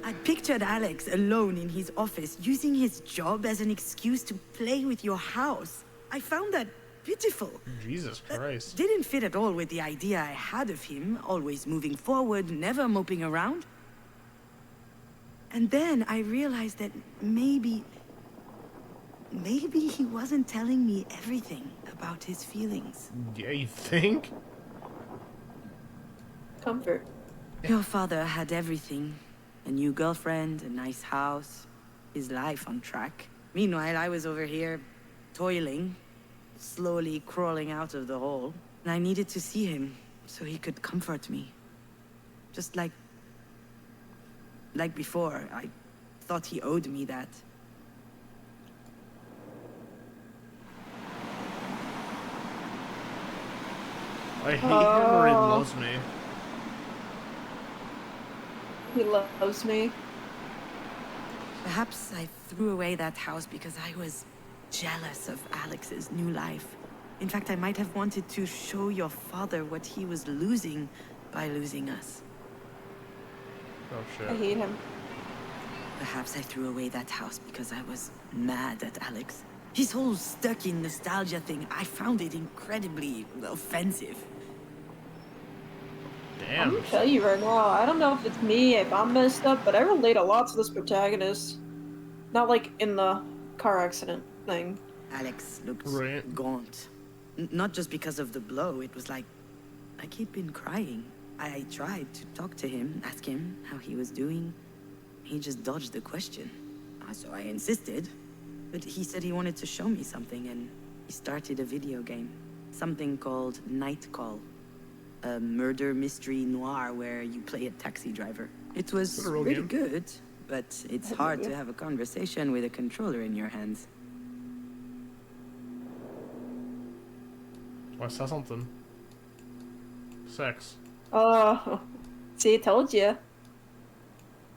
I pictured Alex alone in his office, using his job as an excuse to play with your house. I found that pitiful. Jesus Christ. Didn't fit at all with the idea I had of him, always moving forward, never moping around. And then I realized that maybe he wasn't telling me everything about his feelings. Yeah, you think? Comfort. Your father had everything. A new girlfriend, a nice house, his life on track. Meanwhile, I was over here, toiling, slowly crawling out of the hole. And I needed to see him, so he could comfort me. Just like before, I thought he owed me that. I hate him or he loves me. He loves me. Perhaps I threw away that house because I was jealous of Alex's new life. In fact, I might have wanted to show your father what he was losing by losing us. Oh I shit. hate him. Perhaps I threw away that house because I was mad at Alex. His whole stuck in nostalgia thing, I found it incredibly offensive. I'm Damn. gonna tell you right now, I don't know if it's me, if I'm messed up, but I relate a lot to this protagonist. Not like in the car accident thing. Alex looked Right. gaunt. Not just because of the blow, it was like he'd been crying. I tried to talk to him, ask him how he was doing. He just dodged the question. So I insisted, but he said he wanted to show me something, and he started a video game. Something called Night Call. A murder mystery noir where you play a taxi driver. It was Is it a real pretty game? good, but it's hard to have a conversation with a controller in your hands. I saw something. Sex. See, I told you.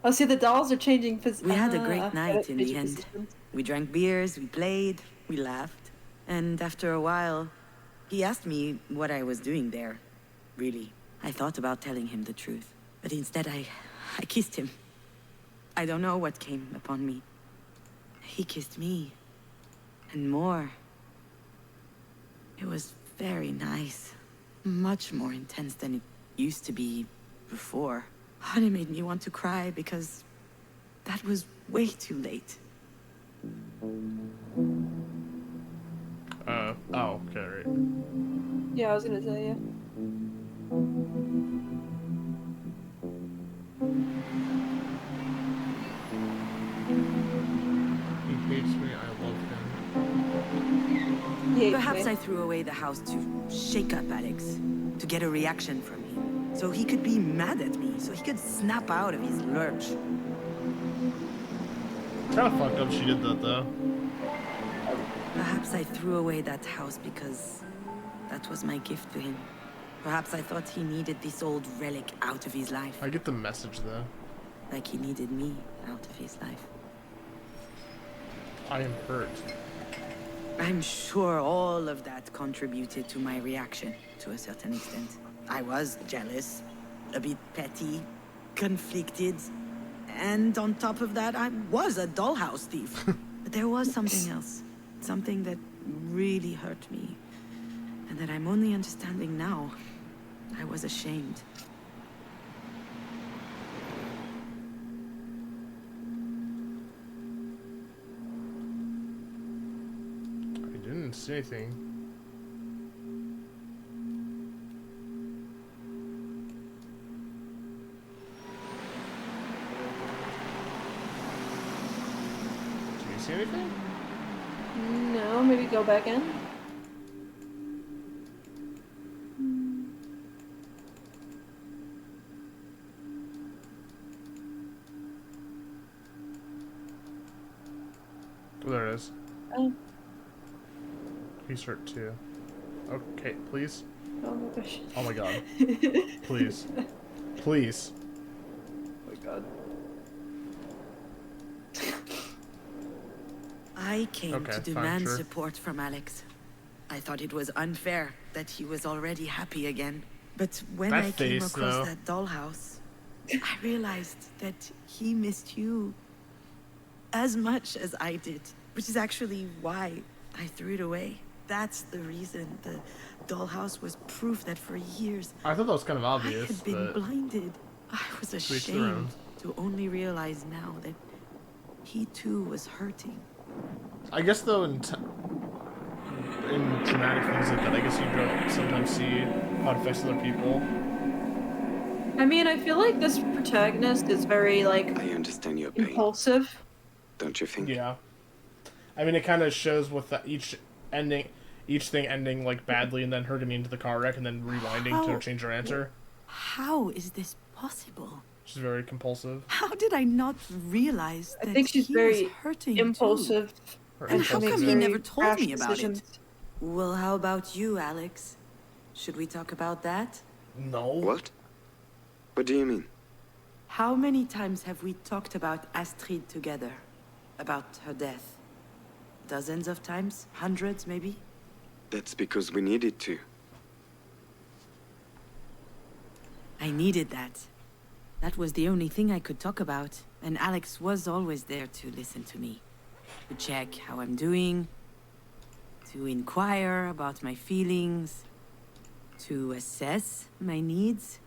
Oh, see, the dolls are changing We had a great night in the end. positions. We drank beers, we played, we laughed. And after a while, he asked me what I was doing there. Really, I thought about telling him the truth. But instead, I kissed him. I don't know what came upon me. He kissed me. And more. It was very nice. Much more intense than it used to be before. And it made me want to cry because that was way too late. Oh, okay, right. Yeah, I was gonna tell you. He hates me, I love him. He hates Perhaps me. I threw away the house to shake up Alex, to get a reaction from him, so he could be mad at me, so he could snap out of his lurch. Kinda fucked up she did that though. Perhaps I threw away that house because that was my gift to him. Perhaps I thought he needed this old relic out of his life, I get the message though. like he needed me out of his life. I am hurt. I'm sure all of that contributed to my reaction, to a certain extent. I was jealous, a bit petty, conflicted, and on top of that, I was a dollhouse thief. But there was something else, something that really hurt me, and that I'm only understanding now. I was ashamed. I didn't see anything. Do you see anything? No, maybe go back in. Oh, there it is. Oh, He's hurt too. Okay, please. oh my gosh. Oh my god. Please. Please. Oh my god. I came Okay, to fine, demand sure. support from Alex. I thought it was unfair that he was already happy again. But when That I came face, across though. that dollhouse, I realized that he missed you as much as I did, which is actually why I threw it away. That's the reason. The dollhouse was proof that for years I thought that was kind of I obvious, had been but blinded. I was each their own. ashamed to only realize now that he too was hurting. I guess though in traumatic things like that, I guess you don't sometimes see how it affects other people. I mean, I feel like this protagonist is very, like, I understand your pain, impulsive. don't you think? Yeah. I mean, it kind of shows with each thing ending like badly, and then her getting into the car wreck, and then rewinding How? to change her answer. How is this possible? She's very compulsive. How did I not realize I that think she's he very was hurting impulsive. Her And how she makes come he very never told rash me about it? decisions. Well, how about you, Alex? Should we talk about that? No. What? What do you mean? How many times have we talked about Astrid together? About her death? Dozens of times? Hundreds, maybe? That's because we needed to. I needed that. That was the only thing I could talk about, and Alex was always there to listen to me. To check how I'm doing, to inquire about my feelings, to assess my needs,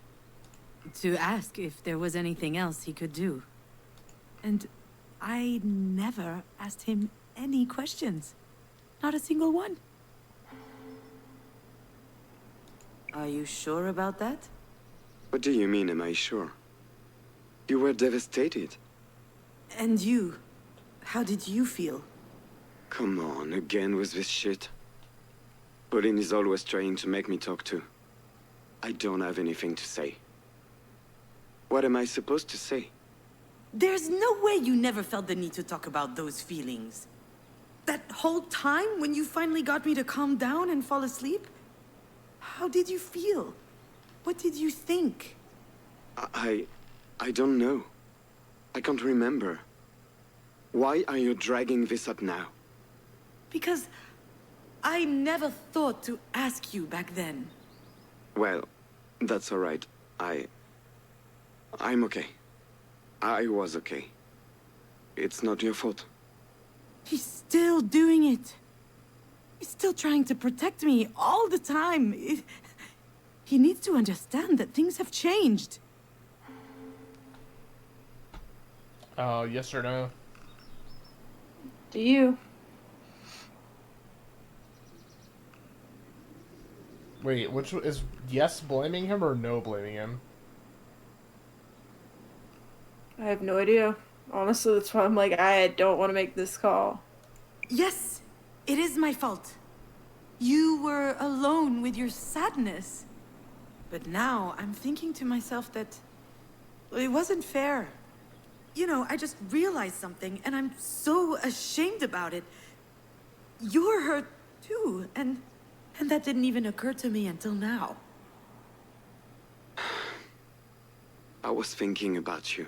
to ask if there was anything else he could do. And I never asked him any questions. Not a single one. Are you sure about that? What do you mean, am I sure? You were devastated. And you? How did you feel? Come on, again with this shit. Pauline is always trying to make me talk to. I don't have anything to say. What am I supposed to say? There's no way you never felt the need to talk about those feelings. That whole time when you finally got me to calm down and fall asleep? How did you feel? What did you think? I don't know. I can't remember. Why are you dragging this up now? Because I never thought to ask you back then. Well, that's all right. I'm okay. I was okay. It's not your fault. He's still doing it. He's still trying to protect me all the time. He needs to understand that things have changed. Yes or no? Do you? Wait, which is yes blaming him or no blaming him? I have no idea. Honestly, that's why I'm like, I don't want to make this call. Yes, it is my fault. You were alone with your sadness. But now I'm thinking to myself that it wasn't fair. You know, I just realized something and I'm so ashamed about it. You're hurt too, and that didn't even occur to me until now. I was thinking about you.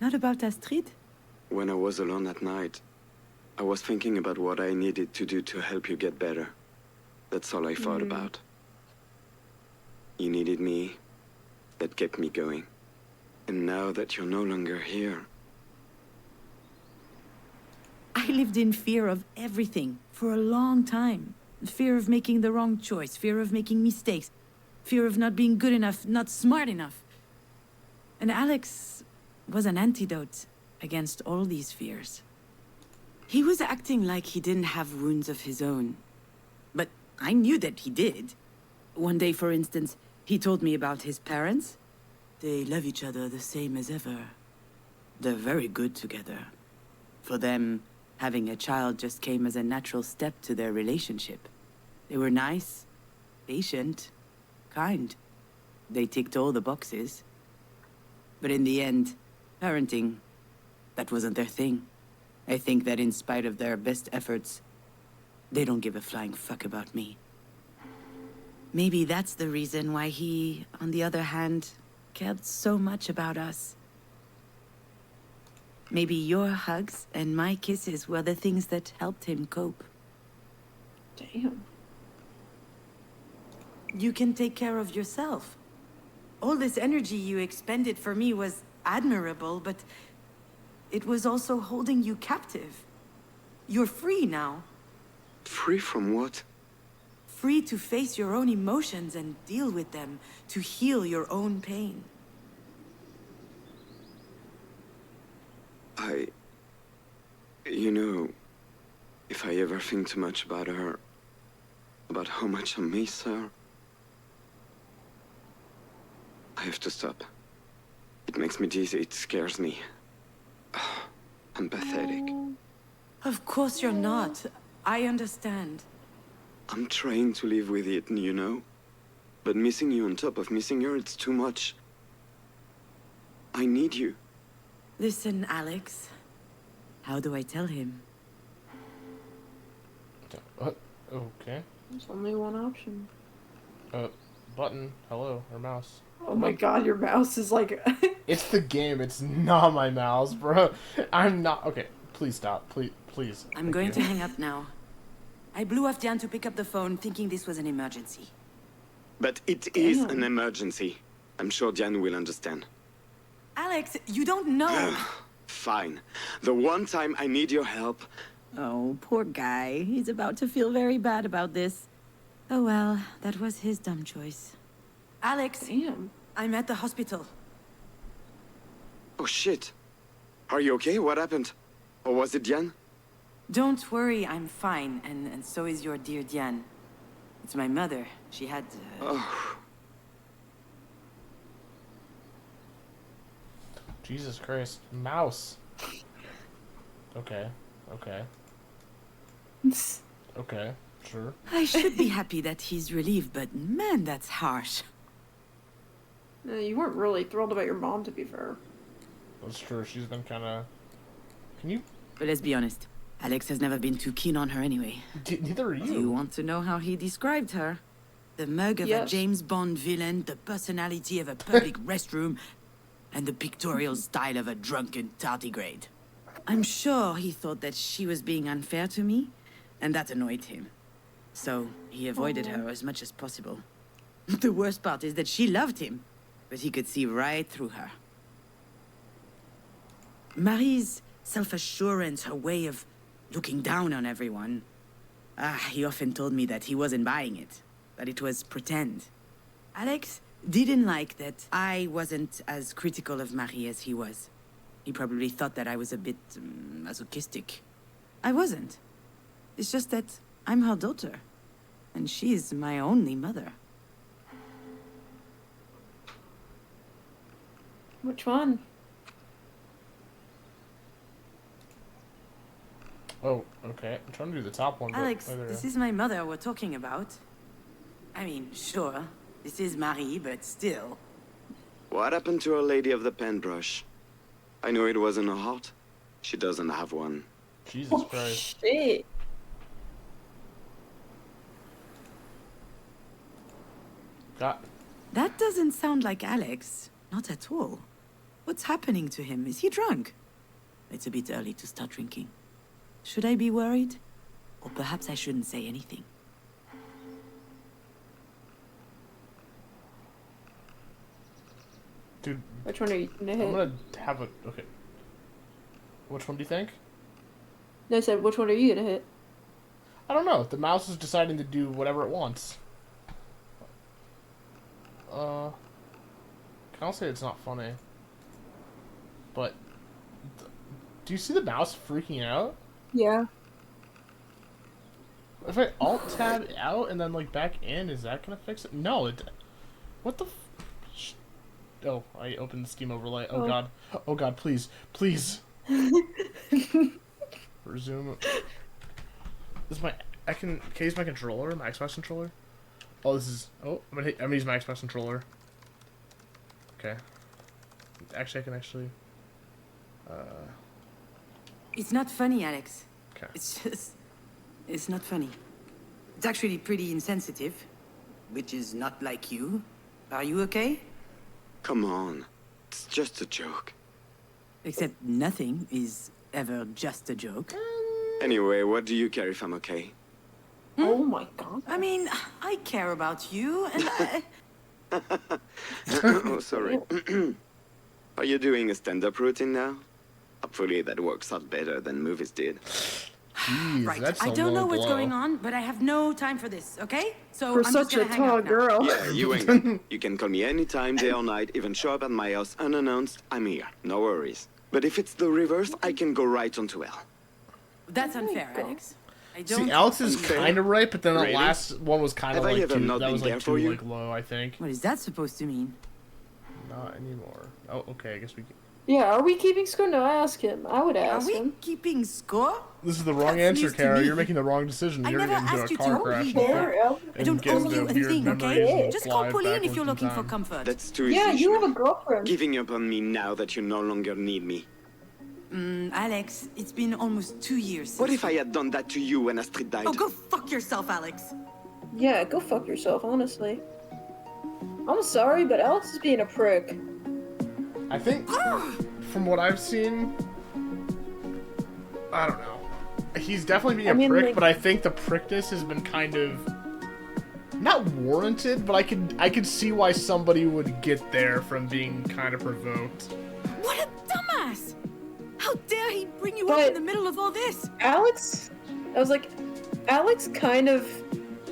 Not about Astrid? When I was alone at night, I was thinking about what I needed to do to help you get better. That's all I thought about. You needed me. That kept me going. And now that you're no longer here... I lived in fear of everything for a long time. Fear of making the wrong choice, fear of making mistakes, fear of not being good enough, not smart enough. And Alex was an antidote against all these fears. He was acting like he didn't have wounds of his own. But I knew that he did. One day, for instance, he told me about his parents. They love each other the same as ever. They're very good together. For them, having a child just came as a natural step to their relationship. They were nice, patient, kind. They ticked all the boxes. But in the end, parenting, that wasn't their thing. I think that in spite of their best efforts, they don't give a flying fuck about me. Maybe that's the reason why he, on the other hand, cared so much about us. Maybe your hugs and my kisses were the things that helped him cope. Damn. You can take care of yourself. All this energy you expended for me was admirable, but it was also holding you captive. You're free now. Free from what? Free to face your own emotions and deal with them, to heal your own pain. You know, if I ever think too much about her, about how much I miss her, I have to stop. It makes me dizzy, it scares me. I'm pathetic. Of course you're not. I understand. I'm trying to live with it, you know? But missing you on top of missing her, it's too much. I need you. Listen, Alex. How do I tell him? Okay. There's only one option. Button. Hello. Or mouse. Oh my god, your mouse is like... It's the game. It's not my mouse, bro. I'm not... Okay, please stop. Please. I'm going to hang up now. I blew off Diane to pick up the phone thinking this was an emergency. But it is an emergency. I'm sure Diane will understand. Alex, you don't know. Fine. The one time I need your help... Oh, poor guy. He's about to feel very bad about this. Oh well, that was his dumb choice. Alex, Damn. I'm at the hospital. Oh shit. Are you okay? What happened? Or was it Diane? Don't worry, I'm fine, and so is your dear Diane. It's my mother. She had... Oh. Jesus Christ. Mouse. Okay. Okay. Okay. Sure. I should be happy that he's relieved, but man, that's harsh. You weren't really thrilled about your mom, to be fair. That's true. She's been kind of... Can you... But let's be honest. Alex has never been too keen on her anyway. Neither are you. Do you want to know how he described her? The mug of a James Bond villain, the personality of a public restroom, and the pictorial style of a drunken tardigrade. I'm sure he thought that she was being unfair to me, and that annoyed him. So he avoided her as much as possible. The worst part is that she loved him, but he could see right through her. Marie's self-assurance, her way of looking down on everyone. He often told me that he wasn't buying it, that it was pretend. Alex didn't like that I wasn't as critical of Marie as he was. He probably thought that I was a bit masochistic. I wasn't. It's just that I'm her daughter, and she's my only mother. Which one? Oh, okay. I'm trying to do the top one. Alex, this is my mother we're talking about. I mean, sure, this is Marie, but still. What happened to Our Lady of the Paintbrush? I know it wasn't her heart. She doesn't have one. Jesus Christ. Shit. That doesn't sound like Alex. Not at all. What's happening to him? Is he drunk? It's a bit early to start drinking. Should I be worried? Or perhaps I shouldn't say anything. Dude, Which one are you gonna hit? I'm gonna have a... Okay. Which one do you think? No, I said, which one are you gonna hit? I don't know. The mouse is deciding to do whatever it wants. I'll say it's not funny. But... Do you see the mouse freaking out? Yeah. If I alt-tab out and then, like, back in, is that gonna fix it? No, it... What the Oh, I opened the Steam overlay. Oh, God. Oh, God, please. Please. Resume. This is my... Can I use my controller? My Xbox controller? Oh, this is... Oh, I'm gonna use my Xbox controller. Okay. Actually, I can actually... It's not funny, Alex. Okay. It's just... It's not funny. It's actually pretty insensitive. Which is not like you. Are you okay? Come on. It's just a joke. Except nothing is ever just a joke. Anyway, what do you care if I'm okay? Oh my god. I mean, I care about you, and I... Oh, sorry. Are you doing a stand-up routine now? Hopefully that works out better than movies did. Jeez, Right, that's I a don't low know what's blow. going on, but I have no time for this, okay? So For I'm just such a gonna hang tall up now. girl. Yeah, you hang on. You can call me anytime, day or night, even show up at my house unannounced. I'm here. No worries. But if it's the reverse, I can go right on to hell. That's unfair, Alex. I don't... See, Alex is Unfair? kind of right, but then the Really? last one was kind of Have I like ever too... not That been was there like for too you? like low, I think. What is that supposed to mean? Not anymore. Oh, okay, I guess we can... Yeah, are we keeping score? No, I ask him. I would Are ask we him. keeping score? This is the wrong That's answer, news to Kara. me. You're making the wrong decision. I You're never gonna get asked into you a car to crash. be and there. get- I don't and get owe the you weird anything, memories okay? and Just call fly Pauline if backwards you're in looking for time. comfort. That's too Yeah, easy. you have Shure. a girlfriend. Giving up on me now that you no longer need me. Alex, it's been almost 2 years What since... if I had done that to you when Astrid died? Oh, go fuck yourself, Alex. Yeah, go fuck yourself, honestly. I'm sorry, but Alex is being a prick. I think, from what I've seen, I don't know. He's definitely being a prick, like, but I think the prickness has been kind of not warranted, but I could see why somebody would get there from being kind of provoked. What a dumbass! How dare he bring you up in the middle of all this? Alex kind of,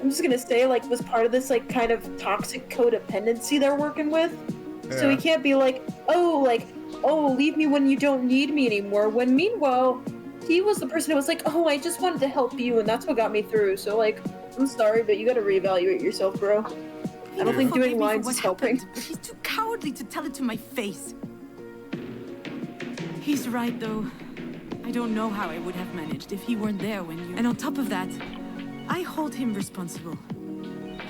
I'm just gonna say, like, was part of this, like, kind of toxic codependency they're working with. Yeah. So he can't be like, oh, leave me when you don't need me anymore, when meanwhile, he was the person who was like, oh, I just wanted to help you, and that's what got me through, so, like, I'm sorry, but you gotta reevaluate yourself, bro. I don't think doing lines is helping. But he's too cowardly to tell it to my face. He's right, though. I don't know how I would have managed if he weren't there when you... And on top of that, I hold him responsible.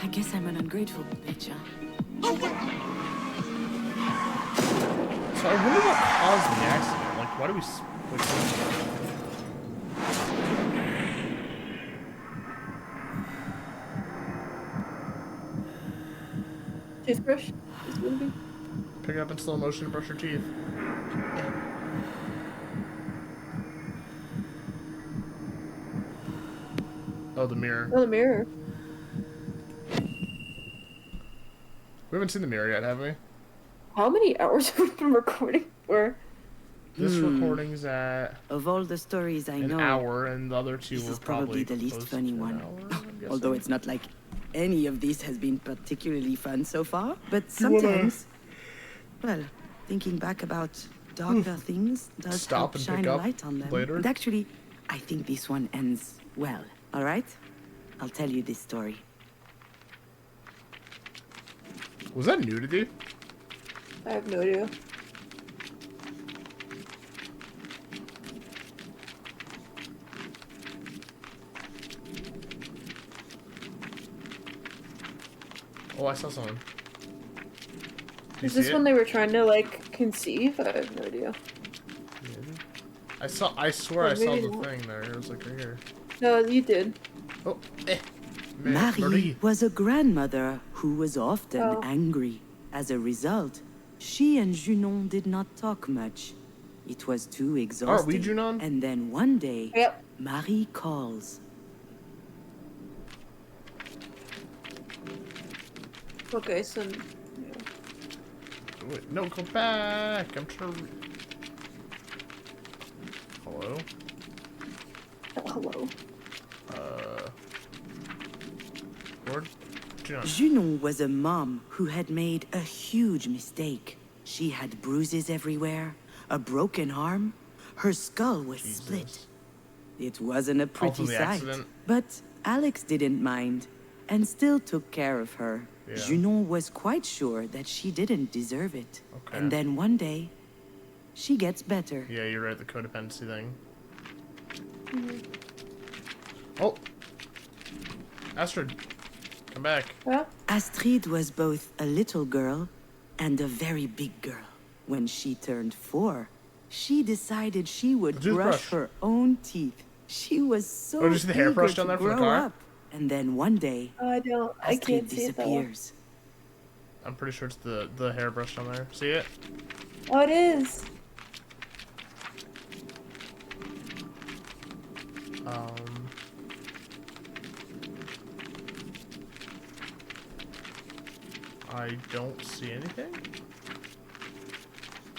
I guess I'm an ungrateful bitch, huh? So I wonder what caused the accident. Like, why do we... Toothbrush? Pick it up in slow motion and brush your teeth. Oh, the mirror. Oh, the mirror. We haven't seen the mirror yet, have we? How many hours have we been recording for? This recording's at... Of all the stories I know... An hour, and the other two were probably the least funny one. Although it's not like any of these has been particularly fun so far. But sometimes... Well, thinking back about darker things does help shine a light on them. Later. And actually, I think this one ends well. All right? I'll tell you this story. Was that nudity? I have no idea. Oh, I saw someone. Is this when they were trying to, like, conceive? I have no idea. Yeah. I swear I saw the thing there. It was like right here. No, you did. Oh, Marie was a grandmother who was often angry. As a result, she and Junon did not talk much. It was too exhausting. Are we Junon? And then one day, yep. Marie calls. Okay, so... Wait, no, go back. I'm trying to... Hello? Hello. Lord? Junon was a mom who had made a huge mistake. She had bruises everywhere, a broken arm, her skull was split. It wasn't a pretty sight, but Alex didn't mind and still took care of her. Yeah. Junon was quite sure that she didn't deserve it. Okay. And then one day, she gets better. Yeah, you're right, the codependency thing. Oh! Astrid, come back. Yeah? Astrid was both a little girl and a very big girl. When she turned 4, she decided she would brush her own teeth. She was so eager the hairbrush down there to grow up. And then one day, I can't see disappears. It I'm pretty sure it's the hairbrush down there. See it? Oh, it is. I don't see anything.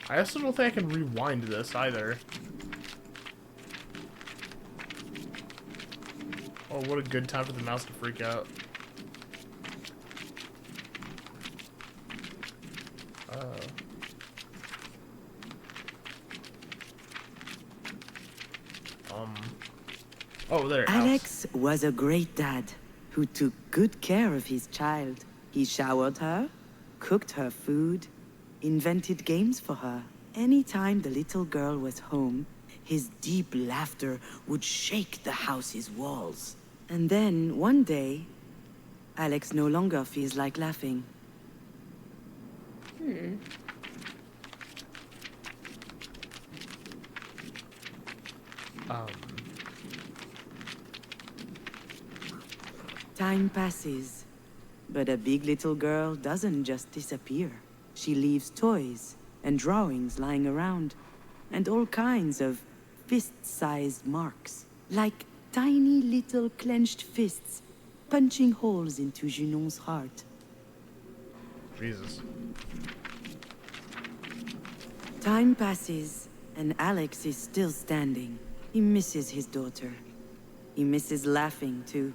I also don't think I can rewind this either. Oh, what a good time for the mouse to freak out. Oh, there. Alex was a great dad who took good care of his child. He showered her, cooked her food, invented games for her. Anytime the little girl was home, his deep laughter would shake the house's walls. And then, one day, Alex no longer feels like laughing. Time passes. But a big little girl doesn't just disappear. She leaves toys and drawings lying around, and all kinds of fist-sized marks, like tiny little clenched fists punching holes into Junon's heart. Jesus. Time passes, and Alex is still standing. He misses his daughter. He misses laughing, too.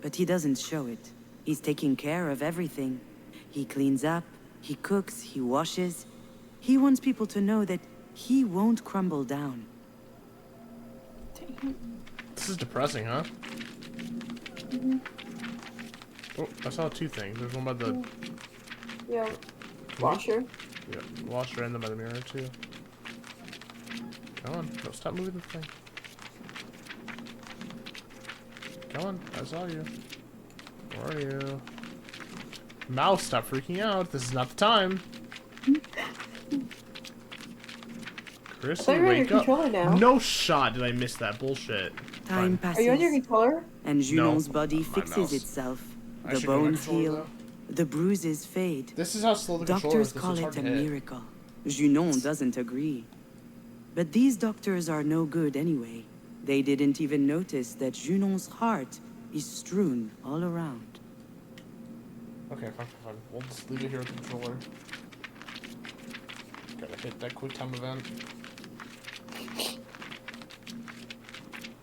But he doesn't show it. He's taking care of everything. He cleans up, he cooks, he washes. He wants people to know that he won't crumble down. This is depressing, huh? Oh, I saw two things. There's one by the... Yeah. Washer. Yeah, washer and then by the mirror, too. Come on. No, stop moving the thing. Come on. I saw you. Where are you? Mouse, stop freaking out. This is not the time. Chrissy, wake up. Now. No shot did I miss that bullshit. Time passes. Are you on your controller? And Junon's body my fixes mouse. itself. I The should go on my bones controller, heal. though. The bruises fade. This is how slow the controller is. Doctors This call is it hard a to hit. miracle. Junon doesn't agree. But these doctors are no good anyway. They didn't even notice that Junon's heart is strewn all around. Okay, fine. We'll just leave it here with the controller. Gotta hit that quick time event.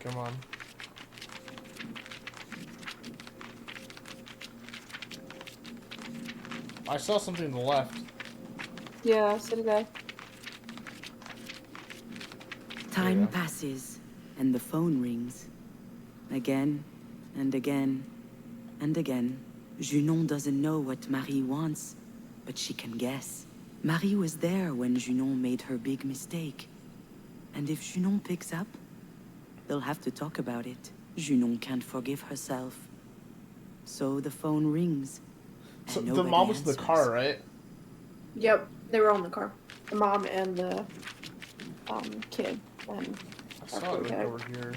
Come on. I saw something on the left. Yeah, so did I. Time Yeah. passes, and the phone rings. Again, and again, and again. Junon doesn't know what Marie wants, but she can guess. Marie was there when Junon made her big mistake. And if Junon picks up, they'll have to talk about it. Junon can't forgive herself. So the phone rings. and So the nobody mom was in the answers. car, right? Yep, they were all in the car. The mom and the kid. And I saw it right over here.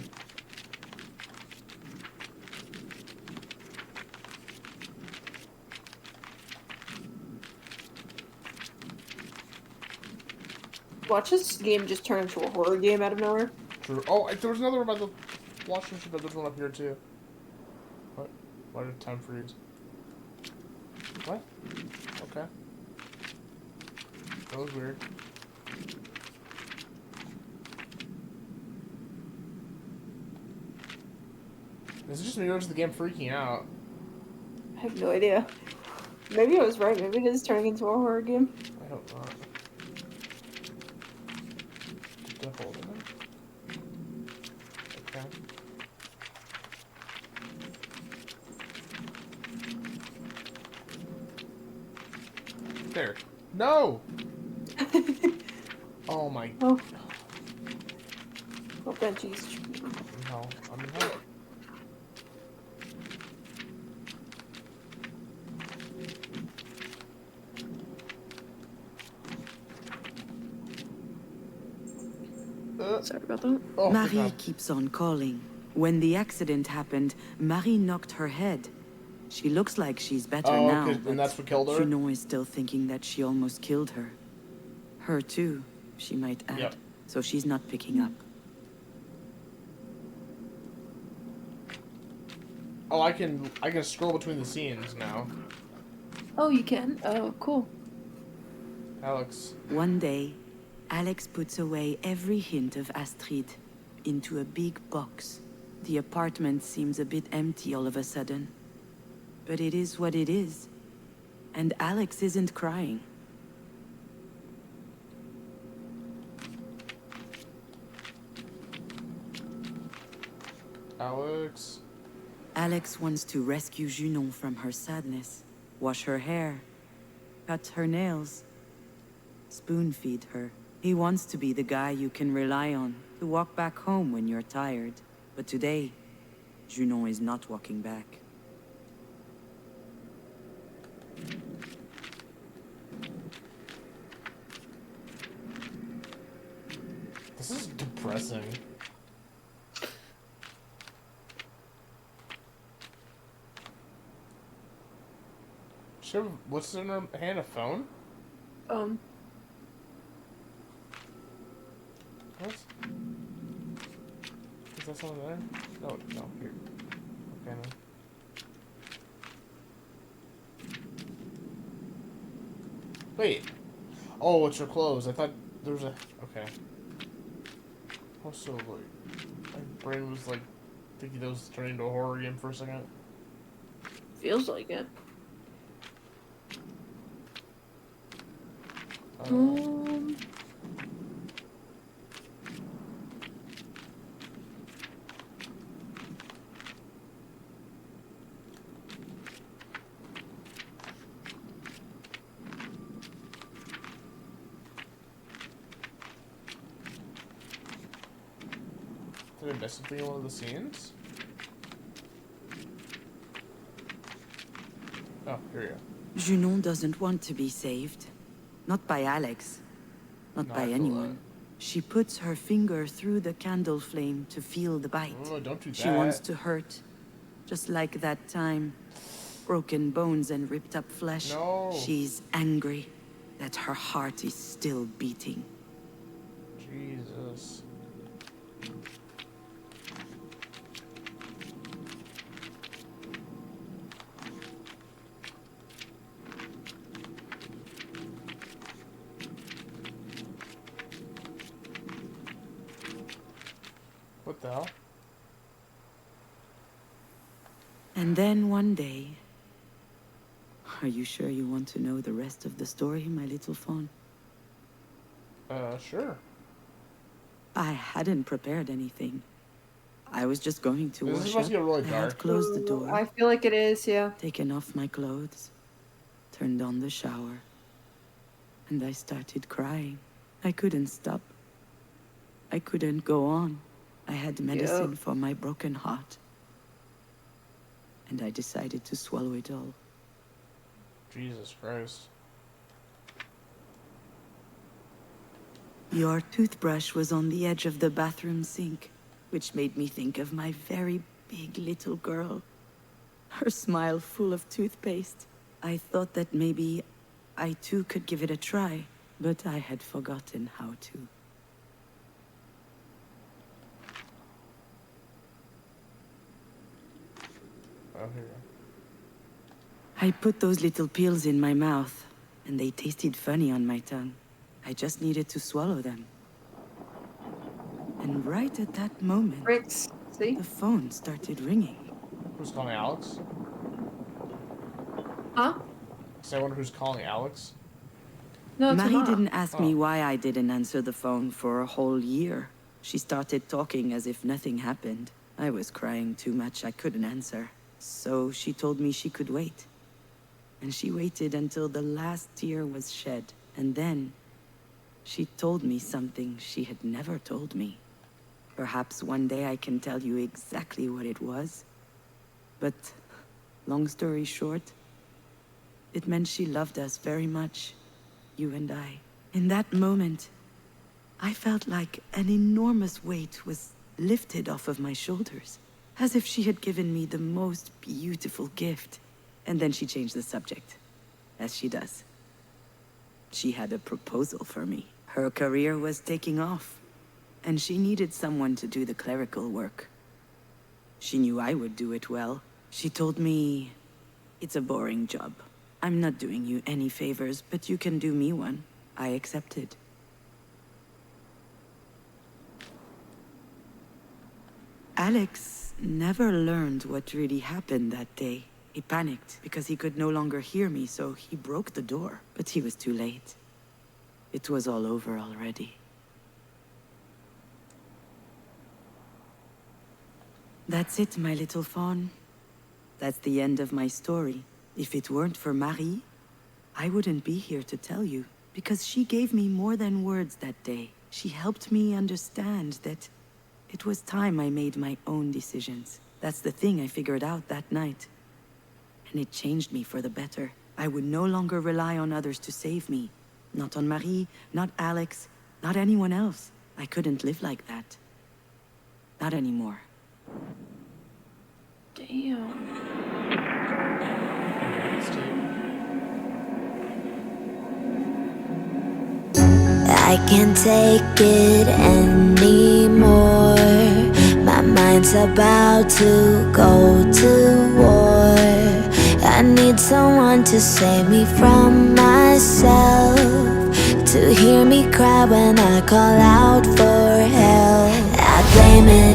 watch this game just turn into a horror game out of nowhere. True. Oh, there was another one by the washing machine, but there's one up here too. What? Why did time freeze? What? Okay. That was weird. Is it just me or is the game freaking out? I have no idea. Maybe I was right. Maybe it is turning into a horror game. I hope not. Did I hold it in? Okay. There. No! Oh my... Oh. Oh, Benji's. No. I mean, how... Sorry about that. Oh, Marie God. keeps on calling. When the accident happened, Marie knocked her head. She looks like she's better Oh, now, 'cause- but and that's what killed her? Junon is still thinking that she almost killed her. Her too, she might add. Yep. So she's not picking up. Oh, I can scroll between the scenes now. Oh, you can? Oh, cool. Alex. One day, Alex puts away every hint of Astrid into a big box. The apartment seems a bit empty all of a sudden. But it is what it is. And Alex isn't crying. Alex. Alex wants to rescue Junon from her sadness, wash her hair, cut her nails, spoon feed her. He wants to be the guy you can rely on to walk back home when you're tired. But today, Junon is not walking back. This is depressing. What's in her hand? A phone? What? Is that something there? No, here. Okay, no. Wait. Oh, it's her clothes. I thought there was a... Okay. Also, like... My brain was, like, thinking that was turning into a horror game for a second. Feels like it. Did I miss something in one of the scenes? Oh, here you go. Junon doesn't want to be saved. Not by Alex. Not No, by I feel anyone. She puts her finger through the candle flame to feel the bite. Oh, don't do that. She wants to hurt. Just like that time. Broken bones and ripped up flesh. No. She's angry that her heart is still beating. Jesus. What the hell? And then one day... Are you sure you want to know the rest of the story, my little fawn? Sure. I hadn't prepared anything. I was just going to This is wash supposed up. to get really I dark. had closed the door, I feel like it is, yeah. taken off my clothes, turned on the shower, and I started crying. I couldn't stop. I couldn't go on. I had medicine for my broken heart. And I decided to swallow it all. Jesus Christ. Your toothbrush was on the edge of the bathroom sink, which made me think of my very big little girl. Her smile full of toothpaste. I thought that maybe I too could give it a try, but I had forgotten how to. Oh, here you go. I put those little pills in my mouth, and they tasted funny on my tongue. I just needed to swallow them. And right at that moment, Bricks. See? the phone started ringing. Who's calling Alex? Huh? So I wonder who's calling Alex? No, it's Marie not. didn't ask me why I didn't answer the phone for a whole year. She started talking as if nothing happened. I was crying too much, I couldn't answer. So she told me she could wait. And she waited until the last tear was shed. And then she told me something she had never told me. Perhaps one day I can tell you exactly what it was. But, long story short, it meant she loved us very much, you and I. In that moment, I felt like an enormous weight was lifted off of my shoulders, as if she had given me the most beautiful gift. And then she changed the subject, as she does. She had a proposal for me. Her career was taking off, and she needed someone to do the clerical work. She knew I would do it well. She told me, it's a boring job. I'm not doing you any favors, but you can do me one. I accepted. Alex never learned what really happened that day. He panicked because he could no longer hear me, so he broke the door. But he was too late. It was all over already. That's it, my little fawn. That's the end of my story. If it weren't for Marie, I wouldn't be here to tell you, because she gave me more than words that day. She helped me understand that it was time I made my own decisions. That's the thing I figured out that night. And it changed me for the better. I would no longer rely on others to save me. Not on Marie, not Alex, not anyone else. I couldn't live like that. Not anymore. Damn. I can't take it anymore. My mind's about to go to war. I need someone to save me from myself, to hear me cry when I call out for help. I blame it